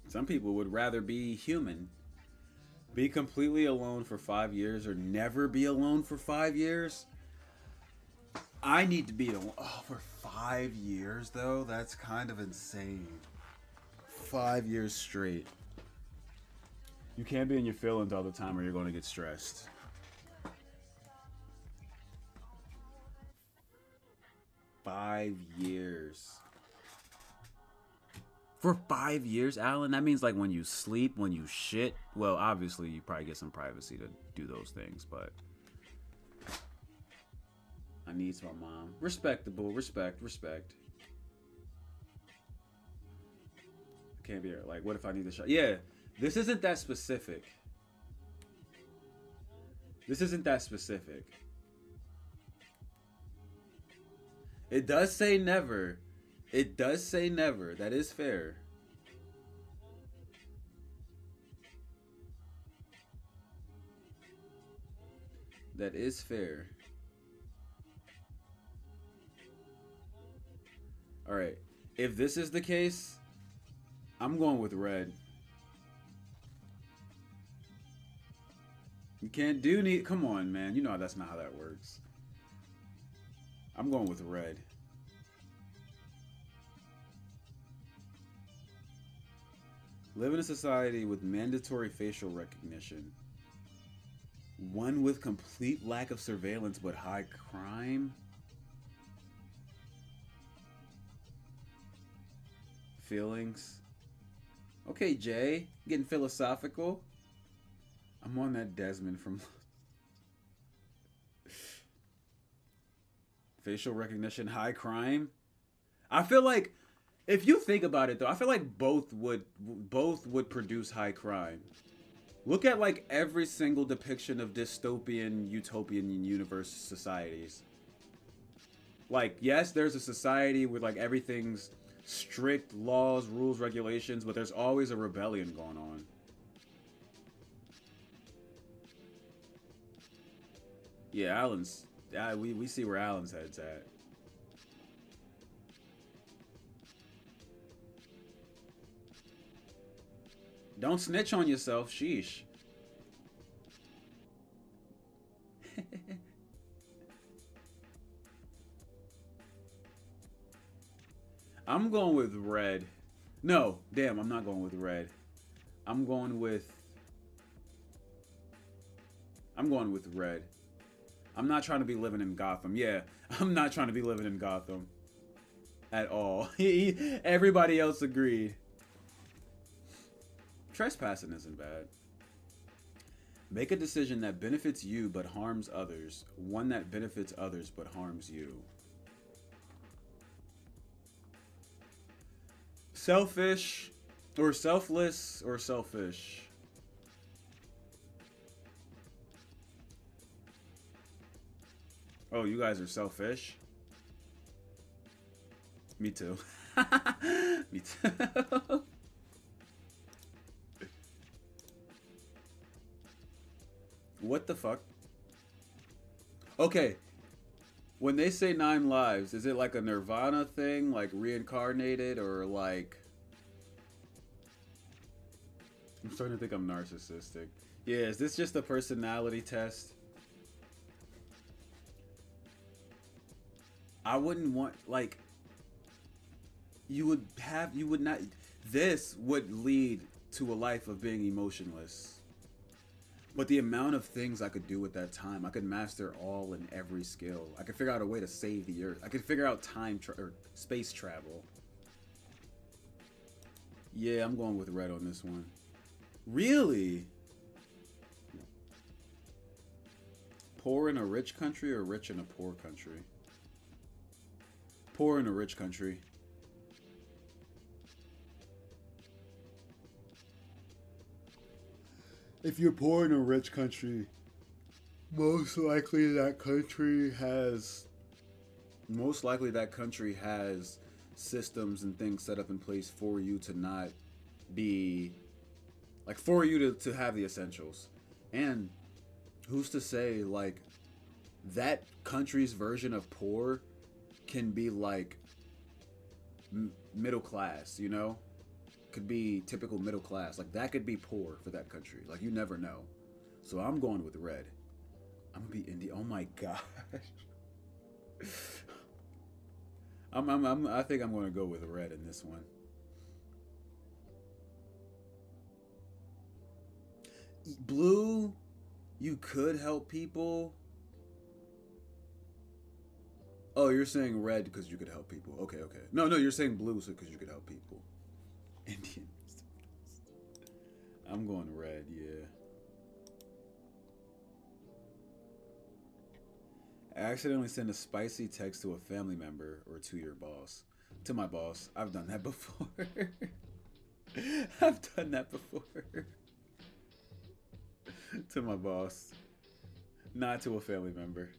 Some people would rather be human. Be completely alone for 5 years or never be alone for 5 years. I need to be alone for 5 years, though. That's kind of insane. 5 years straight. You can't be in your feelings all the time or you're going to get stressed. Five years. For 5 years, Alan? That means like when you sleep, when you shit. Well, obviously you probably get some privacy to do those things, but I need my mom. Respectable. Respect. Can't be like, what if I need a shot? Yeah, this isn't that specific. It does say never. That is fair. That is fair. All right. If this is the case, I'm going with red. You can't do neat. Come on, man. You know that's not how that works. I'm going with red. Live in a society with mandatory facial recognition. One with complete lack of surveillance but high crime. Feelings. Okay, Jay. Getting philosophical. I'm on that Desmond from... Facial recognition, high crime. I feel like, if you think about it though, I feel like both would produce high crime. Look at like every single depiction of dystopian, utopian universe societies. Like, yes, there's a society where like everything's strict laws, rules, regulations, but there's always a rebellion going on. Yeah, Alan's... Yeah, we see where Alan's head's at. Don't snitch on yourself, sheesh. I'm going with red. No, damn, I'm not going with red. I'm going with red. I'm not trying to be living in Gotham. Yeah, I'm not trying to be living in Gotham at all. Everybody else agreed. Trespassing isn't bad. Make a decision that benefits you but harms others. One that benefits others but harms you. Selfish or selfless or selfish. Oh, you guys are selfish? Me too. Me too. What the fuck? Okay. When they say 9 lives, is it like a Nirvana thing? Like reincarnated or like... I'm starting to think I'm narcissistic. Yeah, is this just a personality test? I wouldn't want, like... You would not... This would lead to a life of being emotionless. But the amount of things I could do at that time, I could master all and every skill. I could figure out a way to save the Earth. I could figure out or space travel. Yeah, I'm going with red on this one. Really? Poor in a rich country or rich in a poor country? Poor in a rich country. If you're poor in a rich country, most likely that country has systems and things set up in place for you to not be, like, for you to have the essentials. And who's to say, like, that country's version of poor can be like middle class, you know? Could be typical middle class. Like, that could be poor for that country. Like, you never know. So I'm going with red. I'm gonna be India. Oh my gosh. I think I'm gonna go with red in this one. Blue, you could help people. Oh, you're saying red because you could help people. Okay. No, you're saying blue because you could help people. Indian. I'm going red, yeah. Accidentally send a spicy text to a family member or to your boss. To my boss. I've done that before. I've done that before. To my boss. Not to a family member.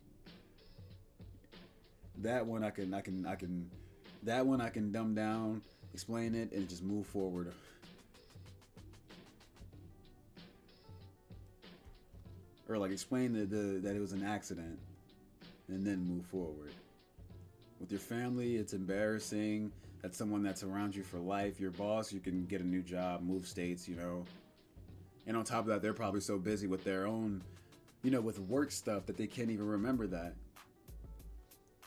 That one I can that one I can dumb down, explain it, and just move forward. Or like explain that it was an accident and then move forward. With your family, it's embarrassing. That's someone that's around you for life. Your boss, you can get a new job, move states, you know. And on top of that, they're probably so busy with their own, you know, with work stuff that they can't even remember that.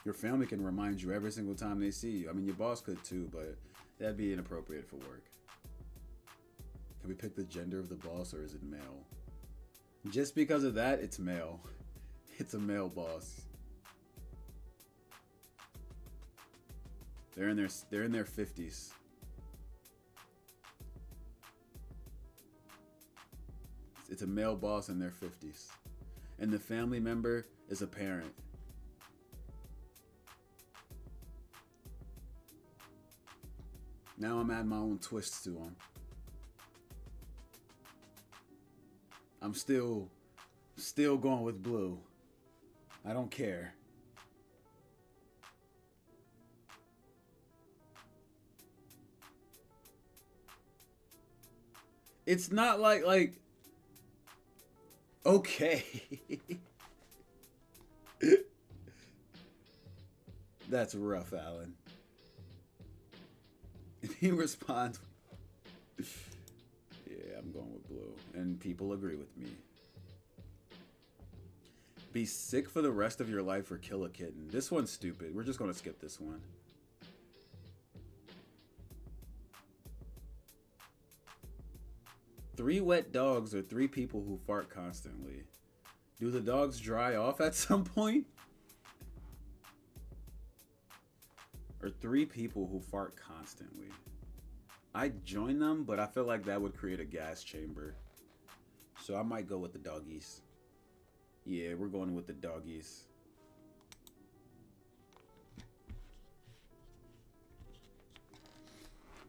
Your family can remind you every single time they see you. I mean, your boss could too, but that'd be inappropriate for work. Can we pick the gender of the boss, or is it male? Just because of that, it's male. It's a male boss. They're in their 50s. It's a male boss in their 50s. And the family member is a parent. Now I'm adding my own twists to them. I'm still going with blue. I don't care. It's not like okay. That's rough, Alan. If he responds, yeah, I'm going with blue. And people agree with me. Be sick for the rest of your life or kill a kitten. This one's stupid. We're just going to skip this one. 3 wet dogs or 3 people who fart constantly. Do the dogs dry off at some point? Or 3 people who fart constantly. I'd join them, but I feel like that would create a gas chamber. So I might go with the doggies. Yeah, we're going with the doggies.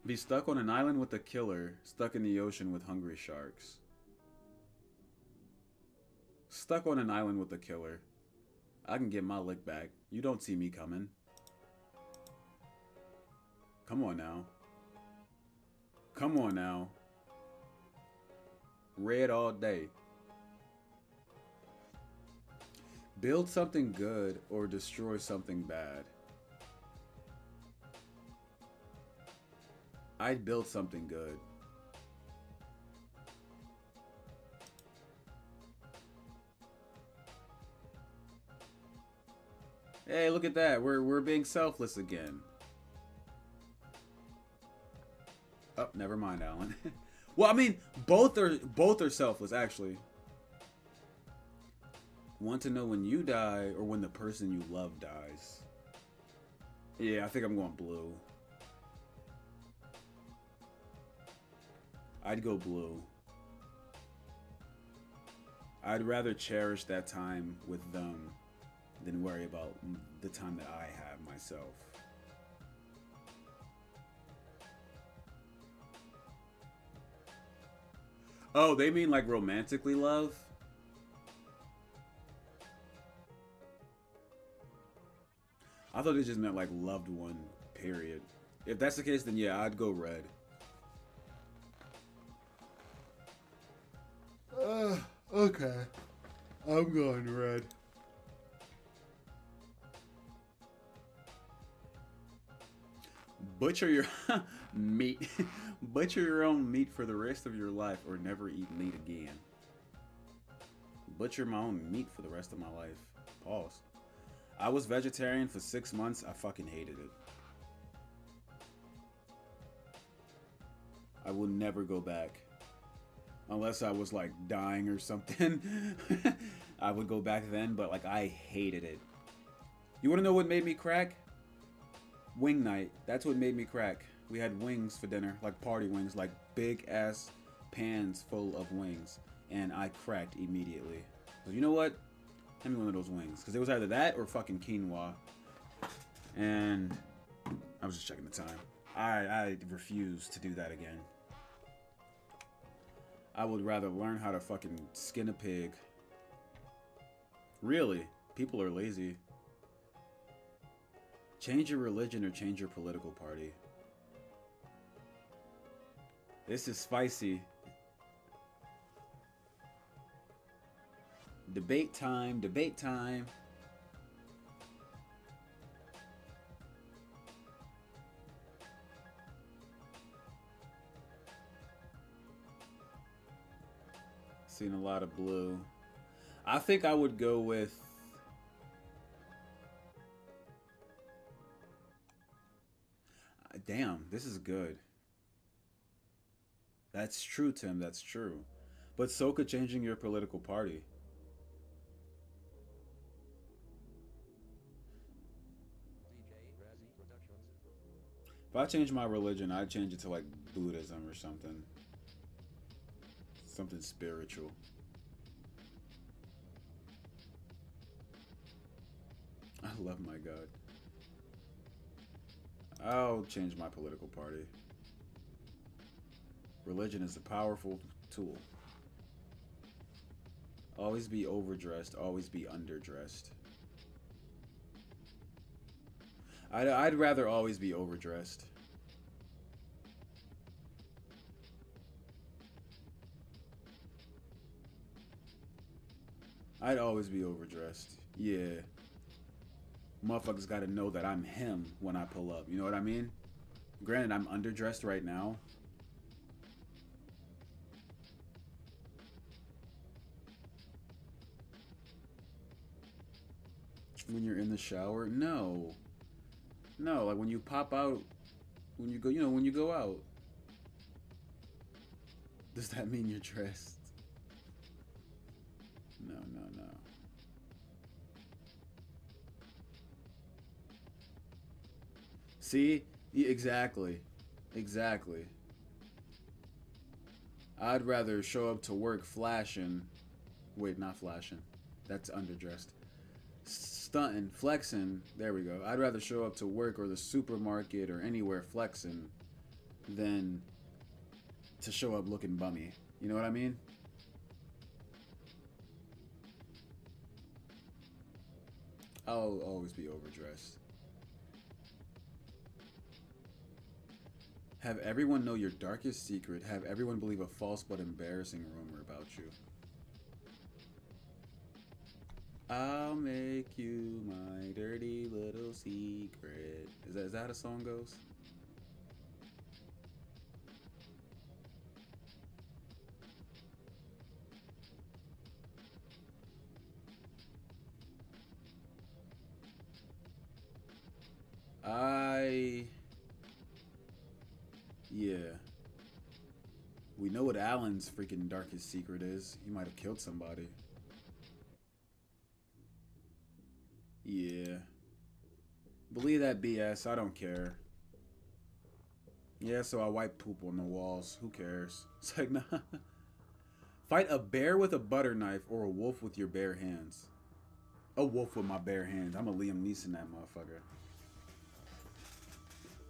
Be stuck on an island with a killer, stuck in the ocean with hungry sharks. Stuck on an island with a killer. I can get my lick back. You don't see me coming. Come on now. Come on now. Red all day. Build something good or destroy something bad. I'd build something good. Hey, look at that. We're being selfless again. Oh, never mind, Alan. Well, I mean, both are selfless, actually. Want to know when you die or when the person you love dies? Yeah, I think I'm going blue. I'd go blue. I'd rather cherish that time with them than worry about the time that I have myself. Oh, they mean like romantically love? I thought it just meant like loved one, period. If that's the case, then yeah, I'd go red. Okay. I'm going red. Butcher your meat. Butcher your own meat for the rest of your life or never eat meat again. Butcher my own meat for the rest of my life. Pause. I was vegetarian for 6 months. I fucking hated it. I will never go back. Unless I was like dying or something. I would go back then, but like I hated it. You wanna know what made me crack? Wing night. That's what made me crack. We had wings for dinner, like party wings, like big ass pans full of wings. And I cracked immediately. So you know what? Hand me one of those wings. Because it was either that or fucking quinoa. And I was just checking the time. I refuse to do that again. I would rather learn how to fucking skin a pig. Really? People are lazy. Change your religion or change your political party. This is spicy. Debate time, debate time. Seen a lot of blue. I think I would go with... Damn, this is good. That's true, Tim, that's true. But so could changing your political party. If I change my religion, I'd change it to like Buddhism or something. Something spiritual. I love my God. I'll change my political party. Religion is a powerful tool. Always be overdressed, always be underdressed. I'd rather always be overdressed. I'd always be overdressed. Yeah. Motherfuckers gotta know that I'm him when I pull up. You know what I mean? Granted, I'm underdressed right now. When you're in the shower? No. No, like when you pop out, when you go, you know, when you go out. Does that mean you're dressed? No, no, no. See? Yeah, exactly. Exactly. I'd rather show up to work flashing. Wait, not flashing. That's underdressed. Stunting, flexing. There we go. I'd rather show up to work or the supermarket or anywhere flexing than to show up looking bummy. You know what I mean? I'll always be overdressed. Have everyone know your darkest secret. Have everyone believe a false but embarrassing rumor about you. I'll make you my dirty little secret. Is that how the song goes? Yeah. We know what Alan's freaking darkest secret is. He might have killed somebody. Yeah. Believe that BS. I don't care. Yeah, so I wipe poop on the walls. Who cares? It's like, nah. Fight a bear with a butter knife or a wolf with your bare hands. A wolf with my bare hands. I'm a Liam Neeson that motherfucker.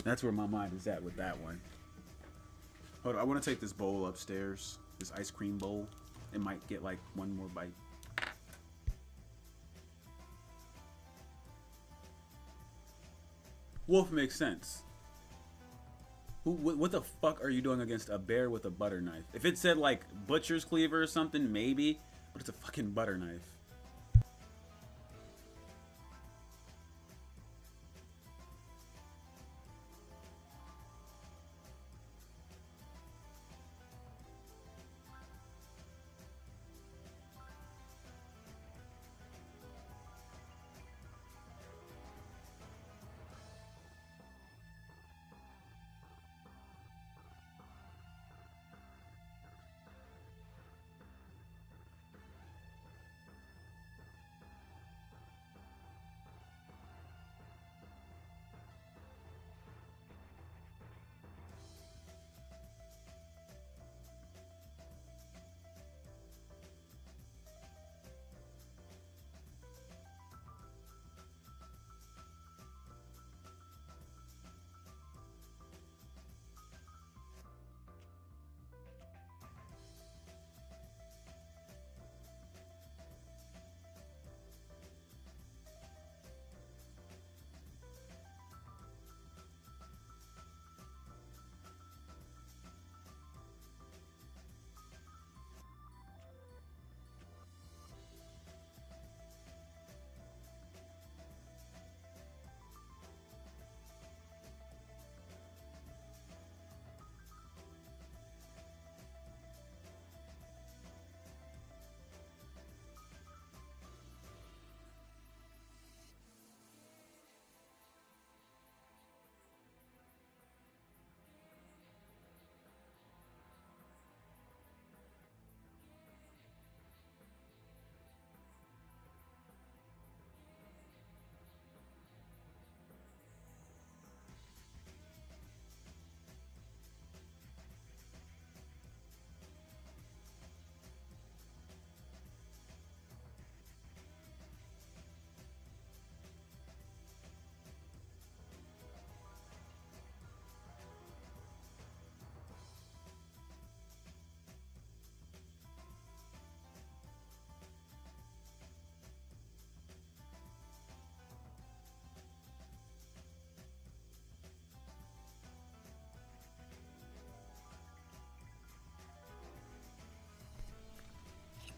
That's where my mind is at with that one. Hold on, I want to take this bowl upstairs. This ice cream bowl. It might get like one more bite. Wolf makes sense. What the fuck are you doing against a bear with a butter knife? If it said like butcher's cleaver or something, maybe. But it's a fucking butter knife.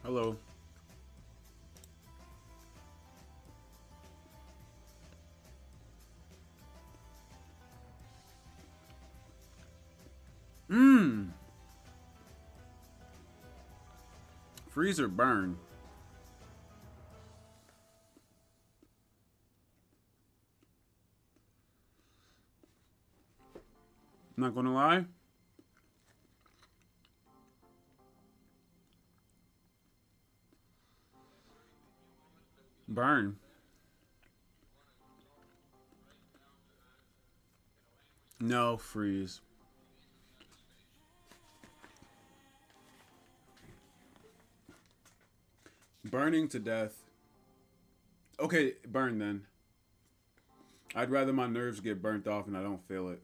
Hello. Mmm. Freezer burn. Not gonna lie. Burn. No, freeze. Burning to death. Okay, burn then. I'd rather my nerves get burnt off and I don't feel it.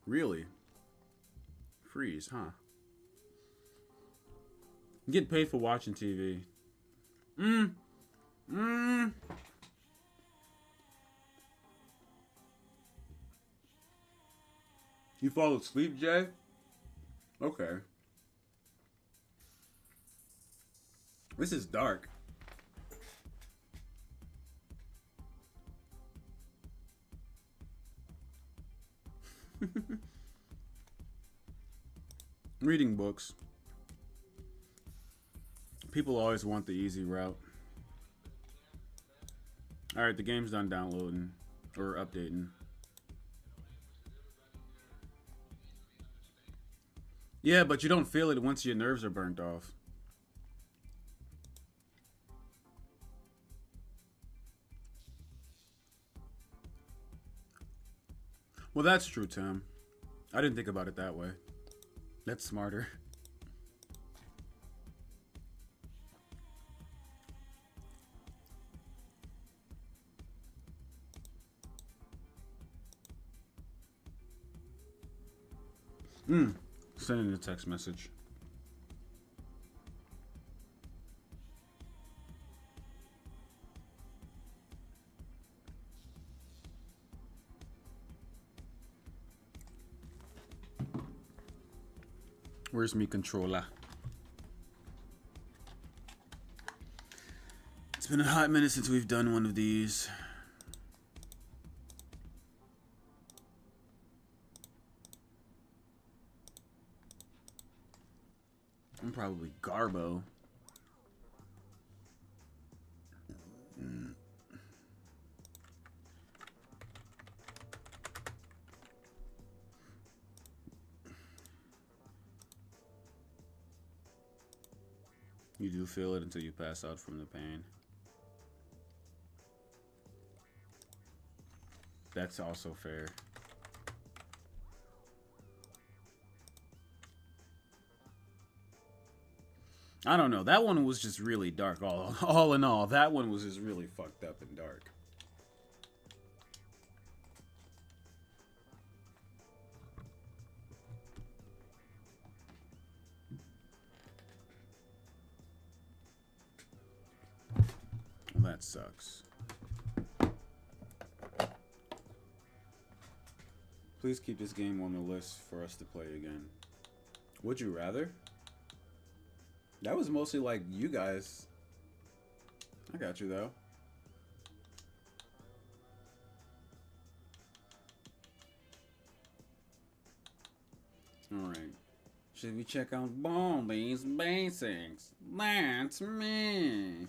Really? Freeze, huh? You get paid for watching TV. You fall asleep, Jay? Okay. This is dark. Reading books. People always want the easy route. Alright, the game's done downloading. Or updating. Yeah, but you don't feel it once your nerves are burnt off. Well, that's true, Tim. I didn't think about it that way. That's smarter. Sending a text message. Where's me controller? It's been a hot minute since we've done one of these. I'm probably Garbo. You do feel it until you pass out from the pain. That's also fair. I don't know. That one was just really dark. All in all, that one was just really fucked up and dark. Well, that sucks. Please keep this game on the list for us to play again. Would you rather? That was mostly like you guys. I got you though. Alright. Should we check out Baldi's Basics? That's me.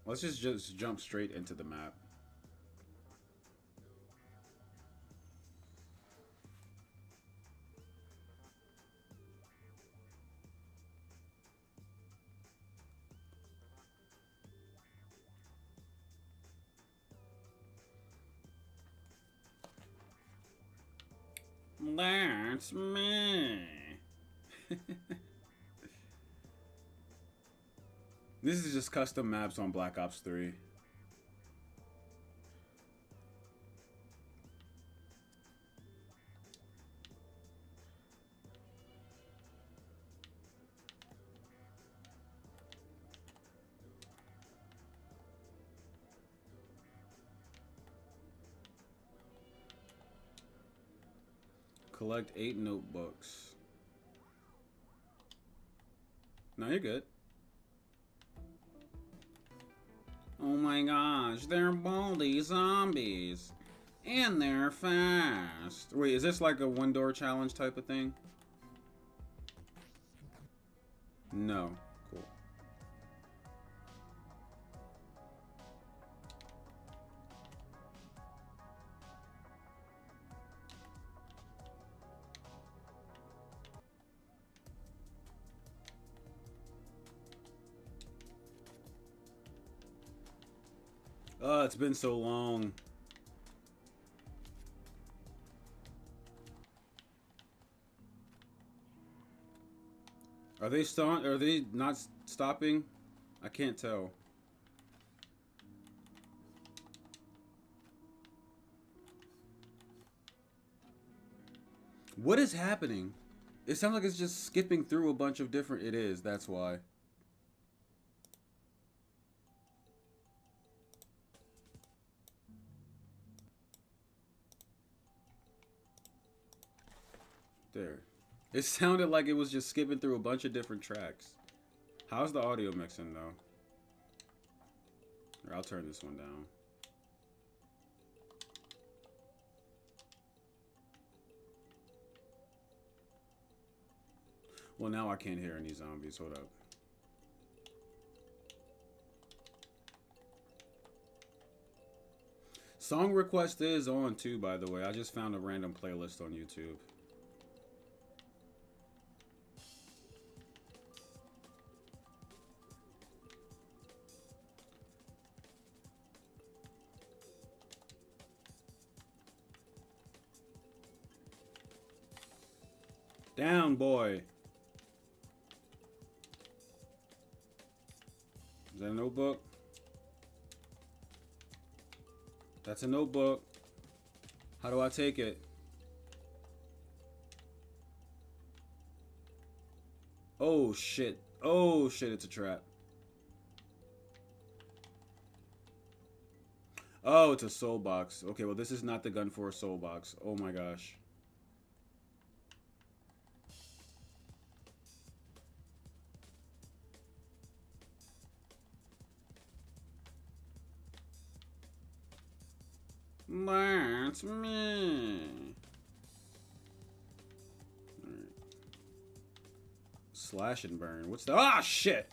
Let's just jump straight into the map. That's me. This is just custom maps on Black Ops 3. Collect 8 notebooks. No, you're good. Oh my gosh, they're baldy zombies. And they're fast. Wait, is this like a one door challenge type of thing? No. Cool. Oh, it's been so long. Are they Are they not stopping? I can't tell. What is happening? It sounds like it's just skipping through a bunch of different. It is. That's why. There. It sounded like it was just skipping through a bunch of different tracks. How's the audio mixing though? Or I'll turn this one down. Well, now I can't hear any zombies. Hold up. Song request is on too, by the way. I just found a random playlist on YouTube. Down, boy. Is that a notebook? That's a notebook. How do I take it? Oh, shit. Oh, shit, it's a trap. Oh, it's a soul box. Okay, well, this is not the gun for a soul box. Oh, my gosh. That's me. Right. Slash and burn. What's the... Ah, shit!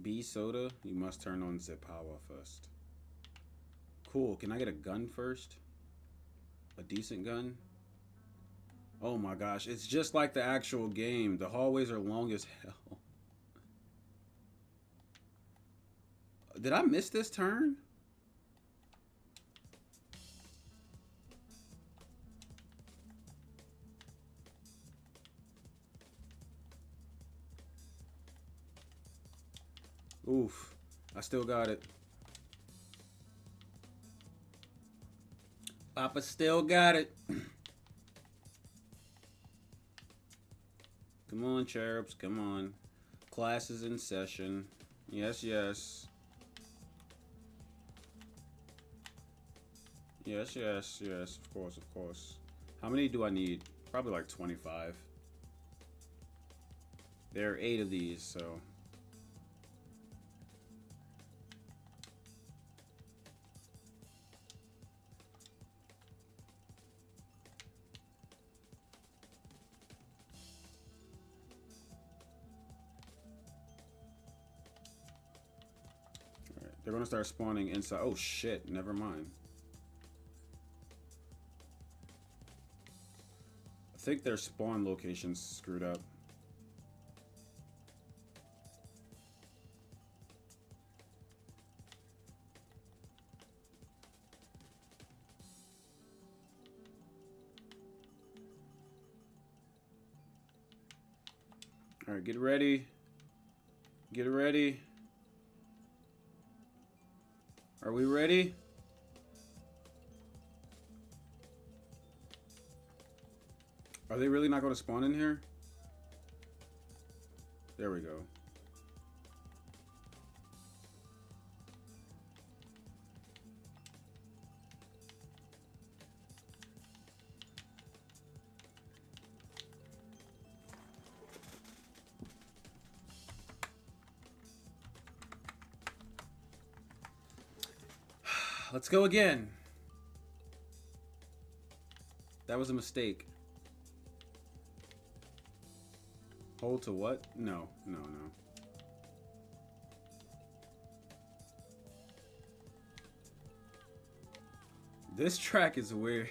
B soda. You must turn on Zipawa first. Cool. Can I get a gun first? A decent gun? Oh my gosh, it's just like the actual game. The hallways are long as hell. Did I miss this turn? Oof, I still got it. Papa still got it. Come on, cherubs, come on. Class is in session. Yes, yes. Yes, yes, yes, of course, of course. How many do I need? Probably like 25. There are 8 of these, so... They're gonna start spawning inside. Oh shit, never mind. I think their spawn location's screwed up. Alright, get ready. Get ready. Are we ready? Are they really not going to spawn in here? There we go. Let's go again. That was a mistake. Hold to what? No. This track is weird.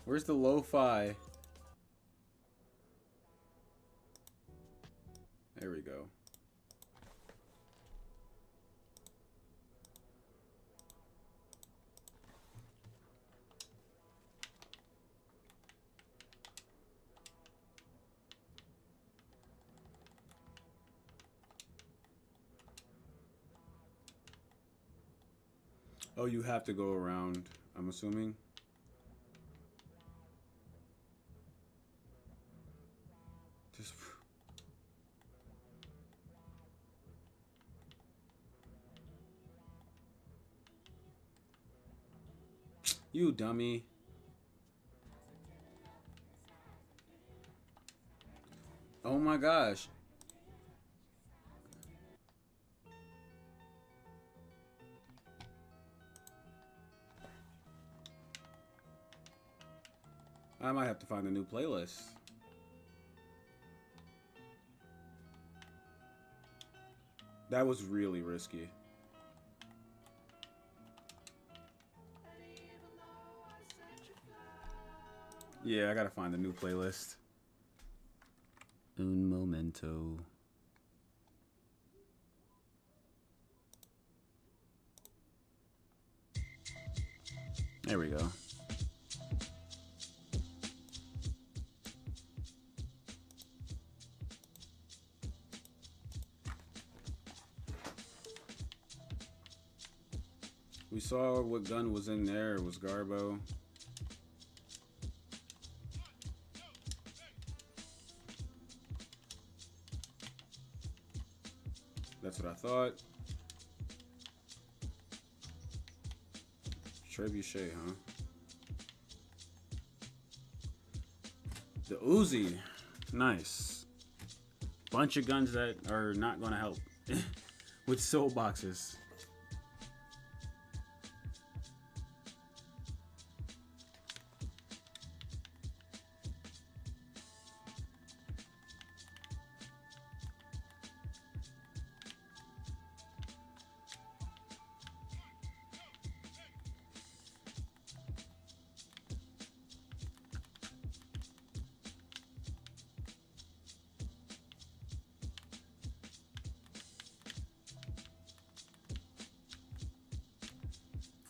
Where's the lo-fi? There we go. Oh, you have to go around, I'm assuming. Just... You dummy. Oh my gosh. I might have to find a new playlist. That was really risky. Yeah, I gotta find a new playlist. Un momento. There we go. We saw what gun was in there. It was Garbo. That's what I thought. Trebuchet, huh? The Uzi. Nice. Bunch of guns that are not going to help with soul boxes.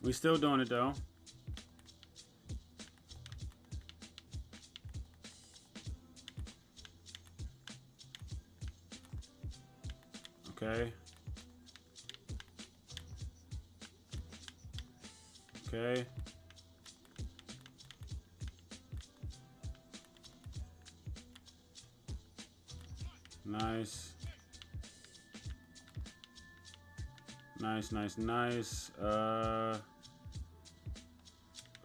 We still doing it though. Okay. Okay. Nice. Nice, nice, nice.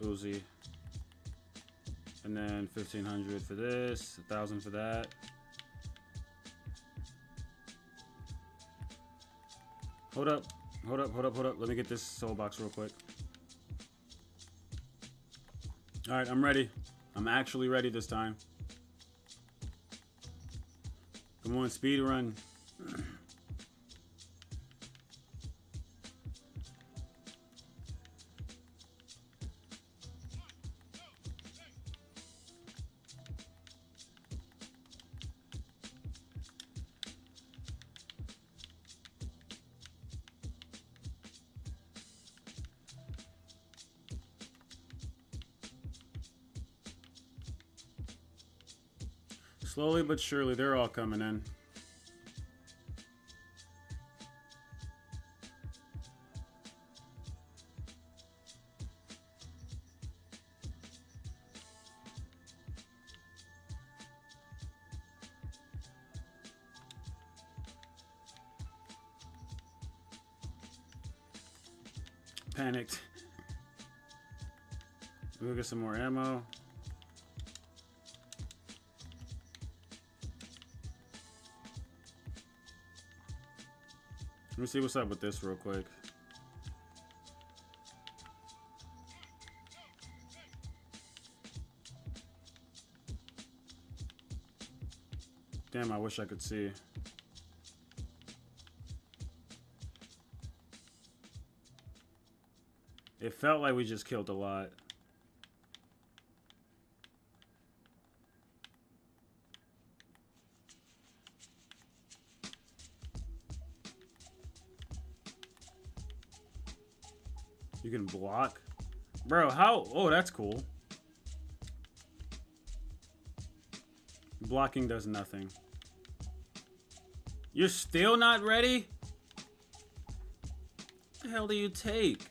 Uzi. And then 1,500 for this, 1,000 for that. Hold up. Hold up, hold up, hold up. Let me get this soul box real quick. Alright, I'm ready. I'm actually ready this time. Come on, speed run. Slowly but surely, they're all coming in. Panicked. We'll get some more ammo. Let me see what's up with this real quick. Damn, I wish I could see. It felt like we just killed a lot. You can block? Bro, how? Oh, that's cool. Blocking does nothing. You're still not ready? What the hell do you take?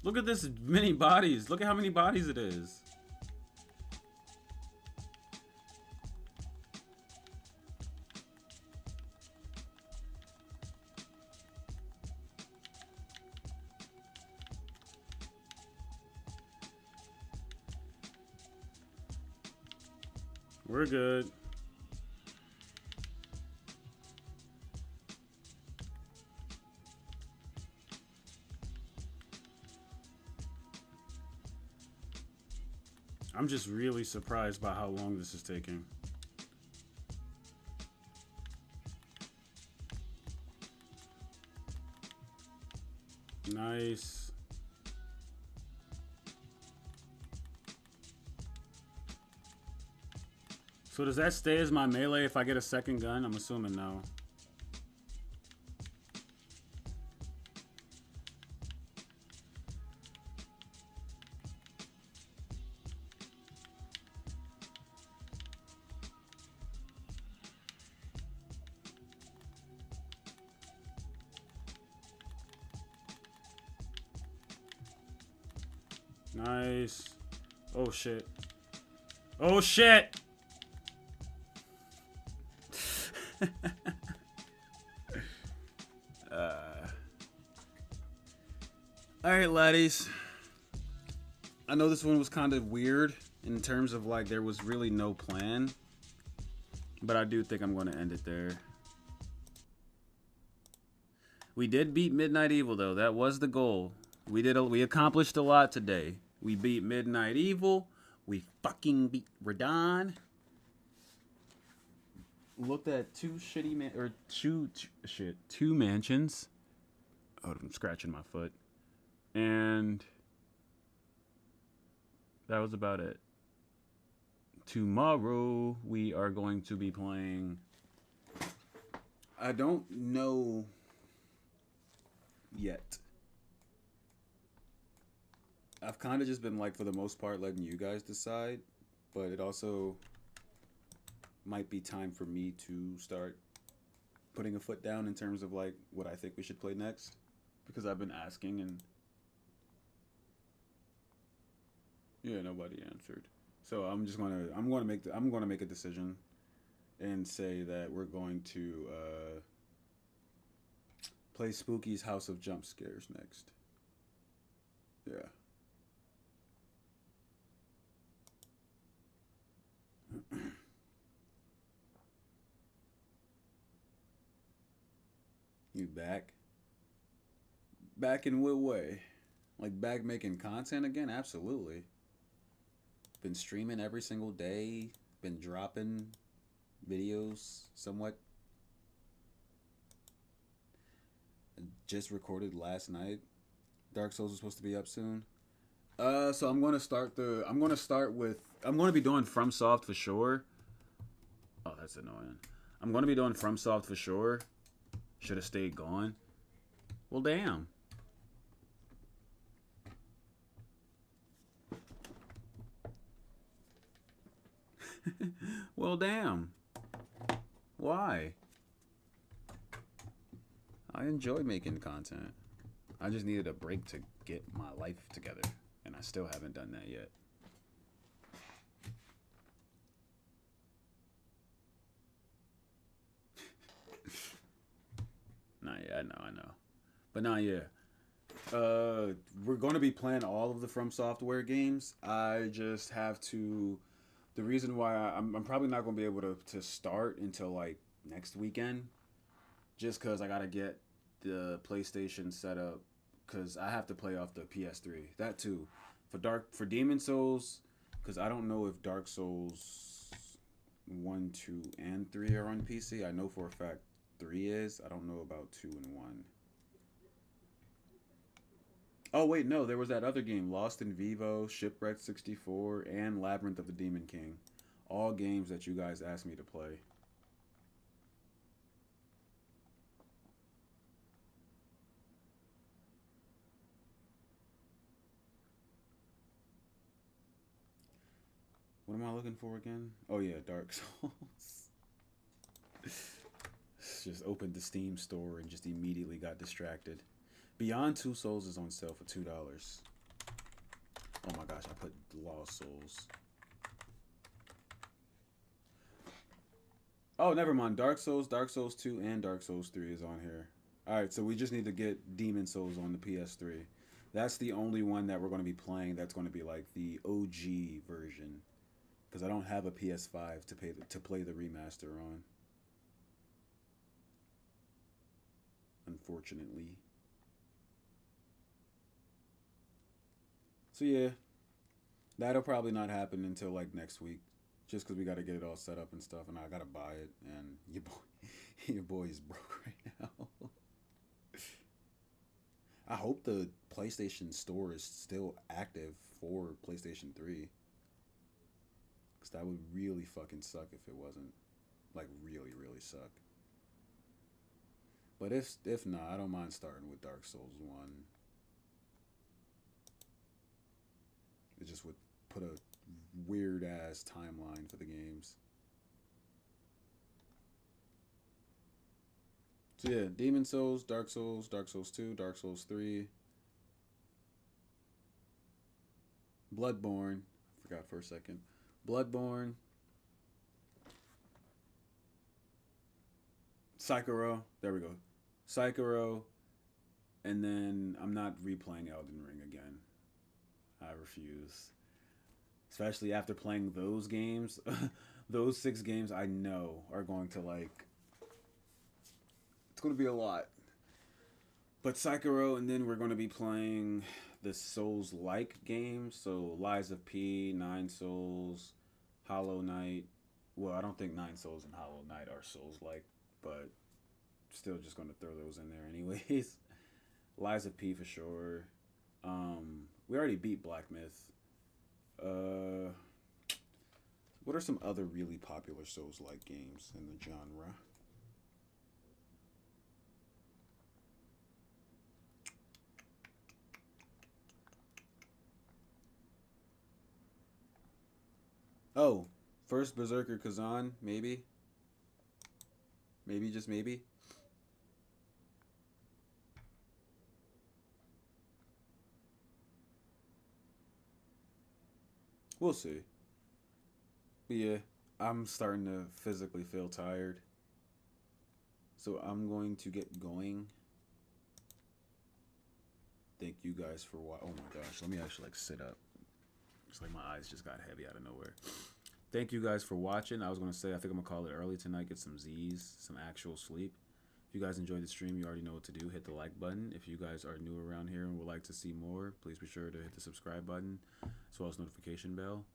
Look at this many bodies. Look at how many bodies it is. We're good. I'm just really surprised by how long this is taking. Nice. So does that stay as my melee if I get a second gun? I'm assuming no. Nice. Oh shit. Oh shit! Alright, laddies. I know this one was kind of weird in terms of like there was really no plan. But I do think I'm going to end it there. We did beat Midnight Evil though. That was the goal. We accomplished a lot today. We beat Midnight Evil. We fucking beat Radahn. Looked at two mansions. Oh, I'm scratching my foot. And that was about it. Tomorrow we are going to be playing. I don't know yet. I've kind of just been like, for the most part, letting you guys decide, but it also might be time for me to start putting a foot down in terms of like what I think we should play next, because I've been asking and yeah, nobody answered. So I'm gonna make a decision and say that we're going to play Spooky's House of Jump Scares next. Yeah. You back? Back in what way? Like back making content again? Absolutely. Been streaming every single day. Been dropping videos somewhat. Just recorded last night. Dark Souls is supposed to be up soon. So I'm gonna be doing FromSoft for sure. Oh, that's annoying. I'm gonna be doing FromSoft for sure. Should have stayed gone. Well, damn. Well, damn. Why? I enjoy making content. I just needed a break to get my life together, and I still haven't done that yet. Nah, yeah, I know. But nah, yeah. We're going to be playing all of the From Software games. I just have to... The reason why I'm probably not going to be able to start until, like, next weekend. just because I gotta get the PlayStation set up, because I have to play off the PS3. That too, for Demon Souls, because I don't know if Dark Souls 1, 2, and 3 are on PC. I know for a fact 3 is. I don't know about 2 and 1. Oh wait, no, there was that other game, Lost in Vivo, Shipwreck 64, and Labyrinth of the Demon King. All games that you guys asked me to play. What am I looking for again? Oh yeah, Dark Souls. Just opened the Steam store and just immediately got distracted. Beyond Two Souls is on sale for $2. Oh my gosh, I put Lost Souls. Oh, never mind. Dark Souls 2, and Dark Souls 3 is on here. Alright, so we just need to get Demon Souls on the PS3. That's the only one that we're going to be playing that's going to be like the OG version. Because I don't have a PS5 to play the remaster on. Unfortunately. So yeah, that'll probably not happen until like next week, just because we got to get it all set up and stuff, and I gotta buy it, and your boy is broke right now. I hope the PlayStation Store is still active for PlayStation 3, because that would really fucking suck if it wasn't. Like really, really suck. But if not, I don't mind starting with Dark Souls 1. It just would put a weird ass timeline for the games. So yeah, Demon Souls, Dark Souls 2, Dark Souls 3, Bloodborne. I forgot for a second. Bloodborne, Sekiro. There we go. Sekiro, and then I'm not replaying Elden Ring again. I refuse. Especially after playing those games. Those 6 games I know are going to like... It's going to be a lot. But Sekiro, and then we're going to be playing the Souls-like games. So Lies of P, Nine Souls, Hollow Knight. Well, I don't think Nine Souls and Hollow Knight are Souls-like, but still just going to throw those in there anyways. Lies of P for sure. We already beat Black Myth. What are some other really popular Souls-like games in the genre? Oh, first Berserker Kazan, maybe? Maybe, just maybe? We'll see. But yeah, I'm starting to physically feel tired. So I'm going to get going. Thank you guys for watching. Oh my gosh, let me actually like sit up. It's like my eyes just got heavy out of nowhere. Thank you guys for watching. I was going to say, I think I'm going to call it early tonight, get some Z's, some actual sleep. If you guys enjoyed the stream, you already know what to do. Hit the like button. If you guys are new around here and would like to see more, please be sure to hit the subscribe button, as well as notification bell,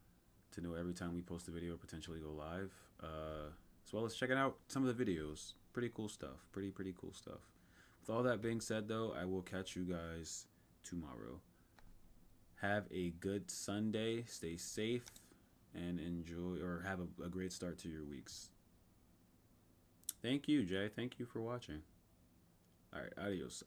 to know every time we post a video or potentially go live. As well as checking out some of the videos. Pretty cool stuff. Pretty cool stuff. With all that being said, though, I will catch you guys tomorrow. Have a good Sunday. Stay safe and enjoy, or have a great start to your weeks. Thank you, Jay. Thank you for watching. All right, adios.